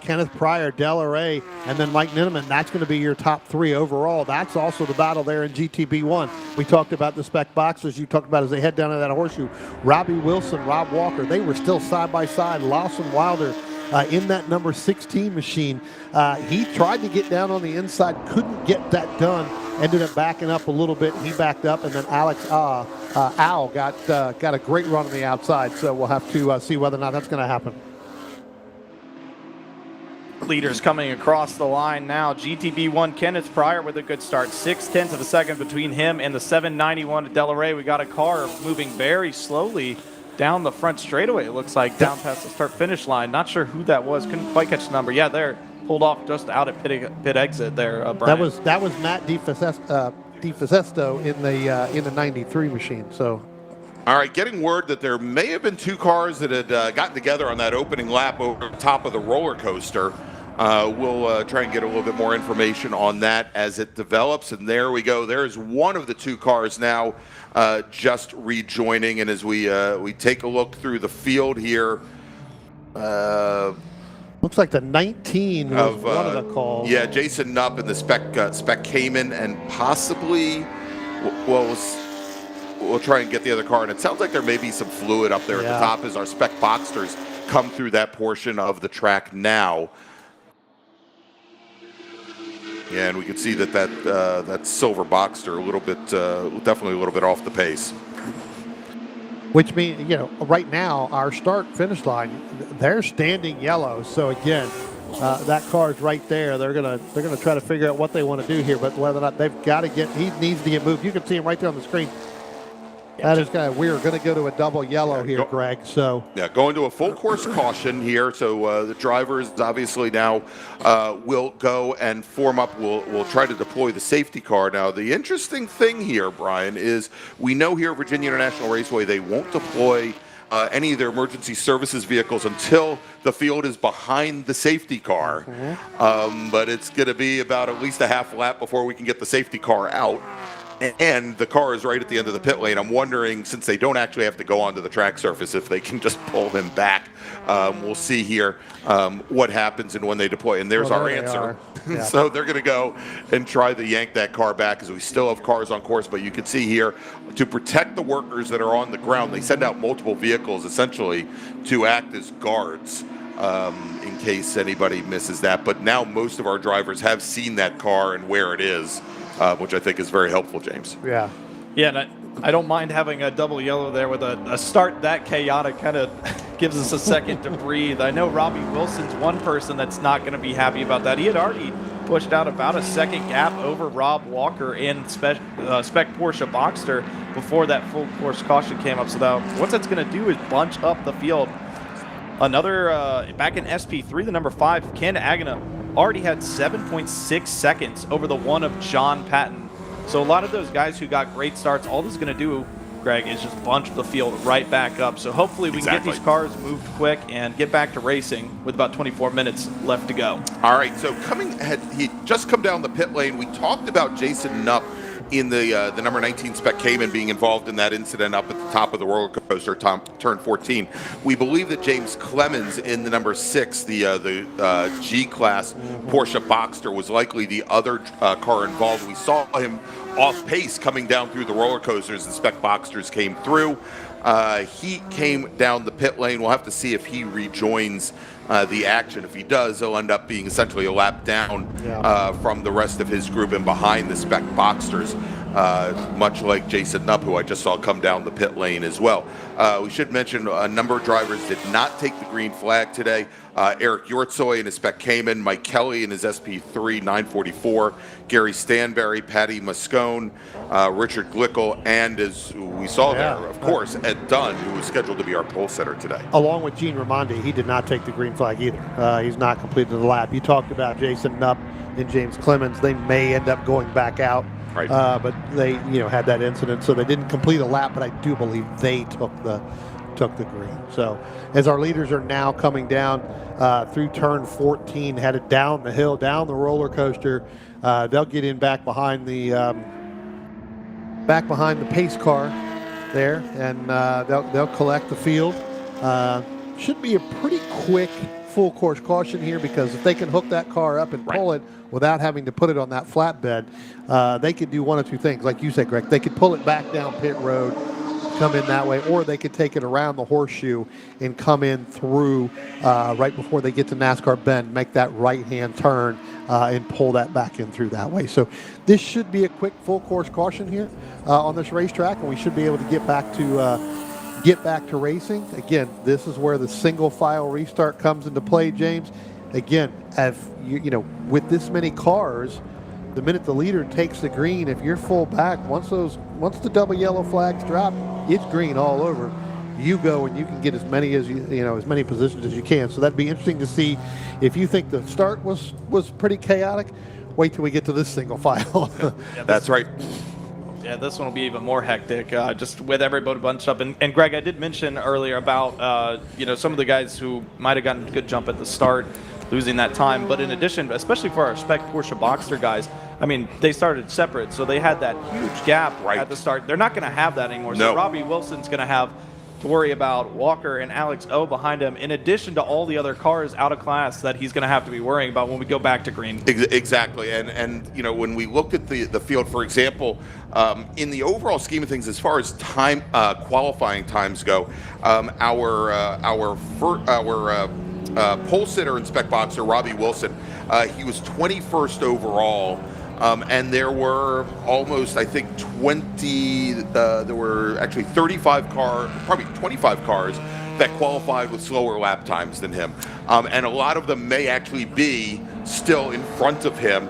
Kenneth Pryor, Del Rey, and then Mike Nineman. That's going to be your top 3 overall. That's also the battle there in GTB1. We talked about the Spec Boxsters. You talked about as they head down to that horseshoe. Robbie Wilson, Rob Walker, they were still side by side. Lawson Wilder in that number 16 machine. He tried to get down on the inside, couldn't get that done. Ended up backing up a little bit. He backed up, and then Alex Al got a great run on the outside. So we'll have to see whether or not that's going to happen. Leaders coming across the line now. GTB1 Kenneth Pryor with a good start. 0.6 of a second between him and the 791 of Del Rey. We got a car moving very slowly down the front straightaway, it looks like, down past the start-finish line. Not sure who that was. Couldn't quite catch the number. Yeah, they're pulled off just out at pit exit there, Brian. That was Matt DeFasesto in the 93 machine. So. All right, getting word that there may have been two cars that had gotten together on that opening lap over the top of the roller coaster. We'll try and get a little bit more information on that as it develops. And there we go. There's one of the two cars now just rejoining. And as we take a look through the field here. Looks like the 19 was one of the calls. Yeah, Jason Nupp and the Spec Cayman, and possibly, we'll try and get the other car. And it sounds like there may be some fluid up there at the top as our Spec Boxsters come through that portion of the track now. Yeah, and we can see that silver Boxster a little bit, definitely a little bit off the pace. Which means, right now our start-finish line, they're standing yellow. So again, that car's right there. They're gonna try to figure out what they want to do here, but whether or not they've got to he needs to get moved. You can see him right there on the screen. That is kind of weird. We're going to go to a double yellow here, Greg. So going to a full course caution here. So the drivers obviously now will go and form up. We'll try to deploy the safety car. Now the interesting thing here, Brian, is we know here at Virginia International Raceway they won't deploy any of their emergency services vehicles until the field is behind the safety car. But it's going to be about at least a half lap before we can get the safety car out. And the car is right at the end of the pit lane. I'm wondering, since they don't actually have to go onto the track surface, if they can just pull him back. We'll see here what happens and when they deploy. And there's our answer. Yeah. So they're going to go and try to yank that car back because we still have cars on course. But you can see here, to protect the workers that are on the ground, they send out multiple vehicles essentially to act as guards in case anybody misses that. But now most of our drivers have seen that car and where it is. Which I think is very helpful, James. Yeah. Yeah, and I don't mind having a double yellow there with a start that chaotic. Kind of gives us a second to breathe. I know Robbie Wilson's one person that's not going to be happy about that. He had already pushed out about a second gap over Rob Walker in Spec Porsche Boxster before that full course caution came up. So what that's going to do is bunch up the field. Another, back in SP3, the number 5, Ken Agana, already had 7.6 seconds over the one of John Patton. So a lot of those guys who got great starts, all this is going to do, Greg, is just bunch the field right back up. So hopefully we can get these cars moved quick and get back to racing with about 24 minutes left to go. All right, so coming ahead, he just come down the pit lane. We talked about Jason Nupp in the number 19 Spec Cayman being involved in that incident up at the top of the roller coaster, turn 14. We believe that James Clemens in the number 6, the G-Class Porsche Boxster, was likely the other car involved. We saw him off pace coming down through the roller coasters, and Spec Boxsters came through. He came down the pit lane. We'll have to see if he rejoins the action. If he does, he'll end up being essentially a lap down from the rest of his group and behind the Spec Boxsters, much like Jason Nupp, who I just saw come down the pit lane as well. We should mention a number of drivers did not take the green flag today. Eric Yortsoy in his Spec Cayman, Mike Kelly in his SP3 944, Gary Stanberry, Patty Moscone, Richard Glickel, and as we saw there, of course, Ed Dunn, who was scheduled to be our pole setter today. Along with Gene Raimondi, he did not take the green flag either. He's not completed the lap. You talked about Jason Nupp and James Clemens. They may end up going back out. Right. But they, had that incident, so they didn't complete a lap. But I do believe they took the green. So as our leaders are now coming down through turn 14, headed down the hill, down the roller coaster, they'll get in back behind the pace car there, and they'll collect the field. Should be a pretty quick full course caution here, because if they can hook that car up and pull it without having to put it on that flatbed, they could do one of two things. Like you said, Greg, they could pull it back down pit road, come in that way, or they could take it around the horseshoe and come in through right before they get to NASCAR Bend, make that right-hand turn and pull that back in through that way. So this should be a quick full course caution here on this racetrack, and we should be able to get back to racing. Again, this is where the single file restart comes into play, James. Again, as with this many cars, the minute the leader takes the green, if you're full back, once the double yellow flags drop, it's green all over. you go and you can get as many as as many positions as you can. So that'd be interesting to see. If you think the start was pretty chaotic, wait till we get to this single file. That's right. Yeah, this one will be even more hectic, just with everybody bunched up. And Greg, I did mention earlier about some of the guys who might have gotten a good jump at the start, losing that time. But in addition, especially for our Spec Porsche Boxster guys, I mean, they started separate, so they had that huge gap at the start. They're not going to have that anymore. No. So Robbie Wilson's going to have to worry about Walker and Alex O behind him, in addition to all the other cars out of class that he's going to have to be worrying about when we go back to green. Exactly, and when we looked at the field, for example, in the overall scheme of things, as far as time qualifying times go, our pole sitter and spec boxer Robbie Wilson, he was 21st overall. And there were almost, I think, 20, there were actually 35 cars, probably 25 cars that qualified with slower lap times than him. And a lot of them may actually be still in front of him.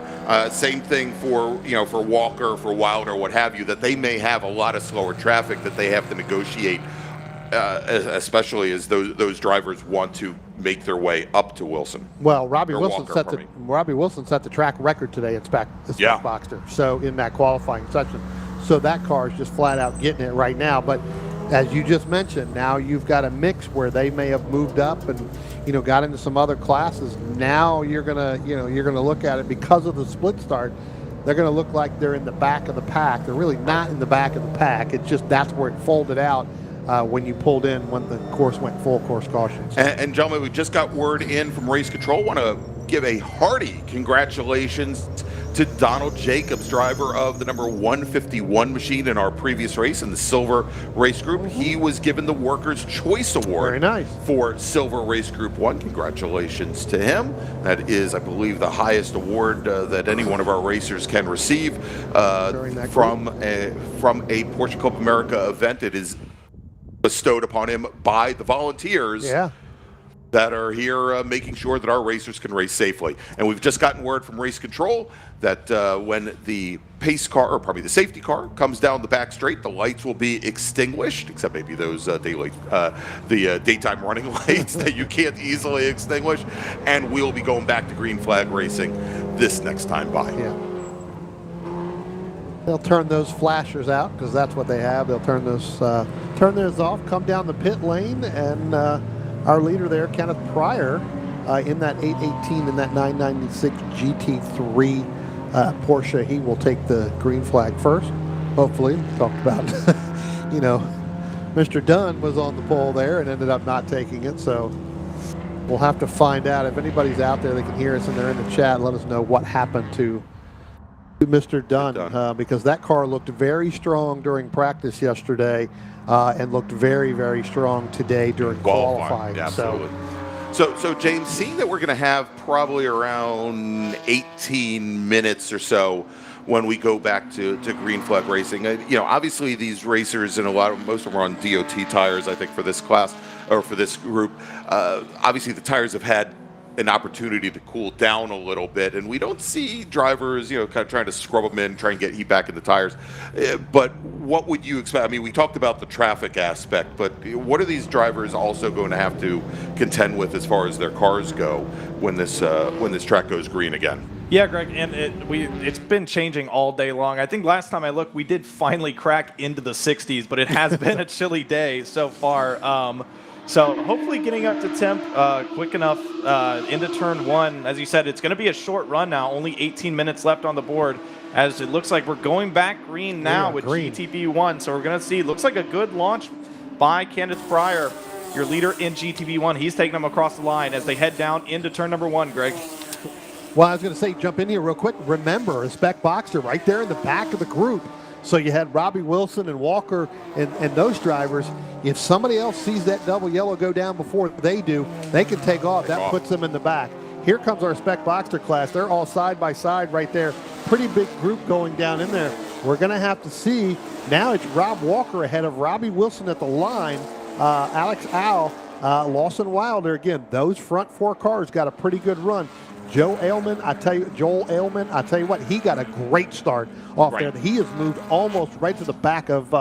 Same thing for Walker, for Wilder, what have you, that they may have a lot of slower traffic that they have to negotiate, especially as those drivers want to make their way up to Wilson. Well, Robbie Walker, Wilson set the track record today at Spec Yeah. Boxster. So in that qualifying section, so that car is just flat out getting it right now. But as you just mentioned, now you've got a mix where they may have moved up and got into some other classes. Now you're gonna look at it because of the split start. They're going to look like they're in the back of the pack. They're really not in the back of the pack. It's just that's where it folded out. When you pulled in when the course went full course caution. And gentlemen, we just got word in from Race Control. Want to give a hearty congratulations to Donald Jacobs, driver of the number 151 machine in our previous race in the Silver Race Group. He was given the Workers' Choice Award. Very nice. For Silver Race Group 1. Congratulations to him. That is, I believe, the highest award that any one of our racers can receive from a Porsche Club of America event. It is bestowed upon him by the volunteers that are here making sure that our racers can race safely. And we've just gotten word from Race Control that when the pace car, or probably the safety car, comes down the back straight, the lights will be extinguished, except maybe those daytime running lights that you can't easily extinguish, and we'll be going back to green flag racing this next time by. Yeah. They'll turn those flashers out because that's what they have. They'll turn those off, come down the pit lane, and our leader there, Kenneth Pryor, in that 818 and that 996 GT3 Porsche, he will take the green flag first. Hopefully, talked about, Mr. Dunn was on the pole there and ended up not taking it. So we'll have to find out if anybody's out there that can hear us and they're in the chat. Let us know what happened to Mr. Dunn, because that car looked very strong during practice yesterday and looked very, very strong today during qualifying. Yeah, absolutely. So James, seeing that we're going to have probably around 18 minutes or so when we go back to green flag racing, obviously these racers and most of them are on DOT tires, I think, for this class or for this group. Obviously the tires have had an opportunity to cool down a little bit, and we don't see drivers, kind of trying to scrub them in, try and get heat back in the tires. But what would you expect? I mean, we talked about the traffic aspect, but what are these drivers also going to have to contend with as far as their cars go when this track goes green again? Yeah, Greg, and it's been changing all day long. I think last time I looked, we did finally crack into the 60s, but it has been a chilly day so far. So hopefully getting up to temp quick enough into turn one. As you said, it's going to be a short run now, only 18 minutes left on the board, as it looks like we're going back green now with GTB1. So we're going to see, looks like a good launch by Kenneth Pryor, your leader in GTB1. He's taking them across the line as they head down into turn number one, Greg. Well, I was going to say, jump in here real quick. Remember, a Spec Boxster right there in the back of the group. So you had Robbie Wilson and Walker and those drivers. If somebody else sees that double yellow go down before they do, they can take off. That puts them in the back. Here comes our Spec Boxster class. They're all side by side right there. Pretty big group going down in there. We're going to have to see. Now it's Rob Walker ahead of Robbie Wilson at the line. Alex Al, Lawson Wilder. Again, those front four cars got a pretty good run. Joel Ailman, I tell you what, he got a great start off Right. there. He has moved almost right to the back of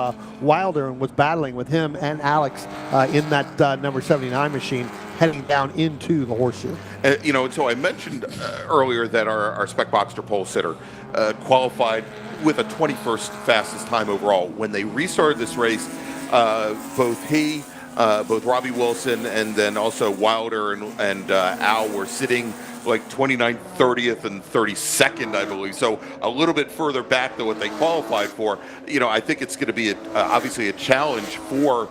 Wilder and was battling with him and Alex in that number 79 machine heading down into the horseshoe. And so I mentioned earlier that our Spec Boxster pole sitter qualified with a 21st fastest time overall. When they restarted this race, both Robbie Wilson and then also Wilder and Al were sitting like 29th, 30th, and 32nd, I believe. So a little bit further back than what they qualified for. I think it's going to be obviously a challenge for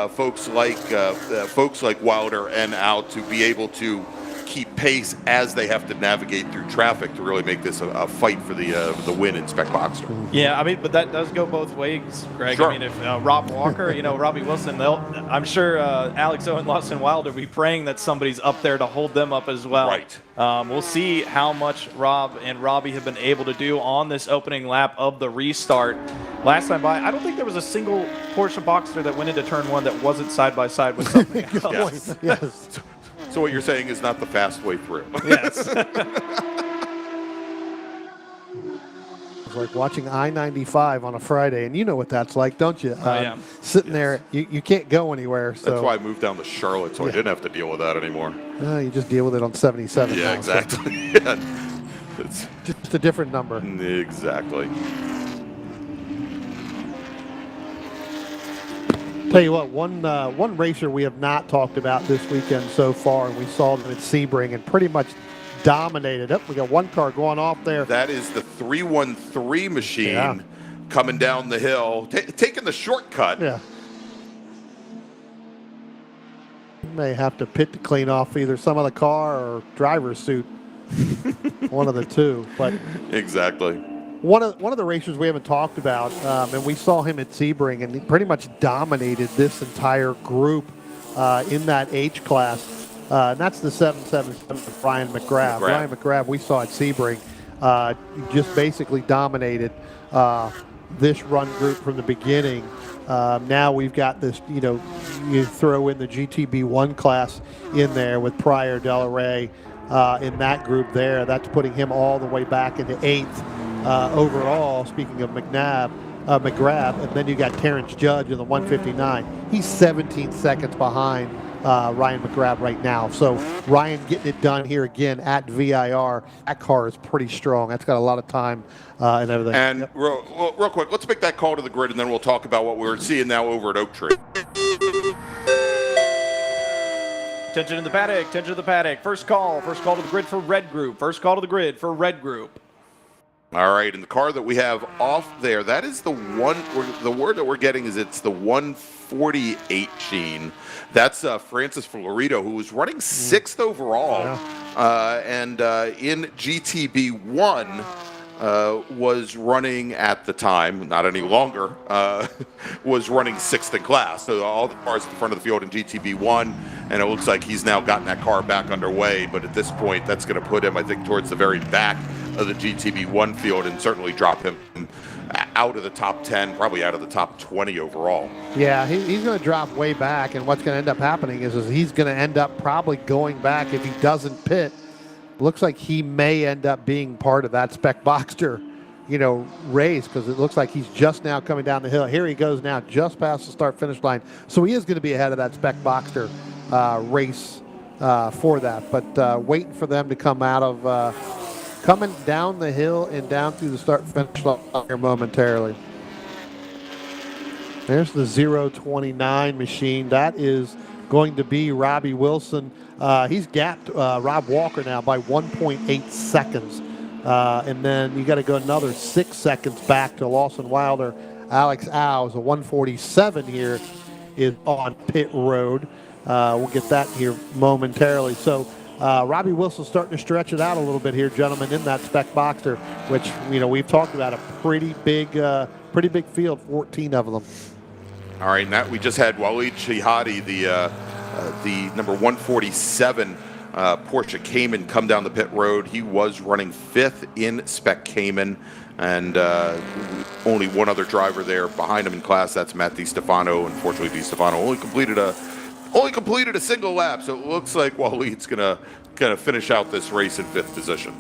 folks like Wilder and Al to be able to keep pace as they have to navigate through traffic to really make this a fight for the win in Spec Boxster. Yeah, but that does go both ways, Greg. Sure. I mean, if Rob Walker, Robbie Wilson, I'm sure Alex Owen, Lawson Wilder will be praying that somebody's up there to hold them up as well. Right. We'll see how much Rob and Robbie have been able to do on this opening lap of the restart. Last time by, I don't think there was a single Porsche Boxster that went into turn one that wasn't side by side with something else. Yes. So what you're saying is not the fast way through. Yes. It's like watching I-95 on a Friday, and you know what that's like, don't you? Yeah. Sitting there, you can't go anywhere. So That's why I moved down to Charlotte, so I didn't have to deal with that anymore. you just deal with it on 77. Yeah, now, so exactly. Yeah. It's, just a different number. exactly. Tell you what, one racer we have not talked about this weekend so far, and we saw them at Sebring and pretty much dominated. We got one car going off there. That is the 313 machine coming down the hill, taking the shortcut. Yeah. You may have to pit to clean off either some of the car or driver's suit. One of the two. But Exactly. one of the racers we haven't talked about, and we saw him at Sebring, and he pretty much dominated this entire group in that H class. And that's the 777 of Ryan McGrath. Ryan McGrath, we saw at Sebring, just basically dominated this run group from the beginning. Now we've got this, you throw in the GTB1 class in there with Pryor, Delaray in that group there. That's putting him all the way back into 8th overall, speaking of McGrath. And then you got Terrence Judge in the 159. He's 17 seconds behind Ryan McGrath right now. So Ryan getting it done here again at VIR. That car is pretty strong. That's got a lot of time and everything. And real quick, let's make that call to the grid, and then we'll talk about what we're seeing now over at Oak Tree. Attention in the paddock, attention to the paddock. First call to the grid for red group. First call to the grid for red group. All right, and the car that we have off there, that is the one, the word that we're getting is it's the 148 Gene. That's Francis Florido, who was running 6th overall. And in GTB1 was running at the time, not any longer, was running 6th in class. So all the cars at the front of the field in GTB1, and it looks like he's now gotten that car back underway. But at this point, that's going to put him, I think, towards the very back of the GTB1 field and certainly drop him out of the top 10, probably out of the top 20 overall. Yeah, he's going to drop way back, and what's going to end up happening is he's going to end up probably going back if he doesn't pit. Looks like he may end up being part of that Spec Boxster, race, because it looks like he's just now coming down the hill. Here he goes now, just past the start-finish line. So he is going to be ahead of that Spec Boxster race for that. But waiting for them to come out of coming down the hill and down through the start-finish line here momentarily. There's the 029 machine. That is going to be Robbie Wilson. He's gapped Rob Walker now by 1.8 seconds. And then you got to go another 6 seconds back to Lawson Wilder. Alex Owes, a 147 here, is on pit road. We'll get that here momentarily. So Robbie Wilson starting to stretch it out a little bit here, gentlemen, in that Spec Boxster, which, we've talked about a pretty big field, 14 of them. All right, and that we just had Waleed Shihadi, the number 147 Porsche Cayman, come down the pit road. He was running 5th in Spec Cayman, and only one other driver there behind him in class. That's Matt DiStefano. Unfortunately, DiStefano only completed a only completed a single lap, so it looks like Waleed's going to finish out this race in 5th position.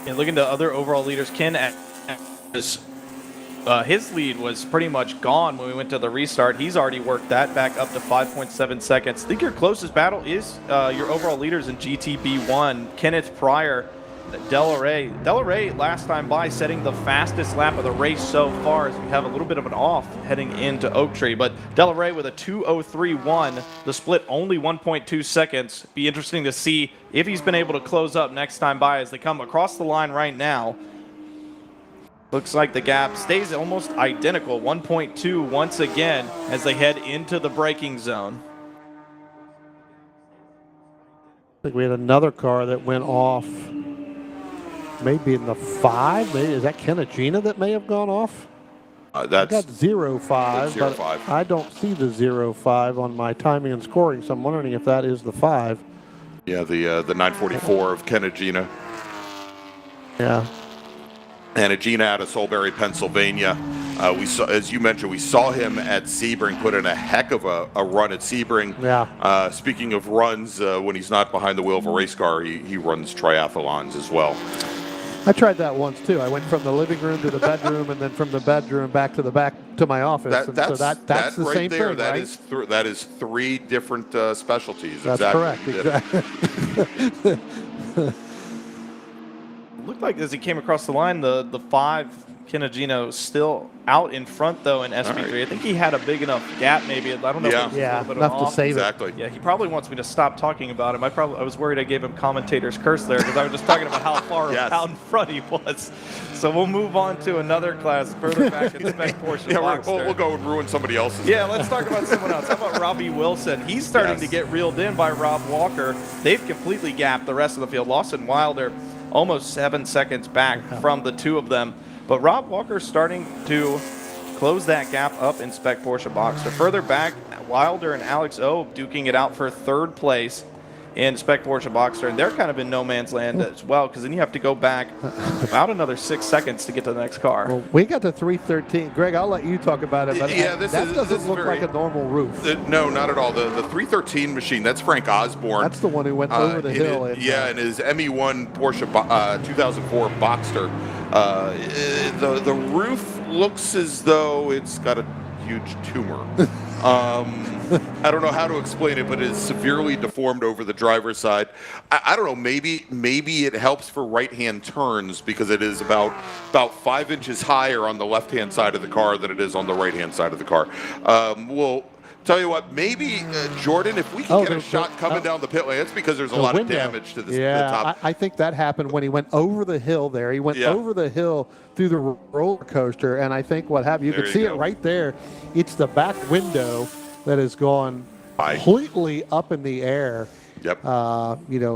And looking to other overall leaders, Ken, his lead was pretty much gone when we went to the restart. He's already worked that back up to 5.7 seconds. I think your closest battle is your overall leaders in GTB1, Kenneth Pryor, Delaray last time by setting the fastest lap of the race so far, as we have a little bit of an off heading into Oak Tree. But Delaray with a 2:03.1, the split only 1.2 seconds. Be interesting to see if he's been able to close up next time by as they come across the line right now. Looks like the gap stays almost identical, 1.2 once again as they head into the braking zone. I think we had another car that went off maybe in the 5. Maybe, is that Kenagina that may have gone off? That's I got 0.5, that's 0.5. but I don't see the 0.5 on my timing and scoring, so I'm wondering if that is the 5. Yeah, the 944 of Kenagina. Yeah. Kenagina out of Solbury, Pennsylvania. We saw, as you mentioned, we saw him at Sebring put in a heck of a run at Sebring. Yeah. Speaking of runs, when he's not behind the wheel of a race car, he runs triathlons as well. I tried that once too. I went from the living room to the bedroom, and then from the bedroom back to my office. That's the right same there. thing, That right? is that is 3 different specialties. That's exactly. correct. Exactly. Looked like as he came across the line, the 5 Kenagino still out in front though in SP3. Right. I think he had a big enough gap maybe. I don't know if it was a little bit enough off. to save Exactly. Yeah, he probably wants me to stop talking about him. I was worried I gave him commentator's curse there because I was just talking about how far Yes. out in front he was. So we'll move on to another class further back in Spec Porsche. Yeah, Boxster. we'll go and ruin somebody else's. Yeah, let's talk about someone else. How about Robbie Wilson? He's starting to get reeled in by Rob Walker. They've completely gapped the rest of the field. Lawson Wilder almost 7 seconds back from the two of them. But Rob Walker's starting to close that gap up in Spec Porsche Boxster. Further back, Wilder and Alex O duking it out for 3rd place in Spec Porsche Boxster, and they're kind of in no man's land as well, because then you have to go back about another 6 seconds to get to the next car. Well, we got the 313. Greg, I'll let you talk about it, but Yeah, that this doesn't is look very- like a normal roof. No, not at all. The 313 machine, that's Frank Osborne. That's the one who went over the hill. In his ME1 Porsche 2004 Boxster. The roof looks as though it's got a huge tumor. I don't know how to explain it, but it is severely deformed over the driver's side. I don't know, maybe it helps for right-hand turns because it is about 5 inches higher on the left-hand side of the car than it is on the right-hand side of the car. Well, tell you what, maybe Jordan, if we can get a shot coming down the pit lane, it's because there's a lot of damage to the top. I think that happened when he went over the hill there. He went over the hill through the roller coaster, and I think what happened, you can see it right there. It's the back window that has gone completely up in the air. Yep.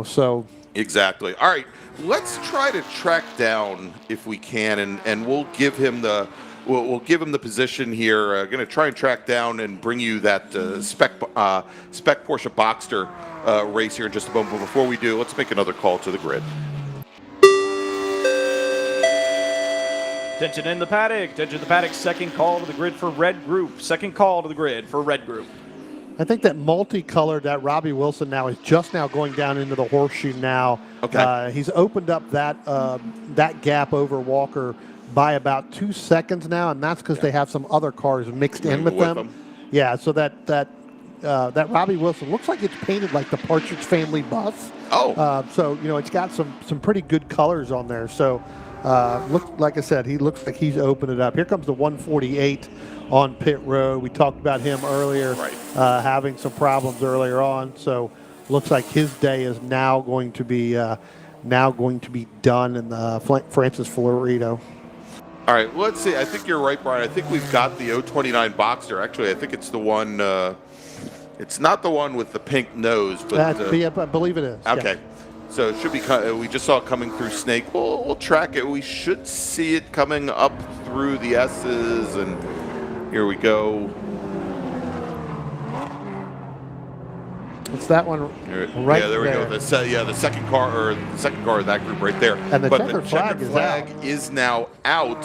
So. Exactly. All right, let's try to track down if we can, and we'll give him the. We'll give him the position here. Going to try and track down and bring you that spec Porsche Boxster race here in just a moment. But before we do, let's make another call to the grid. Attention in the paddock. Attention in the paddock. Second call to the grid for Red Group. Second call to the grid for Red Group. I think that multicolored, that Robbie Wilson now is just now going down into the horseshoe now. Okay. He's opened up that gap over Walker by about 2 seconds now, and that's because they have some other cars mixed in with them. Yeah, so that Robbie Wilson looks like it's painted like the Partridge Family bus. So it's got some pretty good colors on there. So like I said, he looks like he's opened it up. Here comes the 148 on pit road. We talked about him earlier, having some problems earlier on. So looks like his day is now going to be done in the Francis Florido. All right, let's see. I think you're right, Brian. I think we've got the 029 Boxster. Actually, I think it's the one. It's not the one with the pink nose, but I believe it is. Okay, Yeah. so it should be. We just saw it coming through Snake. We'll track it. We should see it coming up through the S's, and here we go. It's that one right there we go. The second car of that group right there. And the but checkered the checkered flag flag is now out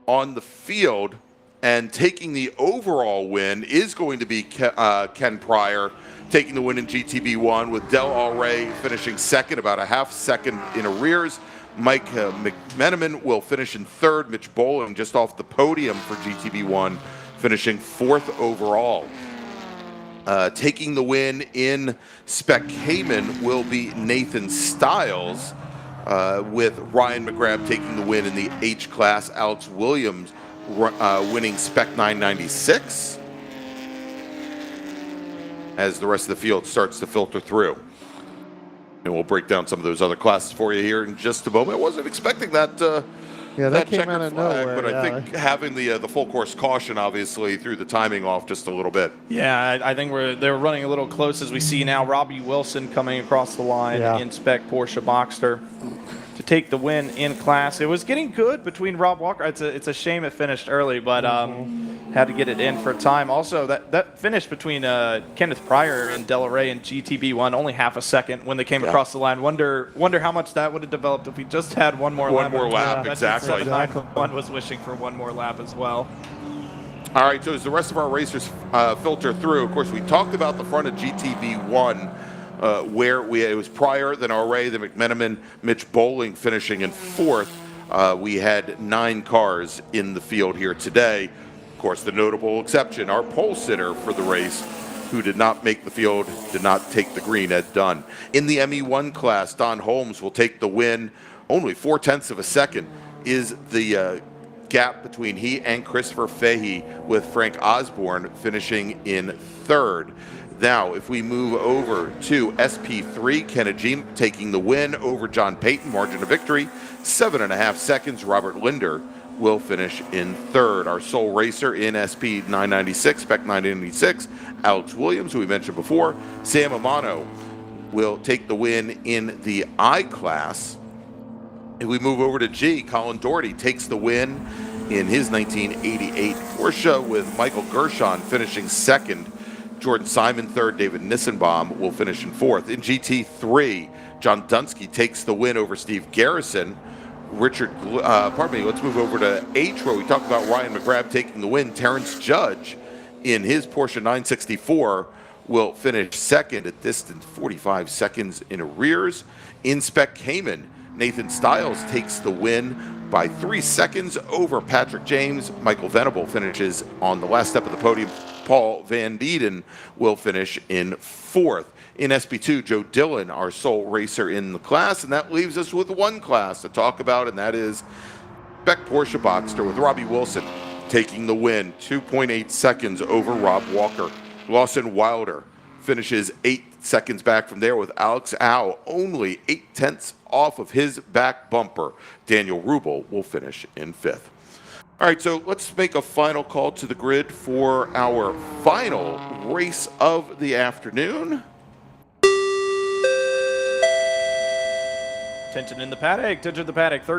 on the field. And taking the overall win is going to be Ken Pryor, taking the win in GTB1, with Del Al Rey finishing second, about a half second in arrears. Mike McMenamin will finish in third. Mitch Bowling just off the podium for GTB1, finishing fourth overall. Taking the win in Spec Cayman will be Nathan Stiles, with Ryan McGrath taking the win in the H class. Alex Williams winning Spec 996 as the rest of the field starts to filter through. And we'll break down some of those other classes for you here in just a moment. I wasn't expecting that. That came out of nowhere. But I think having the full course caution obviously threw the timing off just a little bit. Yeah, I think they were running a little close as we see now. Robbie Wilson coming across the line in Spec Porsche Boxster to take the win in class. It was getting good between Rob Walker. It's a shame it finished early, but had to get it in for time. Also, that finish between Kenneth Pryor and Del Rey in GTB1 only half a second when they came across the line. Wonder how much that would have developed if we just had one more lap. One more lap, exactly. 791 was wishing for one more lap as well. All right, so as the rest of our racers filter through, of course, we talked about the front of GTB1. Where it was Pryor, then Array, then McMenamin, Mitch Bowling finishing in fourth. We had 9 cars in the field here today. Of course, the notable exception, our pole sitter for the race, who did not make the field, did not take the green, Ed Dunn. In the ME1 class, Don Holmes will take the win. Only 0.4 of a second is the gap between he and Christopher Fahey, with Frank Osborne finishing in third. Now, if we move over to SP3, Kennedy taking the win over John Payton, margin of victory, 7.5 seconds. Robert Linder will finish in third. Our sole racer in SP 996, Spec 996, Alex Williams, who we mentioned before. Sam Amano will take the win in the I class. If we move over to G, Colin Doherty takes the win in his 1988 Porsche, with Michael Gershon finishing second. Jordan Simon third, David Nissenbaum will finish in fourth. In GT3, John Dunsky takes the win over Steve Garrison. Let's move over to H, where we talked about Ryan McGrath taking the win. Terrence Judge in his Porsche 964 will finish second, at distant 45 seconds in arrears. In Spec Cayman, Nathan Stiles takes the win by 3 seconds over Patrick James. Michael Venable finishes on the last step of the podium. Paul Van Dieden will finish in fourth. In SP2, Joe Dillon, our sole racer in the class, and that leaves us with one class to talk about, and that is Spec Porsche Boxster, with Robbie Wilson taking the win, 2.8 seconds over Rob Walker. Lawson Wilder finishes 8 seconds back from there, with Alex Au only 0.8 off of his back bumper. Daniel Rubel will finish in fifth. All right, so let's make a final call to the grid for our final race of the afternoon. Attention in the paddock, third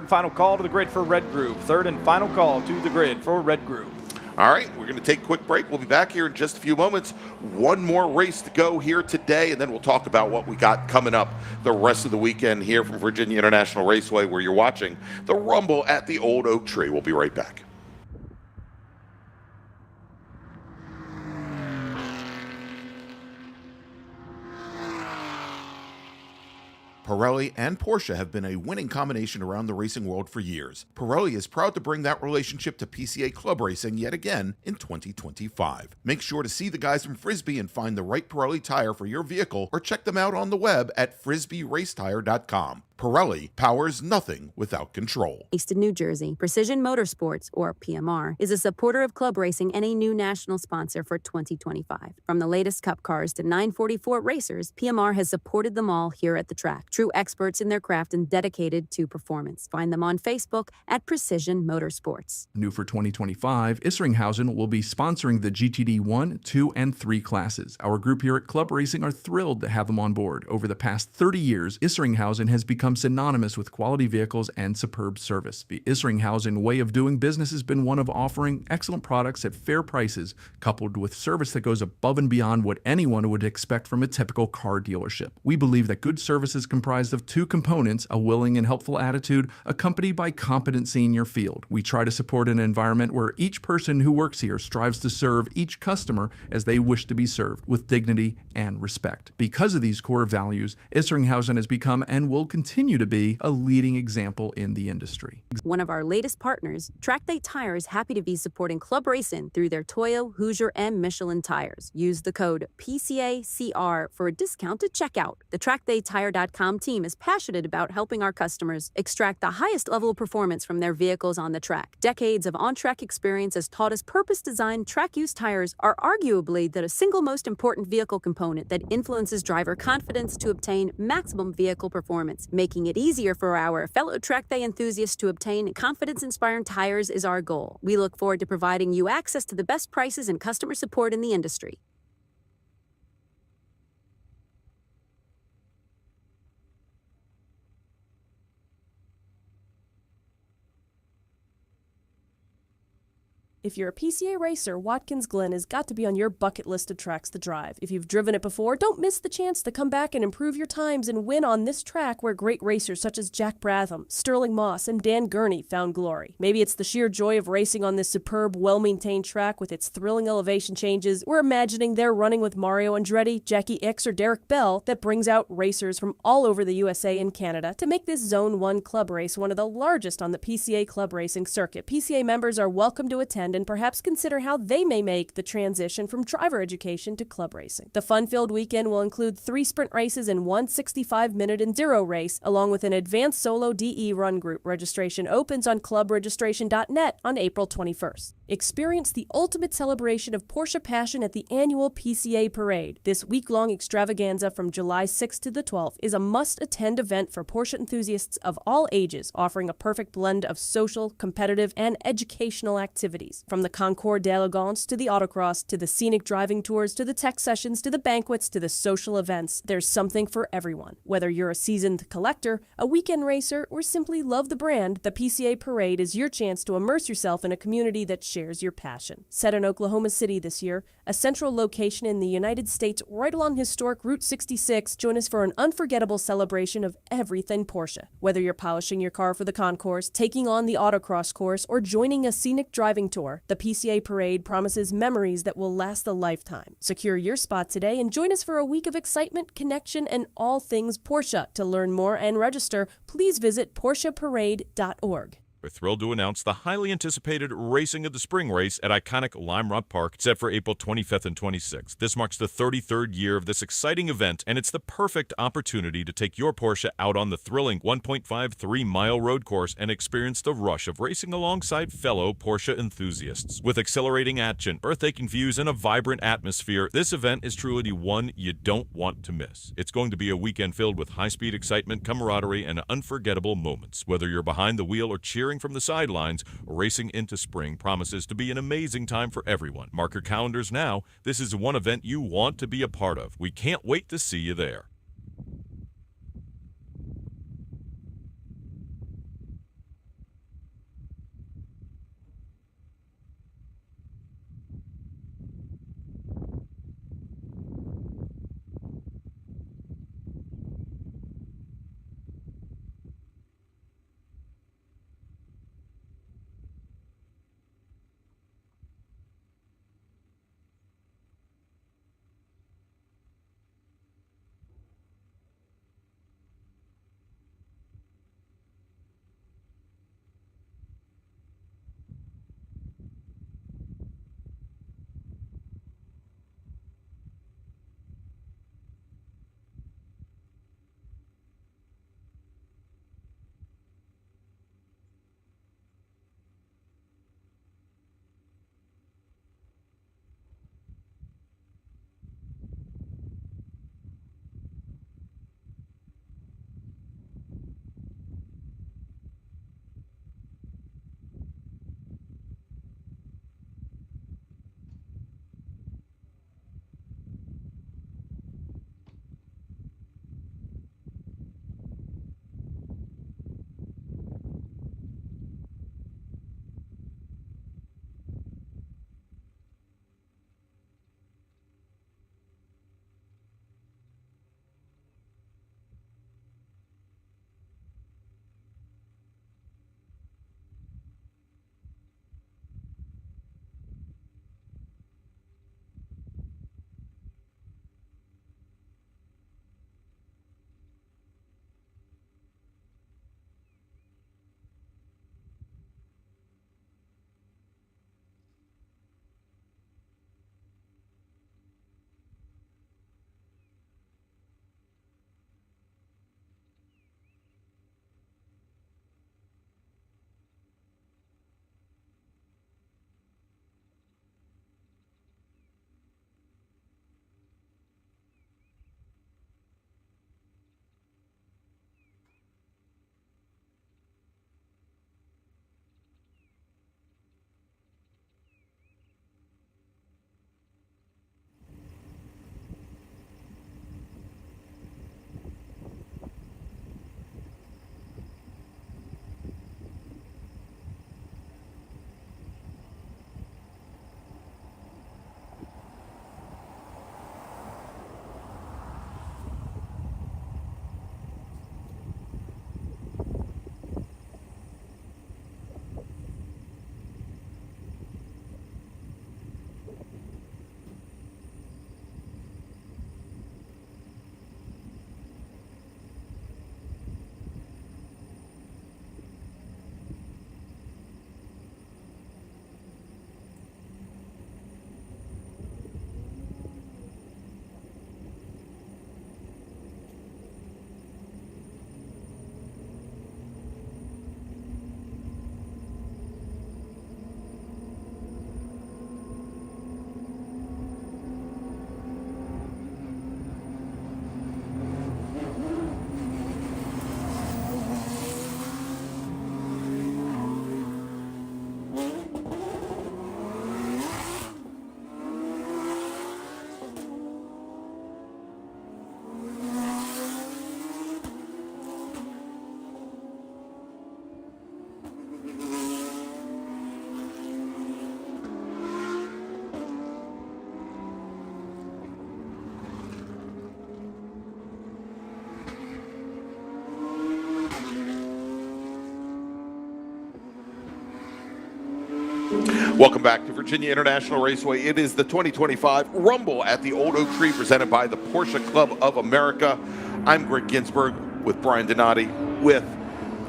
and final call to the grid for Red Group. Third and final call to the grid for Red Group. All right, we're going to take a quick break. We'll be back here in just a few moments. One more race to go here today, and then we'll talk about what we got coming up the rest of the weekend here from Virginia International Raceway, where you're watching the Rumble at the Old Oak Tree. We'll be right back. Pirelli and Porsche have been a winning combination around the racing world for years. Pirelli is proud to bring that relationship to PCA Club Racing yet again in 2025. Make sure to see the guys from Frisbee and find the right Pirelli tire for your vehicle, or check them out on the web at frisbeeracetire.com. Pirelli powers nothing without control. Based in New Jersey, Precision Motorsports, or PMR, is a supporter of club racing and a new national sponsor for 2025. From the latest Cup cars to 944 racers, PMR has supported them all here at the track. True experts in their craft and dedicated to performance. Find them on Facebook at Precision Motorsports. New for 2025, Isringhausen will be sponsoring the GTD 1, 2, and 3 classes. Our group here at Club Racing are thrilled to have them on board. Over the past 30 years, Isringhausen has become become synonymous with quality vehicles and superb service. The Isringhausen way of doing business has been one of offering excellent products at fair prices, coupled with service that goes above and beyond what anyone would expect from a typical car dealership. We believe that good service is comprised of two components: a willing and helpful attitude, accompanied by competency in your field. We try to support an environment where each person who works here strives to serve each customer as they wish to be served, with dignity and respect. Because of these core values, Isringhausen has become and will continue to be a leading example in the industry. One of our latest partners, Track Day Tire, is happy to be supporting Club Racing through their Toyo, Hoosier, and Michelin tires. Use the code PCACR for a discount at checkout. The TrackDayTire.com team is passionate about helping our customers extract the highest level of performance from their vehicles on the track. Decades of on-track experience has taught us purpose-designed track-use tires are arguably the single most important vehicle component that influences driver confidence to obtain maximum vehicle performance. Making it easier for our fellow Track Day enthusiasts to obtain confidence-inspiring tires is our goal. We look forward to providing you access to the best prices and customer support in the industry. If you're a PCA racer, Watkins Glen has got to be on your bucket list of tracks to drive. If you've driven it before, don't miss the chance to come back and improve your times and win on this track where great racers such as Jack Bratham, Sterling Moss, and Dan Gurney found glory. Maybe it's the sheer joy of racing on this superb, well-maintained track with its thrilling elevation changes, or imagining they're running with Mario Andretti, Jackie Ickx, or Derek Bell that brings out racers from all over the USA and Canada to make this Zone 1 club race one of the largest on the PCA Club Racing circuit. PCA members are welcome to attend and perhaps consider how they may make the transition from driver education to club racing. The fun-filled weekend will include 3 sprint races and 1 65-minute enduro race, along with an advanced solo DE run group. Registration opens on clubregistration.net on April 21st. Experience the ultimate celebration of Porsche passion at the annual PCA Parade. This week-long extravaganza from July 6th to the 12th is a must-attend event for Porsche enthusiasts of all ages, offering a perfect blend of social, competitive, and educational activities. From the Concours d'Elegance to the autocross, to the scenic driving tours, to the tech sessions, to the banquets, to the social events, there's something for everyone. Whether you're a seasoned collector, a weekend racer, or simply love the brand, the PCA Parade is your chance to immerse yourself in a community that shares your passion. Set in Oklahoma City this year, a central location in the United States right along historic Route 66, join us for an unforgettable celebration of everything Porsche. Whether you're polishing your car for the concourse, taking on the autocross course, or joining a scenic driving tour, the PCA Parade promises memories that will last a lifetime. Secure your spot today and join us for a week of excitement, connection, and all things Porsche. To learn more and register, please visit PorscheParade.org. We're thrilled to announce the highly anticipated Racing of the Spring race at iconic Lime Rock Park, set for April 25th and 26th. This marks the 33rd year of this exciting event, and it's the perfect opportunity to take your Porsche out on the thrilling 1.53-mile road course and experience the rush of racing alongside fellow Porsche enthusiasts. With exhilarating action, breathtaking views, and a vibrant atmosphere, this event is truly one you don't want to miss. It's going to be a weekend filled with high-speed excitement, camaraderie, and unforgettable moments. Whether you're behind the wheel or cheering from the sidelines, racing into spring promises to be an amazing time for everyone. Mark your calendars now. This is one event you want to be a part of. We can't wait to see you there. Welcome back to Virginia International Raceway. It is the 2025 Rumble at the Old Oak Tree presented by the Porsche Club of America. I'm Greg Ginsburg with Brian Donati with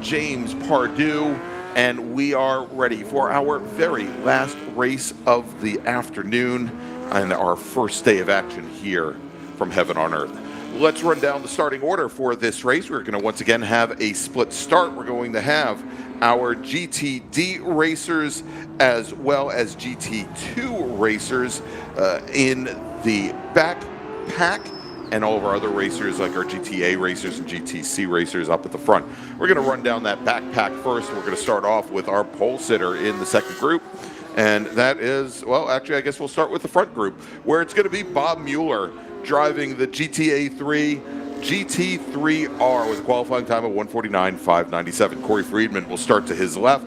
James Pardue, and we are ready for our very last race of the afternoon and our first day of action here from Heaven on Earth. Let's run down the starting order for this race. We're going to once again have a split start. We're going to have our GTD racers as well as GT2 racers in the back pack, and all of our other racers like our GTA racers and GTC racers up at the front. We're going to run down that backpack first. We're going to start off with our pole sitter in the second group, and that is, well, actually I guess we'll start with the front group, where it's going to be Bob Mueller driving the GTA3 GT3R with a qualifying time of 1:49.597. Corey Friedman will start to his left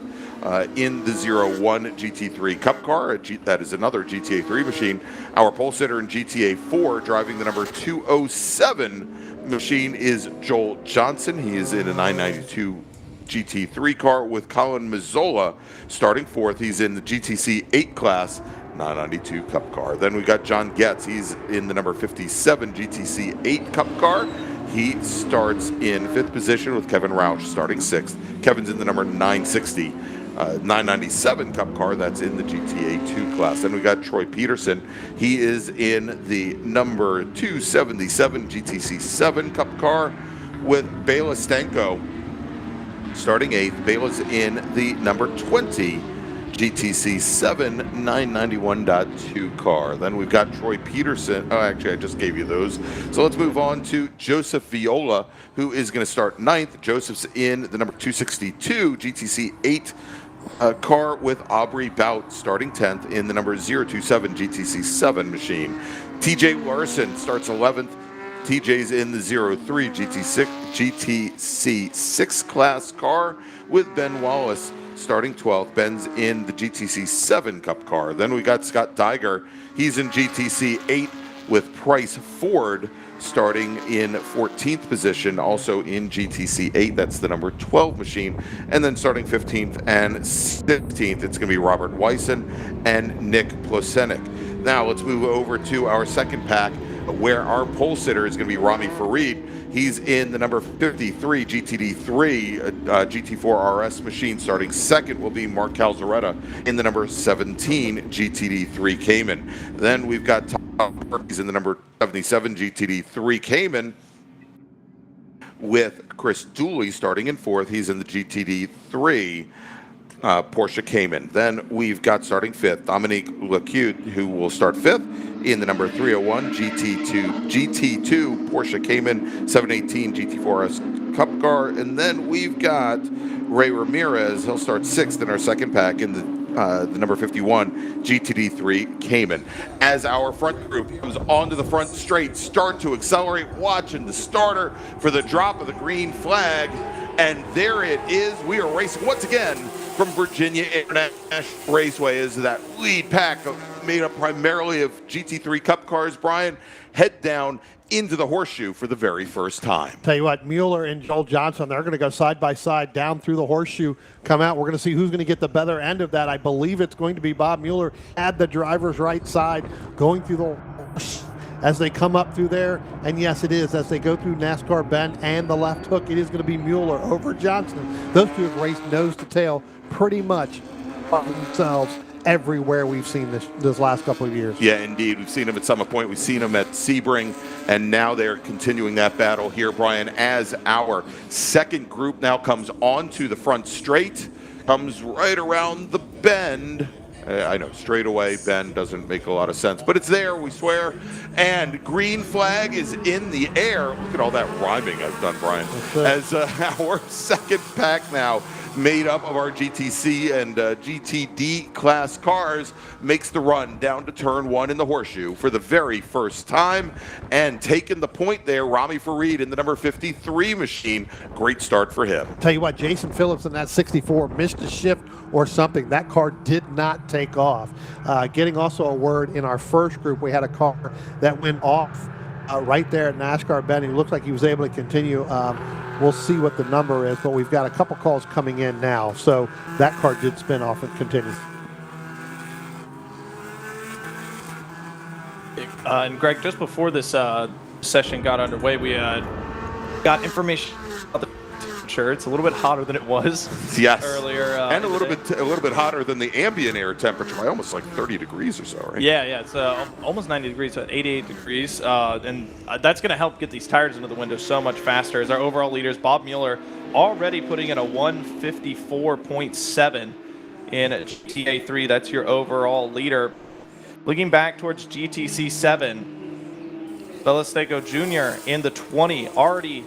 in the 01 GT3 Cup car. That is another GTA3 machine. Our pole sitter in GTA4 driving the number 207 machine is Joel Johnson. He is in a 992 GT3 car with Colin Mazzola starting fourth. He's in the GTC 8 class 992 Cup car. Then we got John Getz. He's in the number 57 GTC 8 Cup car. He starts in fifth position with Kevin Roush starting sixth. Kevin's in the number 960 997 Cup car. That's in the GTA 2 class. Then we got Troy Peterson. He is in the number 277 GTC 7 Cup car with Bela Stanko starting eighth. Bela's in the number 20 GTC 7 991.2 car. Then we've got Troy Peterson. Oh, actually, I just gave you those. So let's move on to Joseph Viola, who is going to start ninth. Joseph's in the number 262 GTC 8 car with Aubrey Bout starting 10th in the number 027 GTC 7 machine. TJ Larson starts 11th. TJ's in the 03 GTC 6 class car with Ben Wallace starting 12th. Ben's in the GTC 7 Cup car. Then we got Scott Diger. He's in GTC 8 with Price Ford starting in 14th position, also in GTC 8. That's the number 12 machine. And then starting 15th and 16th, it's going to be Robert Wyson and Nick Plosenik. Now let's move over to our second pack, where our pole sitter is going to be Rami Farid. He's in the number 53 GTD3 GT4 RS machine. Starting second will be Mark Calzaretta in the number 17 GTD3 Cayman. Then we've got Tom Perkins in the number 77 GTD3 Cayman with Chris Dooley starting in fourth. He's in the GTD3 Porsche Cayman. Then we've got starting fifth Dominique Lecute, who will start fifth in the number 301 GT2 Porsche Cayman 718 GT4S Cup car. And then we've got Ray Ramirez. He'll start sixth in our second pack in the number 51 GTD3 Cayman. As our front group comes onto the front straight, start to accelerate, watching the starter for the drop of the green flag. And there it is. We are racing once again from Virginia International Raceway as that lead pack made up primarily of GT3 Cup cars, Brian, head down into the horseshoe for the very first time. Tell you what, Mueller and Joel Johnson, they're going to go side by side down through the horseshoe, come out. We're going to see who's going to get the better end of that. I believe it's going to be Bob Mueller at the driver's right side, going through the as they come up through there. And yes, it is. As they go through NASCAR Bend and the left hook, it is going to be Mueller over Johnson. Those two have raced nose to tail pretty much by themselves everywhere we've seen this last couple of years. Yeah, indeed. We've seen them at Summit Point. We've seen them at Sebring, and now they're continuing that battle here, Brian, as our second group now comes onto the front straight, comes right around the bend. I know, straight away, bend doesn't make a lot of sense, but it's there, we swear. And green flag is in the air. Look at all that rhyming I've done, Brian. As our second pack now, made up of our GTC and GTD class cars, makes the run down to turn one in the horseshoe for the very first time, and taking the point there, Rami Farid in the number 53 machine. Great start for him. Tell you what, Jason Phillips in that 64 missed a shift or something. That car did not take off. Getting also a word in our first group, we had a car that went off right there at NASCAR Bend. He looked like he was able to continue. We'll see what the number is, but we've got a couple calls coming in now. So that car did spin off and continue. And Greg, just before this session got underway, we got information about the temperature. It's a little bit hotter than it was Yes. earlier. And a little bit hotter than the ambient air temperature by almost like 30 degrees or so, right? Yeah, it's almost 90 degrees, 88 degrees. And that's going to help get these tires into the window so much faster. As our overall leaders, Bob Mueller already putting in a 154.7 in GTA 3. That's your overall leader. Looking back towards GTC 7, Belasteco Jr. in the 20, already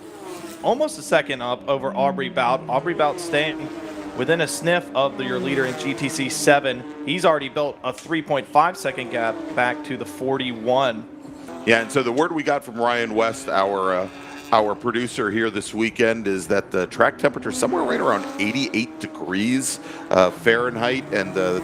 almost a second up over Aubrey Bout. Aubrey Bout staying within a sniff of your leader in GTC 7. He's already built a 3.5 second gap back to the 41. Yeah, and so the word we got from Ryan West, our producer here this weekend, is that the track temperature is somewhere right around 88 degrees Fahrenheit, and the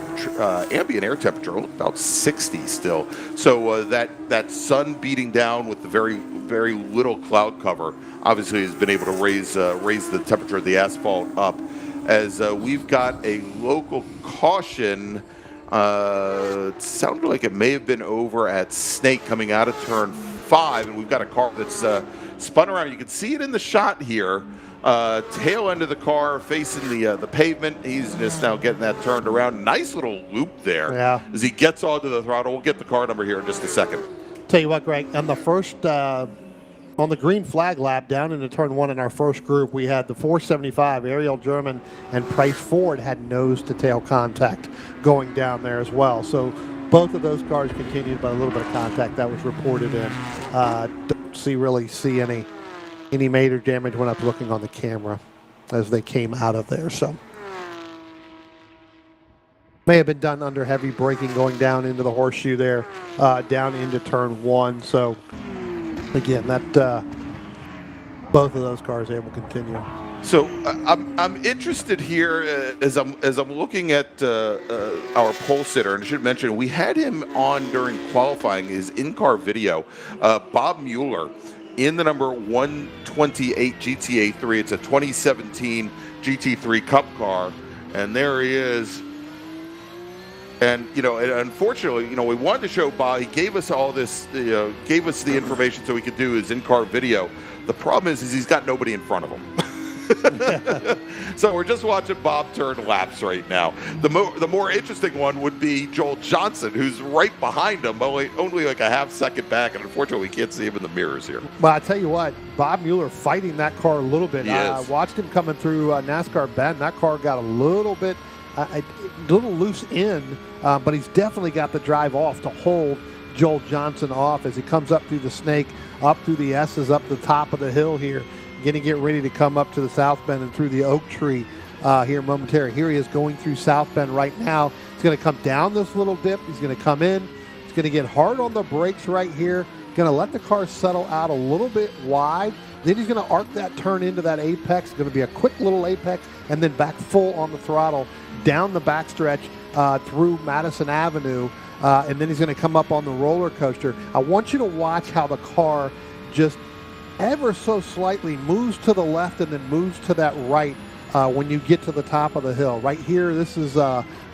ambient air temperature only about 60 still. So that sun beating down with the very little cloud cover obviously has been able to raise the temperature of the asphalt up. As we've got a local caution. It sounded like it may have been over at Snake coming out of turn 5, and we've got a car that's spun around. You can see it in the shot here. Tail end of the car facing the pavement. He's just now getting that turned around. Nice little loop there. Yeah. As he gets onto the throttle. We'll get the car number here in just a second. Tell you what, Greg, on the first, on the green flag lap down into turn 1 in our first group, we had the 475, Ariel German and Price Ford had nose-to-tail contact going down there as well. So both of those cars continued, but a little bit of contact that was reported in. Don't really see any major damage when I was looking on the camera as they came out of there. So may have been done under heavy braking going down into the horseshoe there, down into turn 1. So again, that both of those cars able to continue. So I'm interested here as I'm looking at our pole sitter, and I should mention we had him on during qualifying, his in-car video, Bob Mueller in the number 128 GTA 3. It's a 2017 GT3 Cup car, and there he is. And, unfortunately, we wanted to show Bob. He gave us all this, gave us the information so we could do his in-car video. The problem is he's got nobody in front of him. So we're just watching Bob turn laps right now. The more interesting one would be Joel Johnson, who's right behind him, only like a half second back, and unfortunately we can't see him in the mirrors here. But I tell you what, Bob Mueller fighting that car a little bit. I watched him coming through NASCAR Bend. That car got a little bit, a little loose in, but he's definitely got the drive off to hold Joel Johnson off as he comes up through the Snake, up through the S's, up the top of the hill here, going to get ready to come up to the South Bend and through the Oak Tree here momentarily. Here he is going through South Bend right now. He's going to come down this little dip. He's going to come in. He's going to get hard on the brakes right here. Going to let the car settle out a little bit wide. Then he's going to arc that turn into that apex. It's going to be a quick little apex and then back full on the throttle down the backstretch through Madison Avenue. And then he's going to come up on the roller coaster. I want you to watch how the car just ever so slightly moves to the left and then moves to that right when you get to the top of the hill. Right here, this is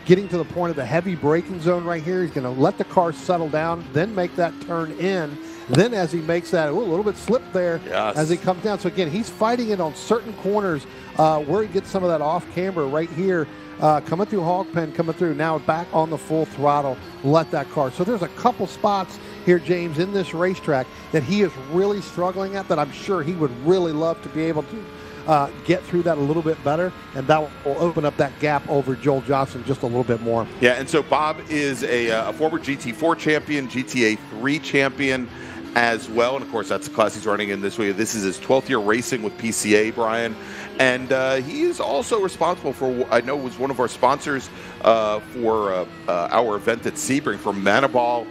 getting to the point of the heavy braking zone right here. He's going to let the car settle down, then make that turn in. Then as he makes that, a little bit slip there as he comes down. So again, he's fighting it on certain corners where he gets some of that off camber right here. Coming through Hog Pen, coming through, now back on the full throttle, let that car. So there's a couple spots here, James, in this racetrack that he is really struggling at that I'm sure he would really love to be able to get through that a little bit better, and that will open up that gap over Joel Johnson just a little bit more. Yeah, and so Bob is a former GT4 champion, GTA 3 champion as well, and of course that's the class he's running in this week. This is his 12th year racing with PCA, Brian, and he is also responsible for, I know, was one of our sponsors for our event at Sebring for Manabal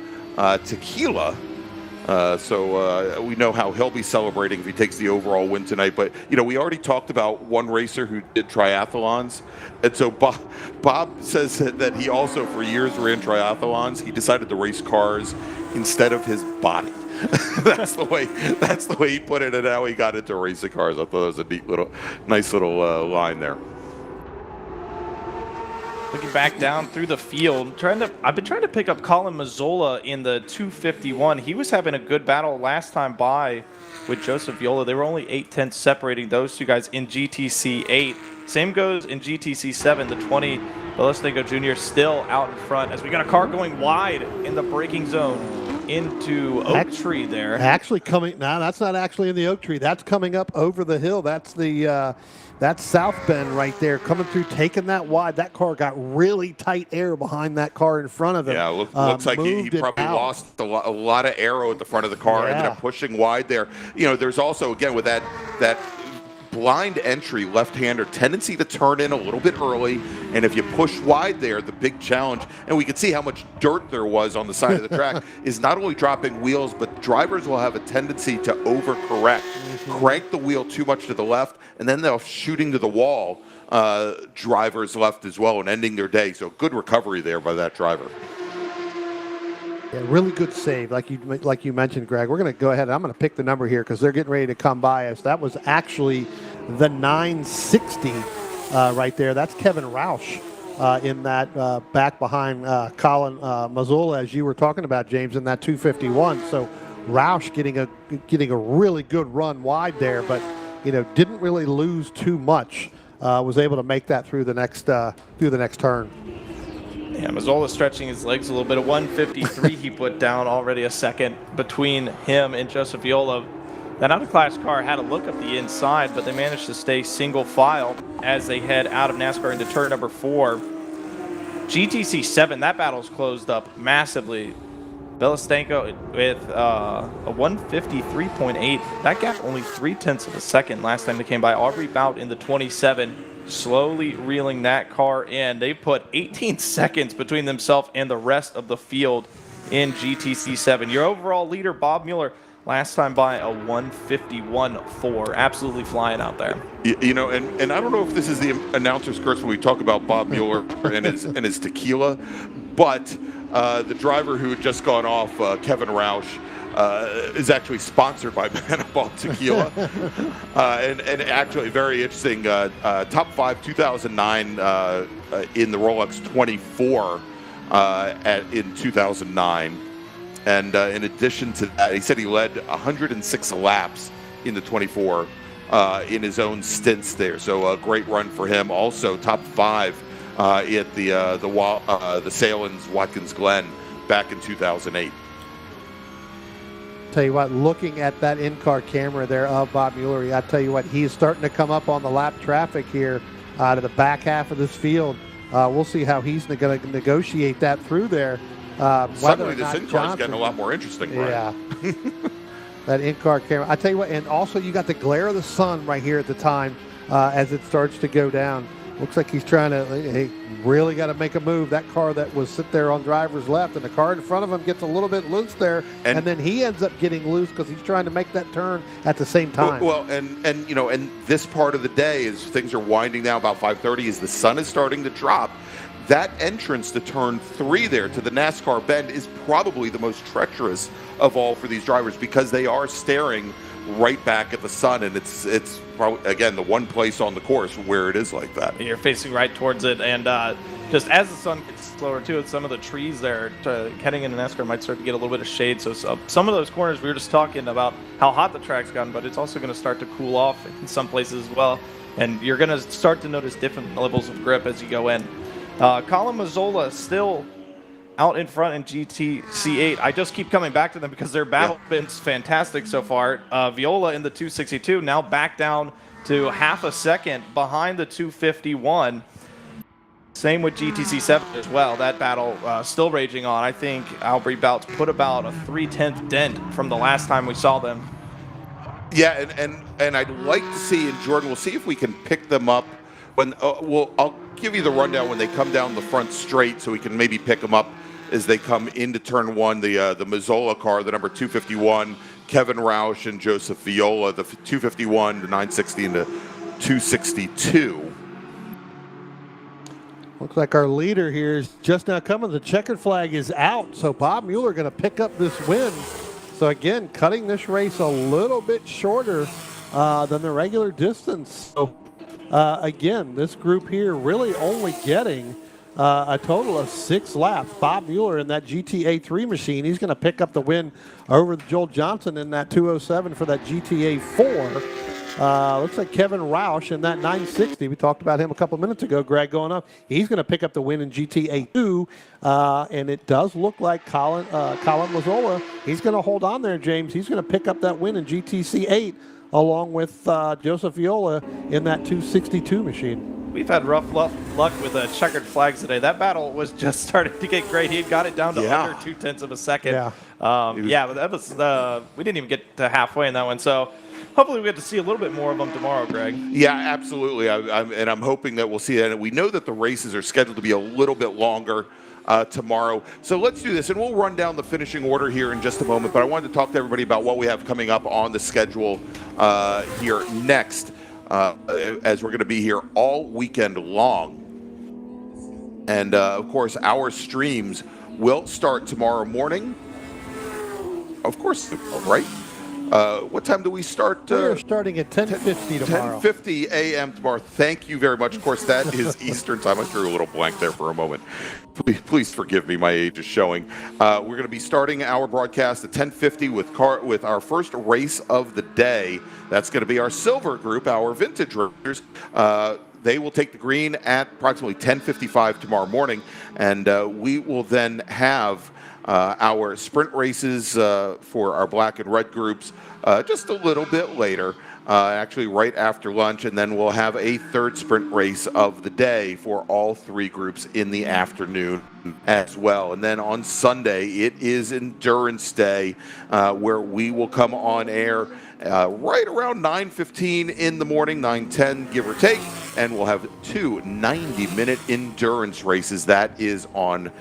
Tequila. So we know how he'll be celebrating if he takes the overall win tonight. But, we already talked about one racer who did triathlons. And so Bob says that he also, for years, ran triathlons. He decided to race cars instead of his body. That's the way he put it, and how he got into racing cars. I thought it was a nice little line there. Looking back down through the field, I've been trying to pick up Colin Mazzola in the 251. He was having a good battle last time by with Joseph Viola. They were only 8/10 separating those two guys in GTC 8. Same goes in GTC 7. The 20, Belestego Jr. still out in front as we got a car going wide in the braking zone into Oak Tree there. Actually coming, no, that's not actually in the Oak Tree. That's coming up over the hill. That's the that's South Bend right there, coming through, taking that wide. That car got really tight air behind that car in front of him. Yeah, looks like he probably lost a lot of aero at the front of the car, ended up pushing wide there. You know, there's also, again, with that blind entry, left-hander tendency to turn in a little bit early, and if you push wide there, the big challenge, and we could see how much dirt there was on the side of the track, is not only dropping wheels, but drivers will have a tendency to overcorrect, crank the wheel too much to the left, and then they'll shooting to the wall, drivers left as well, and ending their day. So good recovery there by that driver. Yeah, really good save, like you mentioned, Greg. We're going to go ahead. I'm going to pick the number here because they're getting ready to come by us. That was actually the 960 right there. That's Kevin Roush in that back behind Colin Mazzola, as you were talking about, James, in that 251. So Roush getting a really good run wide there, but didn't really lose too much. Was able to make that through the next turn. Yeah, Mazzola stretching his legs a little bit. A 153 he put down, already a second between him and Joseph Viola. That out-of-class car had a look up the inside, but they managed to stay single file as they head out of NASCAR into turn number 4. GTC 7, that battle's closed up massively. Belastenko with a 153.8. That gap only 0.3 of a second last time they came by. Aubrey Bout in the 27. Slowly reeling that car in. They put 18 seconds between themselves and the rest of the field in GTC 7. Your overall leader, Bob Mueller, last time by a 151.4. Absolutely flying out there. And I don't know if this is the announcer's curse when we talk about Bob Mueller and his tequila, but the driver who had just gone off, Kevin Roush, is actually sponsored by Manabal Tequila. and actually very interesting, top 5 2009 in the Rolex 24 in 2009. And in addition to that, he said he led 106 laps in the 24 in his own stints there. So a great run for him. Also top 5 at the Salins Watkins Glen back in 2008. Tell you what, looking at that in-car camera there of Bob Mueller, I tell you what, he's starting to come up on the lap traffic here to the back half of this field. We'll see how he's going to negotiate that through there. Suddenly this in-car is getting a lot more interesting, right? Yeah. That in-car camera. I tell you what, and also you got the glare of the sun right here at the time as it starts to go down. Looks like he's trying to, he really got to make a move. That car that was sit there on driver's left, and the car in front of him gets a little bit loose there, and then he ends up getting loose because he's trying to make that turn at the same time. Well, and this part of the day, as things are winding down about 5:30, as the sun is starting to drop, that entrance to turn 3 there to the NASCAR bend is probably the most treacherous of all for these drivers because they are staring right back at the sun, and it's probably, again, the one place on the course where it is like that. You're facing right towards it, and just as the sun gets slower too, some of the trees there heading into NASCAR might start to get a little bit of shade. So some of those corners, we were just talking about how hot the track's gotten, but it's also going to start to cool off in some places as well, and you're going to start to notice different levels of grip as you go in. Colin Mazzola still out in front in GTC 8. I just keep coming back to them because their battle been fantastic so far. Viola in the 262 now back down to half a second behind the 251. Same with GTC 7 as well. That battle still raging on. I think Aubrey Bout's put about a 0.3 dent from the last time we saw them. Yeah, and I'd like to see, and Jordan, we'll see if we can pick them up when I'll give you the rundown when they come down the front straight, so we can maybe pick them up as they come into turn 1. The Mazzola car, the number 251, Kevin Roush and Joseph Viola, the 251, the 960, and the 262. Looks like our leader here is just now coming. The checkered flag is out, so Bob Mueller going to pick up this win. So again, cutting this race a little bit shorter than the regular distance. So again, this group here really only getting a total of 6 laps. Bob Mueller in that GTA3 machine, he's going to pick up the win over Joel Johnson in that 207 for that GTA4. Looks like Kevin Roush in that 960. We talked about him a couple minutes ago, Greg, going up. He's going to pick up the win in GTA2. And it does look like Colin Mazzola, he's going to hold on there, James. He's going to pick up that win in GTC8 along with Joseph Viola in that 262 machine. We've had rough luck with checkered flags today. That battle was just starting to get great. He had got it down to under 0.2 of a second. Yeah. But that was we didn't even get to halfway in that one. So hopefully we get to see a little bit more of them tomorrow, Greg. Yeah, absolutely. I'm hoping that we'll see that. And we know that the races are scheduled to be a little bit longer tomorrow. So let's do this, and we'll run down the finishing order here in just a moment. But I wanted to talk to everybody about what we have coming up on the schedule here next, as we're going to be here all weekend long. And, of course, our streams will start tomorrow morning. Of course, right? What time do we start? We're starting at 10:50 tomorrow. 10:50 a.m. tomorrow. Thank you very much. Of course, that is Eastern time. I drew a little blank there for a moment. Please forgive me. My age is showing. We're going to be starting our broadcast at 10:50 with our first race of the day. That's going to be our silver group, our vintage racers. They will take the green at approximately 10:55 tomorrow morning, and we will then have our sprint races for our black and red groups just a little bit later, actually right after lunch, and then we'll have a third sprint race of the day for all 3 groups in the afternoon as well. And then on Sunday, it is Endurance Day, where we will come on air right around 9:15 in the morning, 9:10 give or take, and we'll have 2 90-minute endurance races. That is on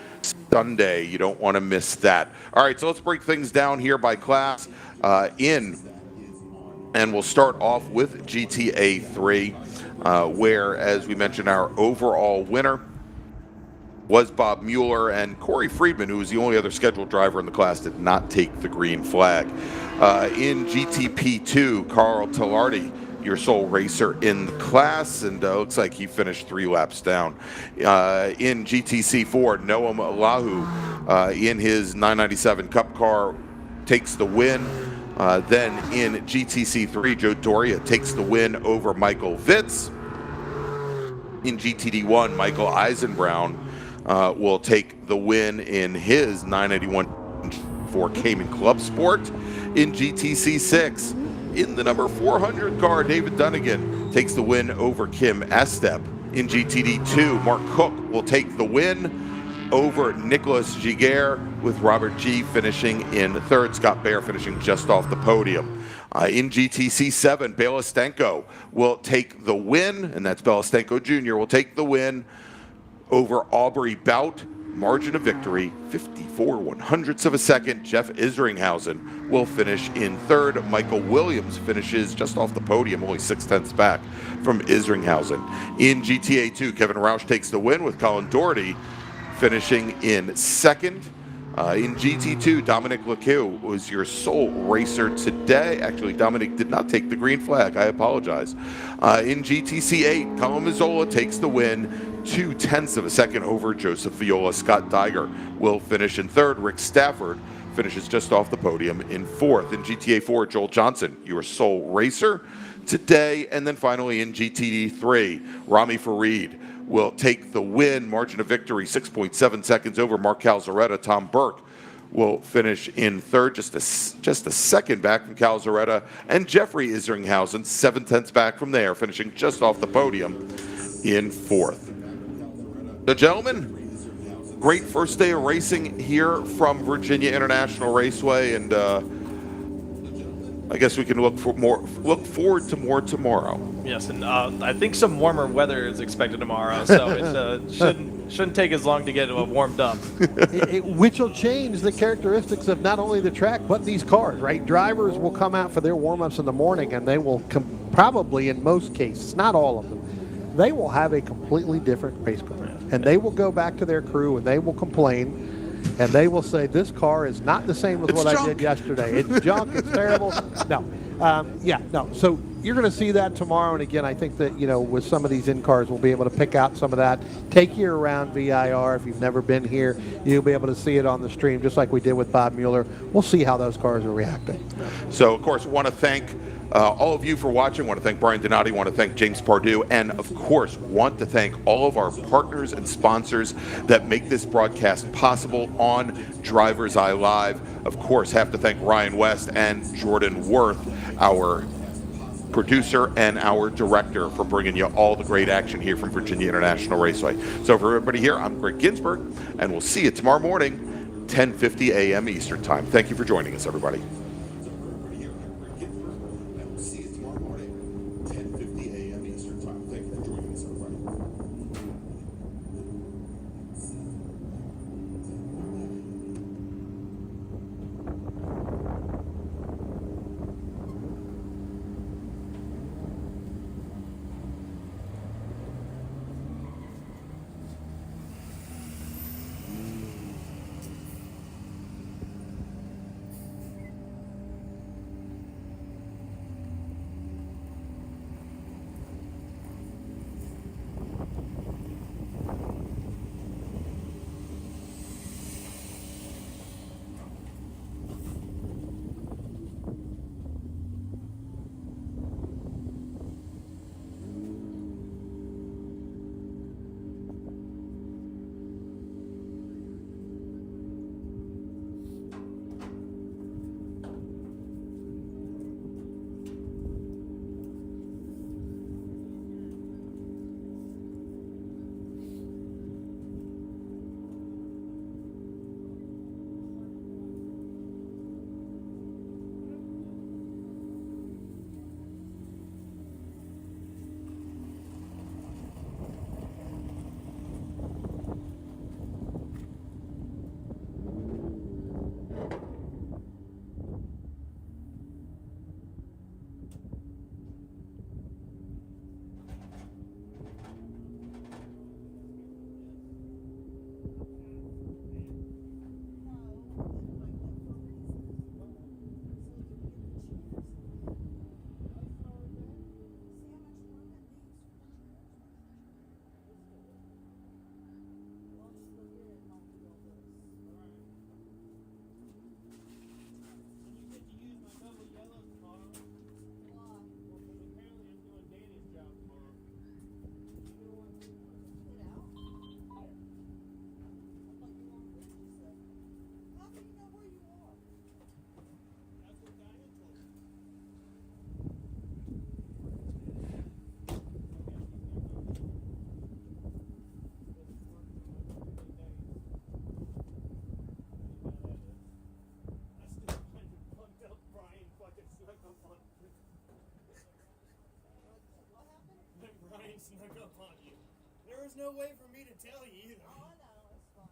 Sunday. You don't want to miss that. All right, so let's break things down here by class and we'll start off with GTA3, where, as we mentioned, our overall winner was Bob Mueller, and Corey Friedman, who was the only other scheduled driver in the class, did not take the green flag. In GTP2, Carl Tallardi, your sole racer in the class, and looks like he finished 3 laps down. In GTC4, Noam Allahu, in his 997 Cup car, takes the win. Then in GTC3, Joe Doria takes the win over Michael Vitz. In GTD1, Michael Eisenbrown will take the win in his 981 for Cayman Club Sport. In GTC6, in the number 400 car, David Dunnigan takes the win over Kim Estep. In GTD2, Mark Cook will take the win over Nicholas Giguere, with Robert G finishing in third, Scott Baer finishing just off the podium. In GTC7, Belastenko will take the win, and that's Belastenko Jr. will take the win over Aubrey Bout. Margin of victory, 54/100ths of a second. Jeff Isringhausen will finish in third. Michael Williams finishes just off the podium, only 6/10ths back from Isringhausen. In GTA2, Kevin Roush takes the win, with Colin Doherty finishing in second. In GT2, Dominic Lequeux was your sole racer today. Actually, Dominic did not take the green flag. I apologize. In GTC8, Colin Mazzola takes the win, 0.2 of a second over Joseph Viola. Scott Diger will finish in third. Rick Stafford finishes just off the podium in fourth. In GTA4, Joel Johnson, your sole racer today. And then finally in GTD3, Rami Farid will take the win, margin of victory 6.7 seconds over Mark Calzaretta. Tom Burke will finish in third, just a second back from Calzaretta, and Jeffrey Isringhausen 7/10ths back from there, finishing just off the podium in fourth. So gentlemen, great first day of racing here from Virginia International Raceway, and I guess we can look forward to more tomorrow. Yes, and I think some warmer weather is expected tomorrow, so it shouldn't take as long to get warmed up. Which will change the characteristics of not only the track but these cars, right? Drivers will come out for their warm-ups in the morning, and they will probably, in most cases, not all of them, they will have a completely different race car, and they will go back to their crew and they will complain. And they will say, this car is not the same as what I did yesterday. It's junk. It's terrible. No. So you're going to see that tomorrow. And again, I think that, with some of these in-cars, we'll be able to pick out some of that. Take you around VIR. If you've never been here, you'll be able to see it on the stream, just like we did with Bob Mueller. We'll see how those cars are reacting. So, of course, want to thank all of you for watching. Want to thank Brian Donati. Want to thank James Pardue. And, of course, want to thank all of our partners and sponsors that make this broadcast possible on Driver's Eye Live. Of course, have to thank Ryan West and Jordan Worth, our producer and our director, for bringing you all the great action here from Virginia International Raceway. So for everybody here, I'm Greg Ginsburg, and we'll see you tomorrow morning, 10:50 a.m. Eastern Time. Thank you for joining us, everybody. Snuck up on you. There was no way for me to tell you either. Oh, I know. It's fine.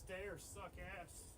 stairs suck ass.